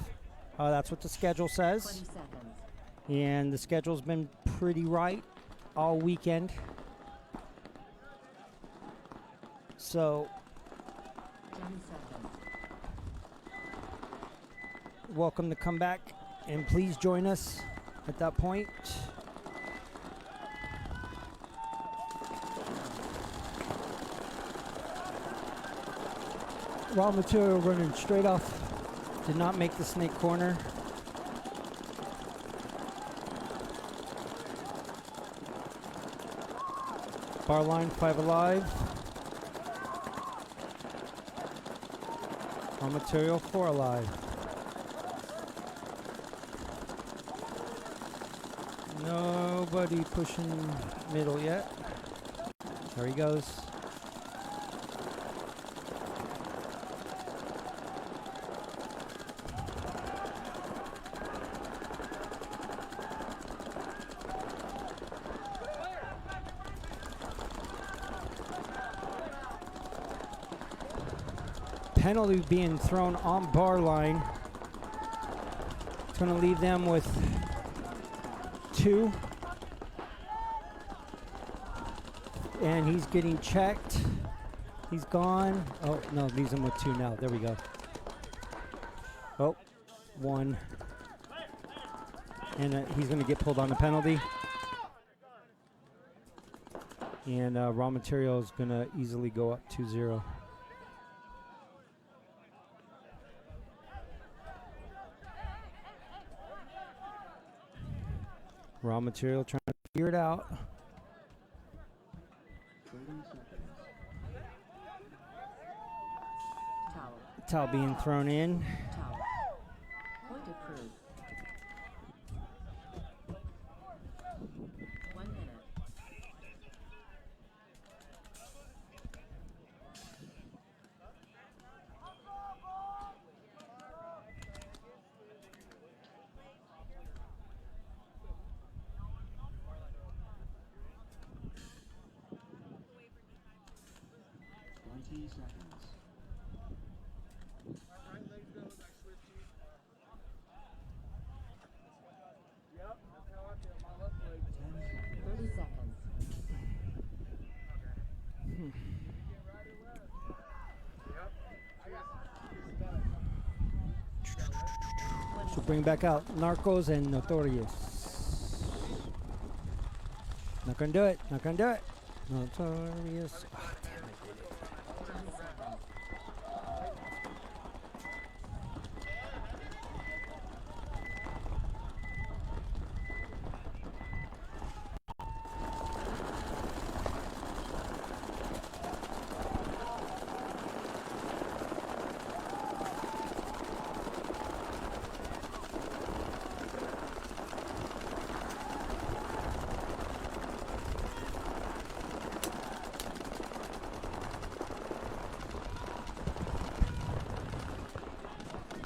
That's what the schedule 20 says. seconds. And the schedule's been pretty right all weekend. So 10 seconds. welcome to come back, and please join us at that point. Raw material running straight off. Did not make the snake corner. Bar line 5 alive. Raw material 4 alive. Nobody pushing middle yet. There he goes. Penalty being thrown on bar line. It's going to leave them with 2. And he's getting checked. He's gone. Oh, no, leaves him with 2 now. There we go. Oh, 1. And he's going to get pulled on the penalty. And raw material is going to easily go up 2-0. Raw material trying to figure it out. 30 seconds. Towel. Towel being thrown in. Towel. Point approved. 1 minute. Seconds. Right leg's going like Swiss cheese. Yep, that's how I feel. My left leg. 30 seconds. So bring back out Narcos and Notorious. Not gonna do it. Not gonna do it. Notorious. Oh, damn, I did it. 10 seconds.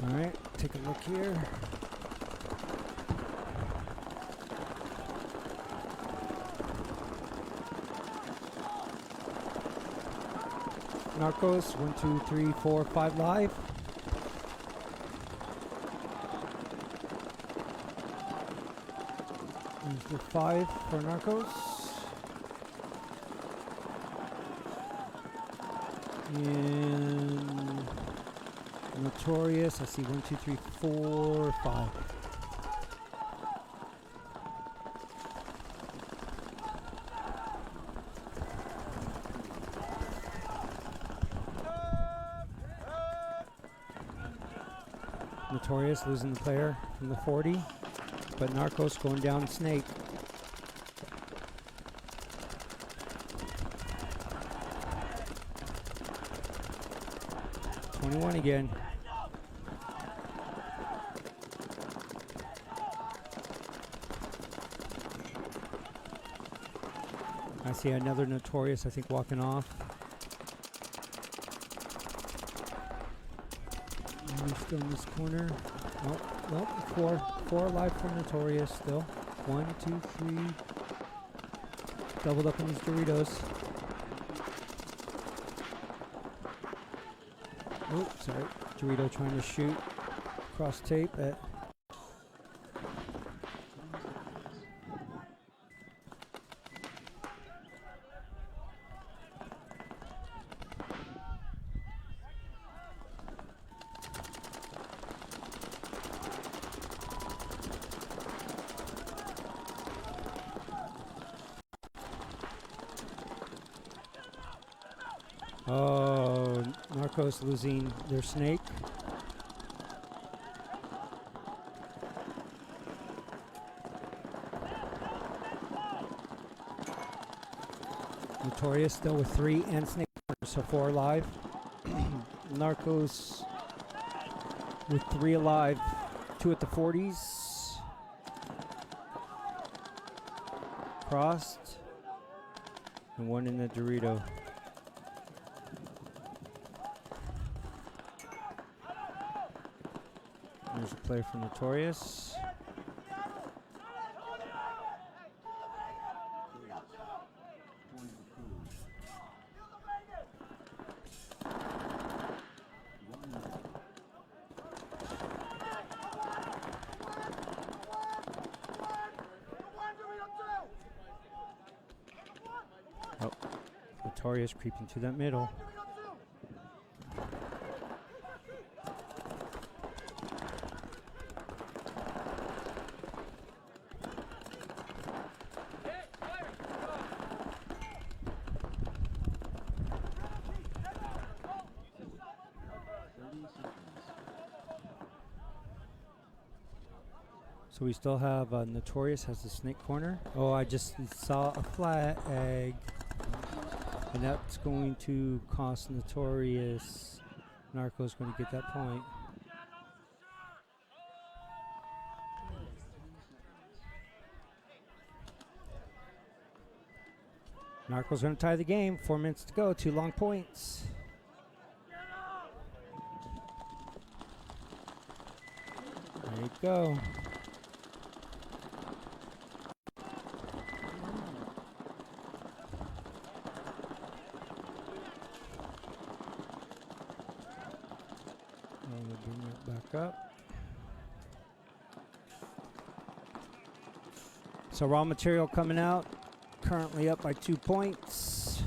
All right, take a look here. Narcos, 1, 2, 3, 4, 5 live. There's the 5 for Narcos. And Notorious, I see 1, 2, 3, 4, 5. Notorious losing the player from the 40, but Narcos going down Snake. '21 again. I see another Notorious, I think, walking off. And he's still in this corner. Nope, nope, 4 alive for Notorious still. 1, 2, 3. Doubled up on these Doritos. Oops, sorry. Dorito trying to shoot cross tape at Oh, Narcos losing their snake. Notorious still with 3 and snake, so 4 alive. Narcos with 3 alive, 2 at the 40s. Crossed. And 1 in the Dorito. There's a play for Notorious. Point approved. 1-0. Oh, Notorious creeping to that middle. So we still have Notorious has the snake corner. Oh, I just saw a flag. And that's going to cost Notorious. Narco's going to get that point. Narco's going to tie the game. 4 minutes to go. 2 long points. There you go. And we'll bring it back up. So raw material coming out. Currently up by 2 points.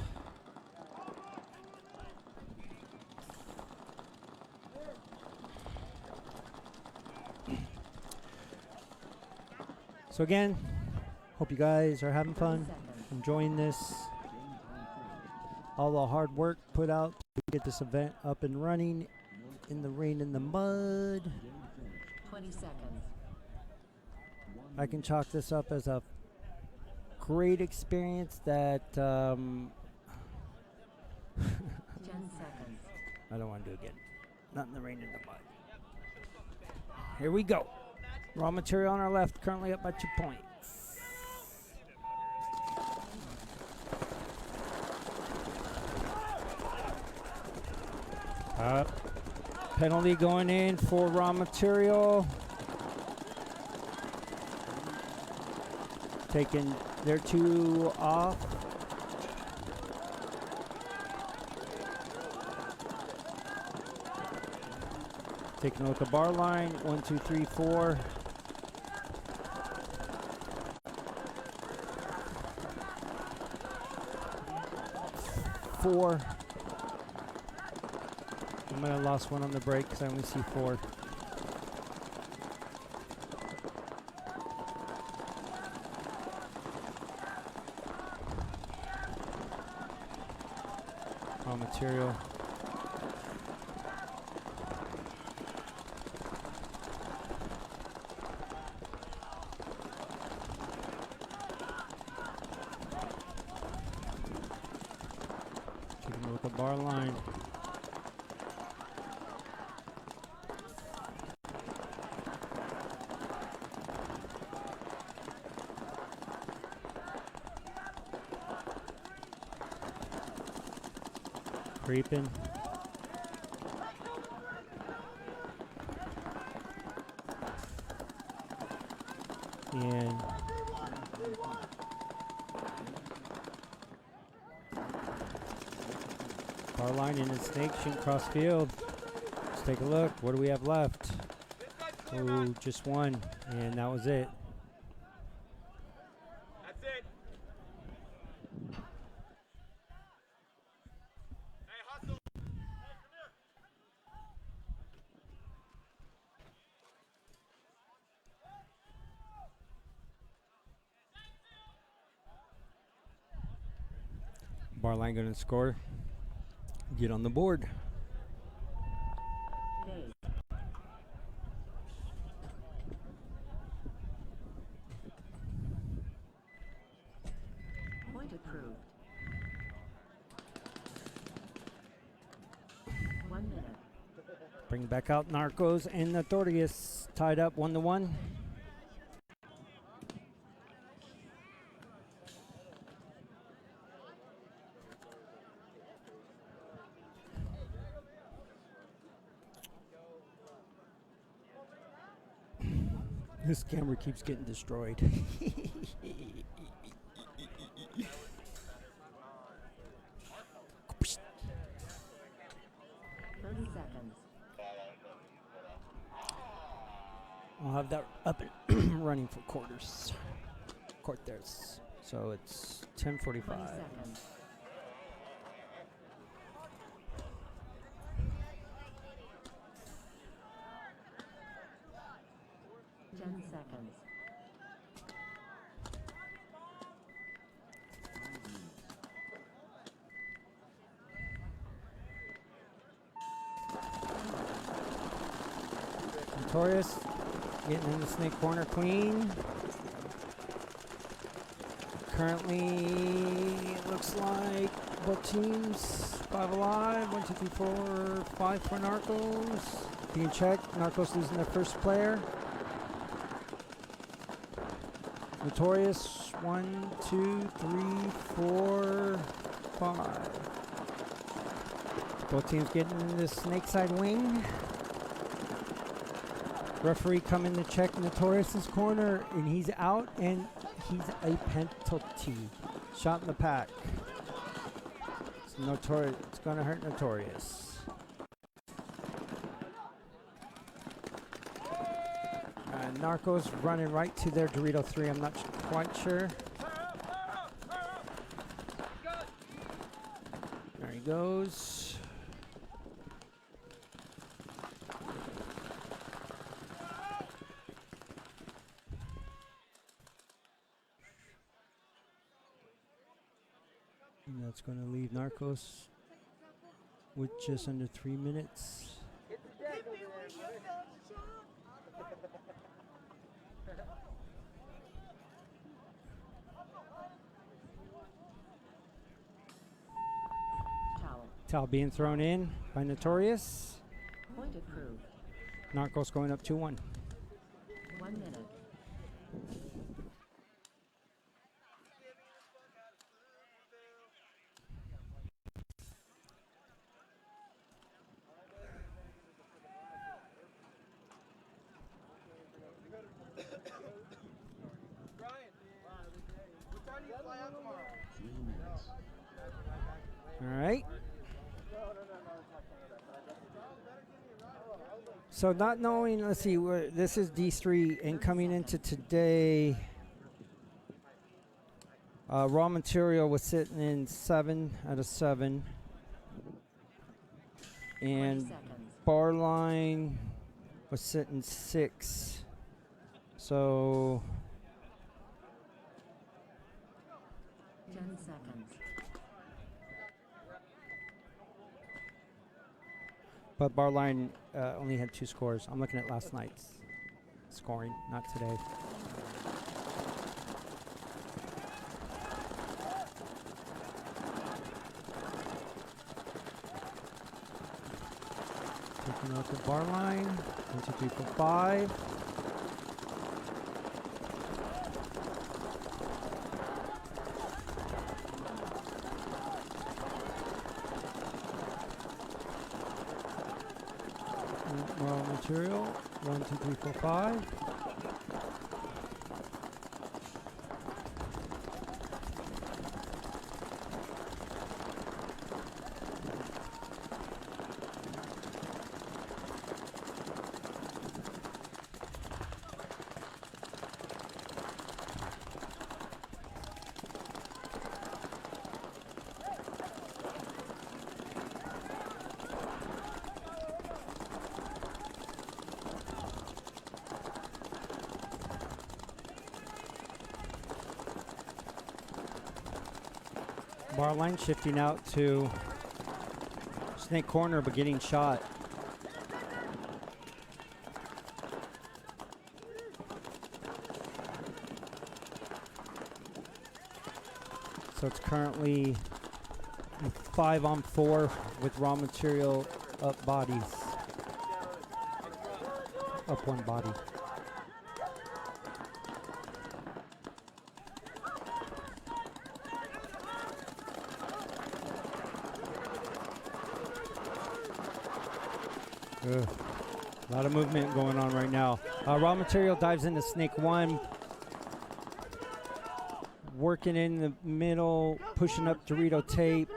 So again, hope you guys are having fun, enjoying this. All the hard work put out to get this event up and running in the rain and the mud. 20 seconds. I can chalk this up as a great experience that 10 seconds. I don't want to do again. Not in the rain and the mud. Here we go. Raw material on our left, currently up by 2 points. Penalty going in for raw material. Taking their 2 off. Taking a look at bar line. 1, 2, 3, 4. I might have lost 1 on the break because I only see 4. Raw material. Taking a look at bar line. Creeping. And bar line in the snake shooting cross field. Let's take a look. What do we have left? Oh, just 1, and that was it. That's it. Hey, hustle. Bar line going to score. Get on the board. Date. Point approved. 1 minute. Bring back out Narcos and Notorious. Tied up 1-1. This camera keeps getting destroyed. 30 seconds. I'll have that up and running for quarters. So it's 10:45. 20 seconds. Seconds. Notorious getting in the snake corner queen. Currently, it looks like both teams 5 alive. 1, 2, 3, 4, 5 for Narcos. Being checked. Narcos losing their first player. Notorious, 1, 2, 3, 4, 5. Both teams getting in the snake side wing. Referee coming to check Notorious's corner, and he's out, and he's a penalty. Shot in the pack. It's Notorious. It's gonna hurt Notorious. Narcos running right to their Dorito 3. I'm not quite sure. There he goes. And that's going to leave Narcos with just under 3 minutes. Towel being thrown in by Notorious. Point approved. Narcos going up 2-1. 1 minute. All right. So not knowing, let's see, this is D3, and coming into today, raw material was sitting in 7 out of 7. 20 And seconds. bar line was sitting 6. So 10 seconds. but bar line only had 2 scores. I'm looking at last night's scoring, not today. Taking out the bar line. 1, 2, 3, 4, 5. Raw material. 1, 2, 3, 4, 5. Bar line shifting out to Snake corner, but getting shot. So it's currently 5-on-4 with raw material up bodies. Up one body. Ugh. A lot of movement going on right now. Raw material dives into snake one. Working in the middle, pushing up Dorito tape.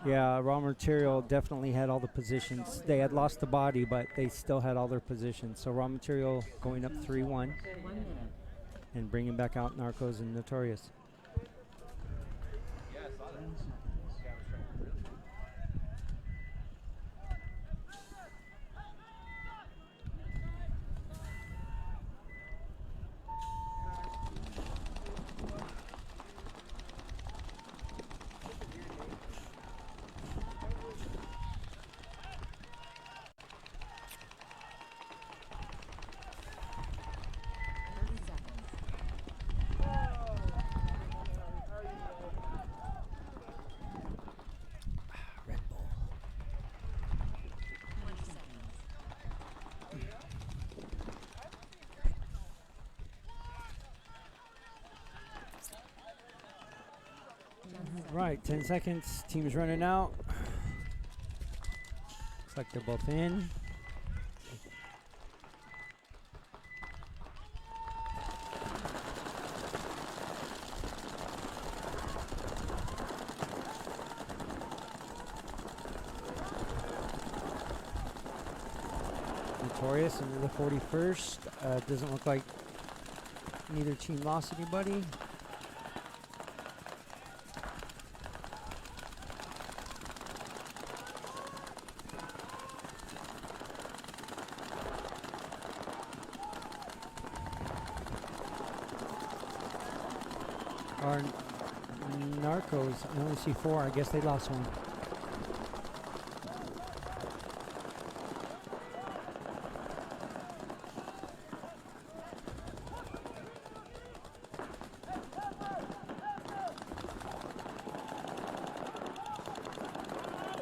Yeah, raw material definitely had all the positions. They had lost the body, but they still had all their positions. So raw material going up 3-1 1 minute. and bringing back out Narcos and Notorious. Red Bull. 20 seconds. Right, 10 seconds. Team's running out. Looks like they're both in. Notorious into the 41st. Doesn't look like neither team lost anybody. Our Narcos, I only see 4. I guess they lost one.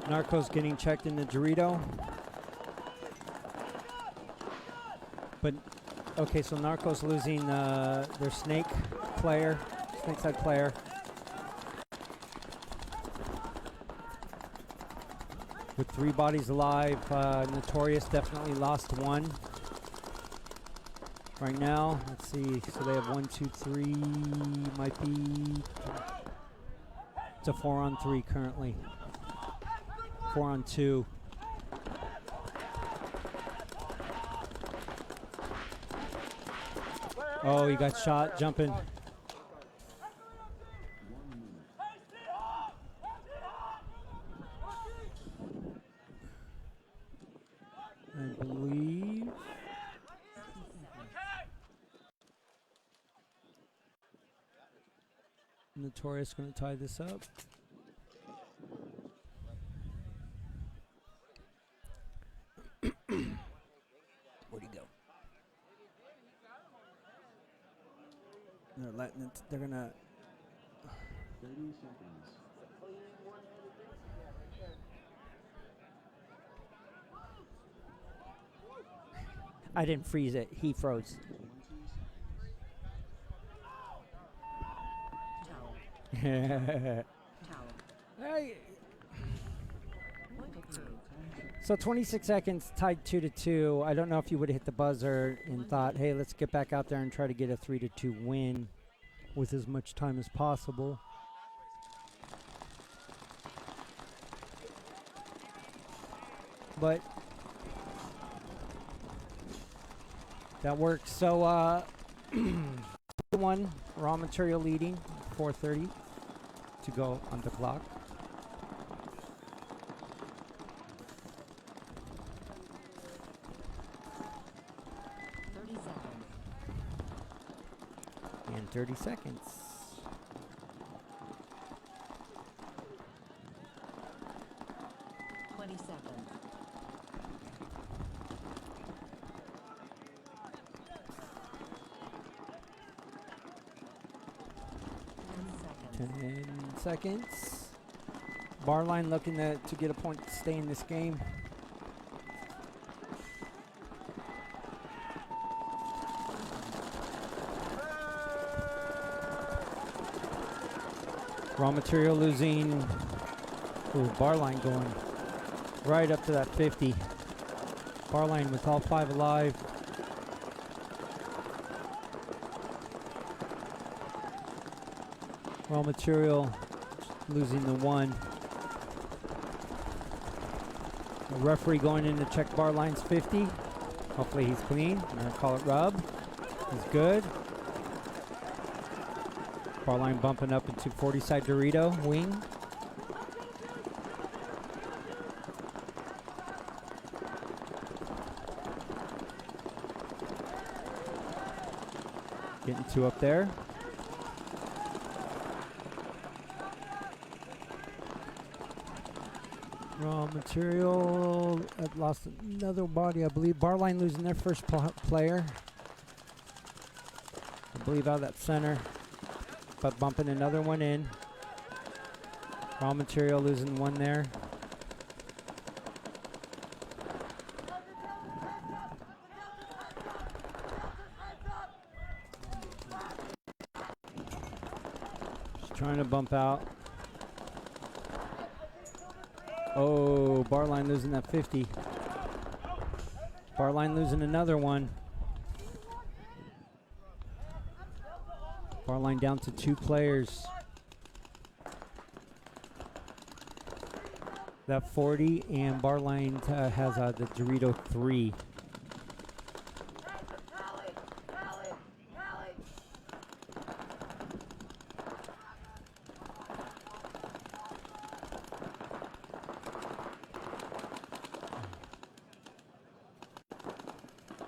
Narcos getting checked in the Dorito. But, okay, so Narcos losing their snake player. Snake side player. With 3 bodies alive, Notorious definitely lost one. Right now, let's see. So they have 1, 2, 3. Might be. It's a 4-on-3 currently. 4-on-2. Oh, he got shot jumping. I believe. Notorious going to tie this up. Where'd he go? They're letting it. They're gonna. 30 seconds. I didn't freeze it. He froze. 20 seconds. Hey. Point approved. So 26 seconds, tied 2-2. I don't know if you would have hit the buzzer and thought, hey, let's get back out there and try to get a 3-2 win with as much time as possible. But that works. So 1 raw material leading, 4:30 to go on the clock. And 30 seconds. 10 seconds. Bar line looking to get a point to stay in this game. Raw material losing. Ooh, bar line going right up to that 50. Bar line with all 5 alive. Raw material losing the 1. The referee going in to check bar line's 50. Hopefully he's clean. I'm going to call it rub. He's good. Bar line bumping up into 40 side Dorito wing. Getting 2 up there. Raw material. I've lost another body, I believe. Bar line losing their first player. I believe out of that center. But bumping another one in. Raw material losing 1 there. Just trying to bump out. Oh, bar line losing that 50. Bar line losing another one. Bar line down to 2 players. That 40 and bar line has the Dorito 3.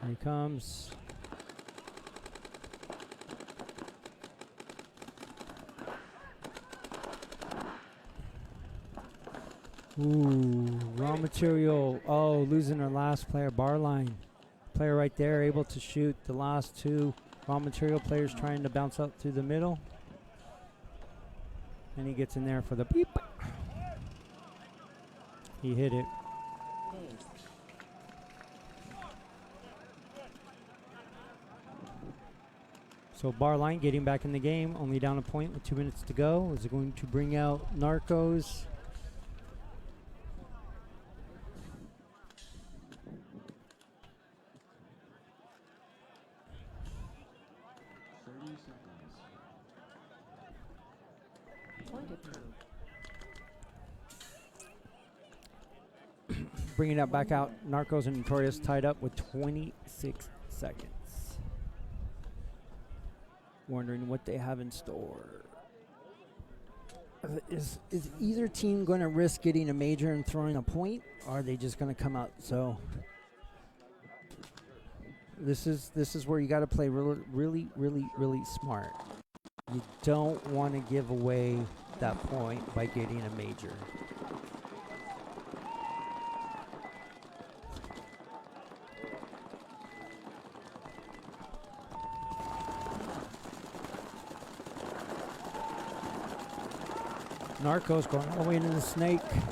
Here he comes. Ooh, raw material. Oh, losing our last player, bar line. Player right there able to shoot the last 2 raw material players trying to bounce out through the middle. And he gets in there for the beep. He hit it. So bar line getting back in the game, only down a point with 2 minutes to go. Is it going to bring out Narcos? Bringing it back out, Narcos and Notorious tied up with 26 seconds. Wondering what they have in store. Is either team going to risk getting a major and throwing a point, or are they just going to come out? So this is where you got to play really smart. You don't want to give away that point by getting a major. Narcos going all the way into the snake. Did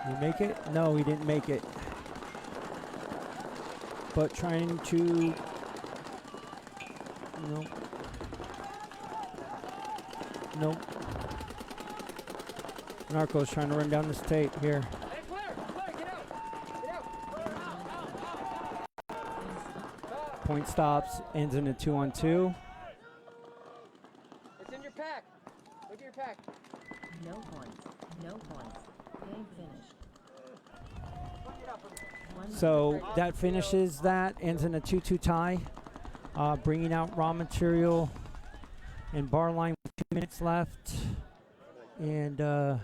he make it? No, he didn't make it. But trying to... Nope. Nope. Narcos trying to run down this tape here. Hey, Claire, get out! Get out! Point stops, ends in a 2-on-2. It's in your pack. Look at your pack. No points. No points. Game finished. So that finishes that, ends in a 2-2 tie. Bringing out raw material and bar line with 2 minutes left. And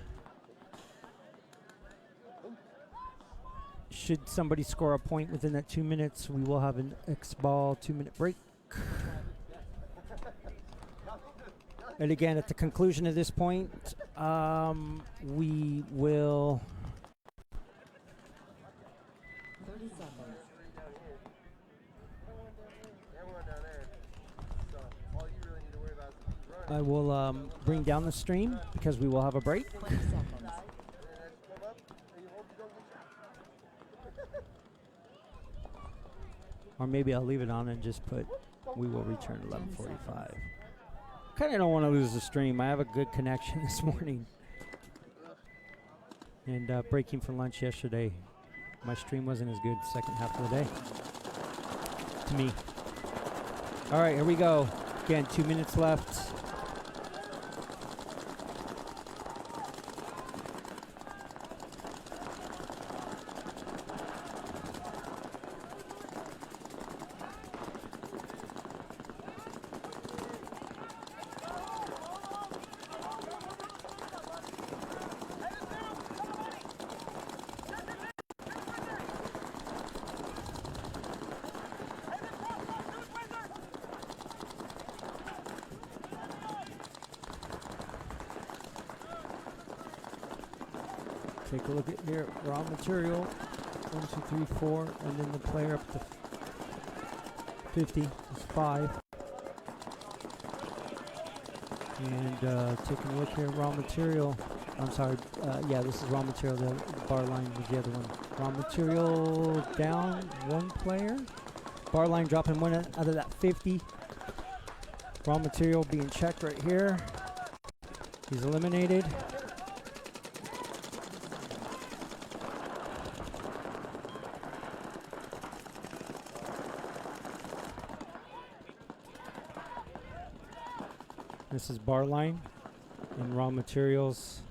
should somebody score a point within that 2 minutes, we will have an X-ball 2-minute break. And again, at the conclusion of this point, we will... 30 seconds. Everyone down there. So all you really need to worry about I will bring down the stream because we will have a break. 20 seconds. Come up, and you hope you don't get shot. Or maybe I'll leave it on and just put, we will return 11:45. seconds. Kind of don't want to lose the stream. I have a good connection this morning. And breaking for lunch yesterday, my stream wasn't as good second half of the day. To me. All right, here we go. Again, 2 minutes left. Take a look at here, raw material, 1, 2, 3, 4, and then the player up to 50 is 5. And taking a look here, raw material, I'm sorry, yeah, this is raw material, the bar line was the other one. Raw material down 1 player, bar line dropping 1 out of that 50. Raw material being checked right here. He's eliminated. This is bar line and raw materials.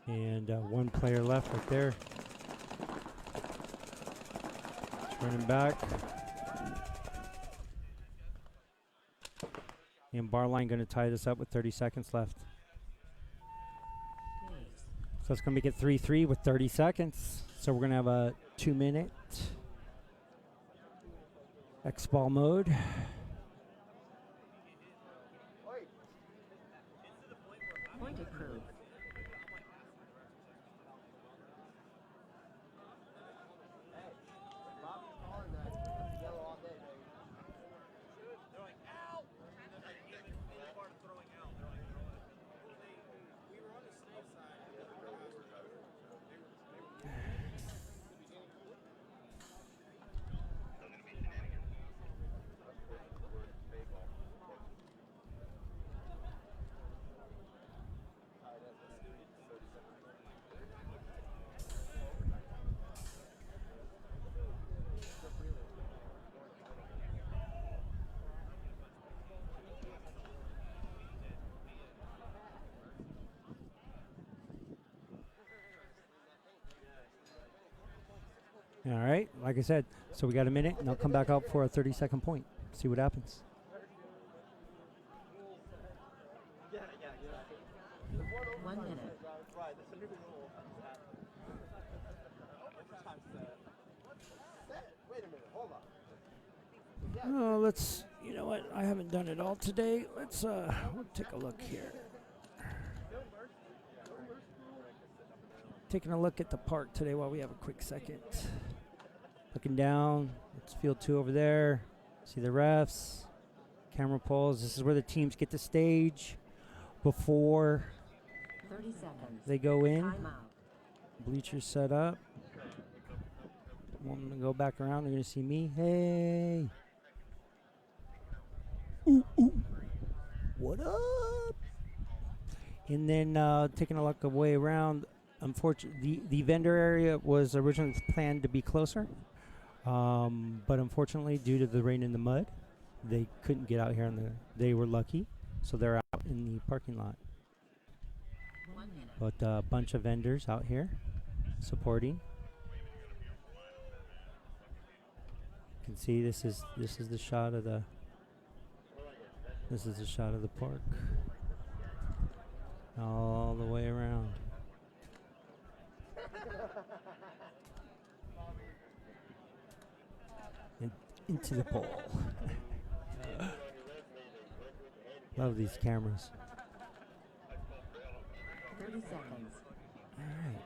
And 1 player left right there. Running back. And bar line going to tie this up with 30 seconds left. So it's going to make it 3-3 with 30 seconds. So we're going to have a 2-minute X-ball mode. Point approved. Bobby's calling that yellow all day, baby. They're like, ow! And like, any part of throwing out, they're like, we were on the snake side. All right, like I said, so we got a minute, and I'll come back out for a 30-second point. See what happens. One minute. Wait a minute, hold on. Oh, let's, you know what? I haven't done it all today. Let's we'll take a look here. Taking a look at the park today while we have a quick second. Looking down, it's field 2 over there. See the refs, camera poles. This is where the teams get the stage before 30 seconds. they go in. Timeout. Bleachers set up. I'm gonna go back around. You're gonna see me. Hey. Ooh, ooh. What up? And then taking a look away around. Unfortunately, the vendor area was originally planned to be closer, but unfortunately, due to the rain and the mud, they couldn't get out here. They were lucky, so they're out in the parking lot. 1 minute. But a bunch of vendors out here supporting. You can see this is the shot of the park all the way around. And into the pole. Love these cameras. 30 seconds. All right.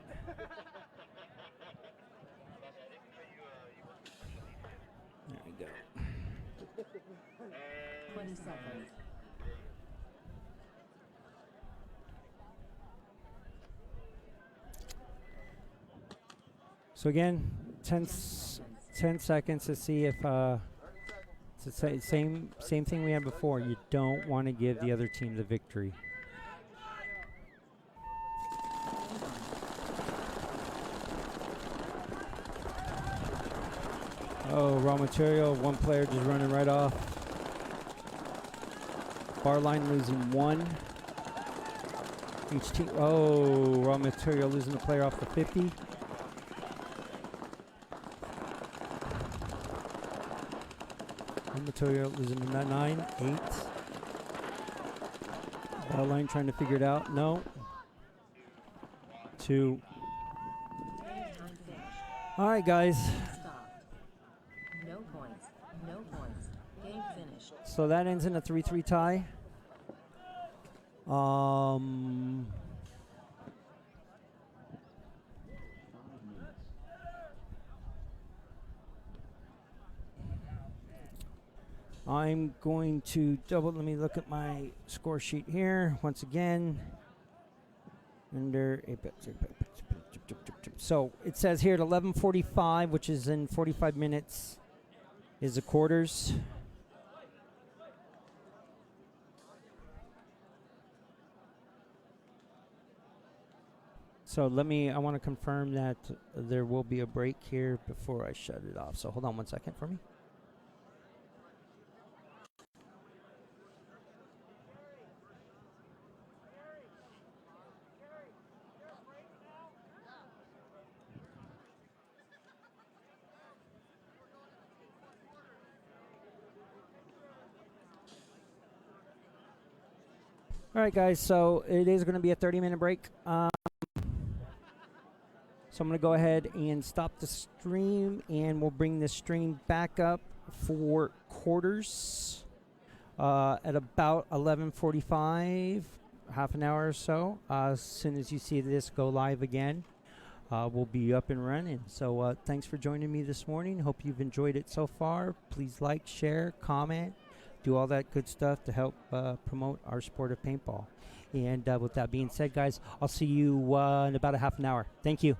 There we go. 20 seconds. So again, 10 seconds. 10 seconds to see if it's the same thing we had before. You don't want to give the other team the victory. Oh, raw material. One player just running right off. Bar line losing one. Each team. Oh, raw material losing the player off the 50. Raw material losing the 9, 8. Bar line trying to figure it out. No. 2. Time finished. All right, guys. Stopped. No points. No points. Game finished. So that ends in a 3-3 tie. I'm going to double. Let me look at my score sheet here once again. Under so it says here at 11:45, which is in 45 minutes, is the quarters. So I want to confirm that there will be a break here before I shut it off. So hold on one second for me. All right, guys, so it is going to be a 30-minute break. So I'm going to go ahead and stop the stream, and we'll bring the stream back up for quarters at about 11:45, half an hour or so. As soon as you see this go live again, we'll be up and running. So thanks for joining me this morning. Hope you've enjoyed it so far. Please like, share, comment, do all that good stuff to help promote our sport of paintball. And with that being said, guys, I'll see you in about a half an hour. Thank you.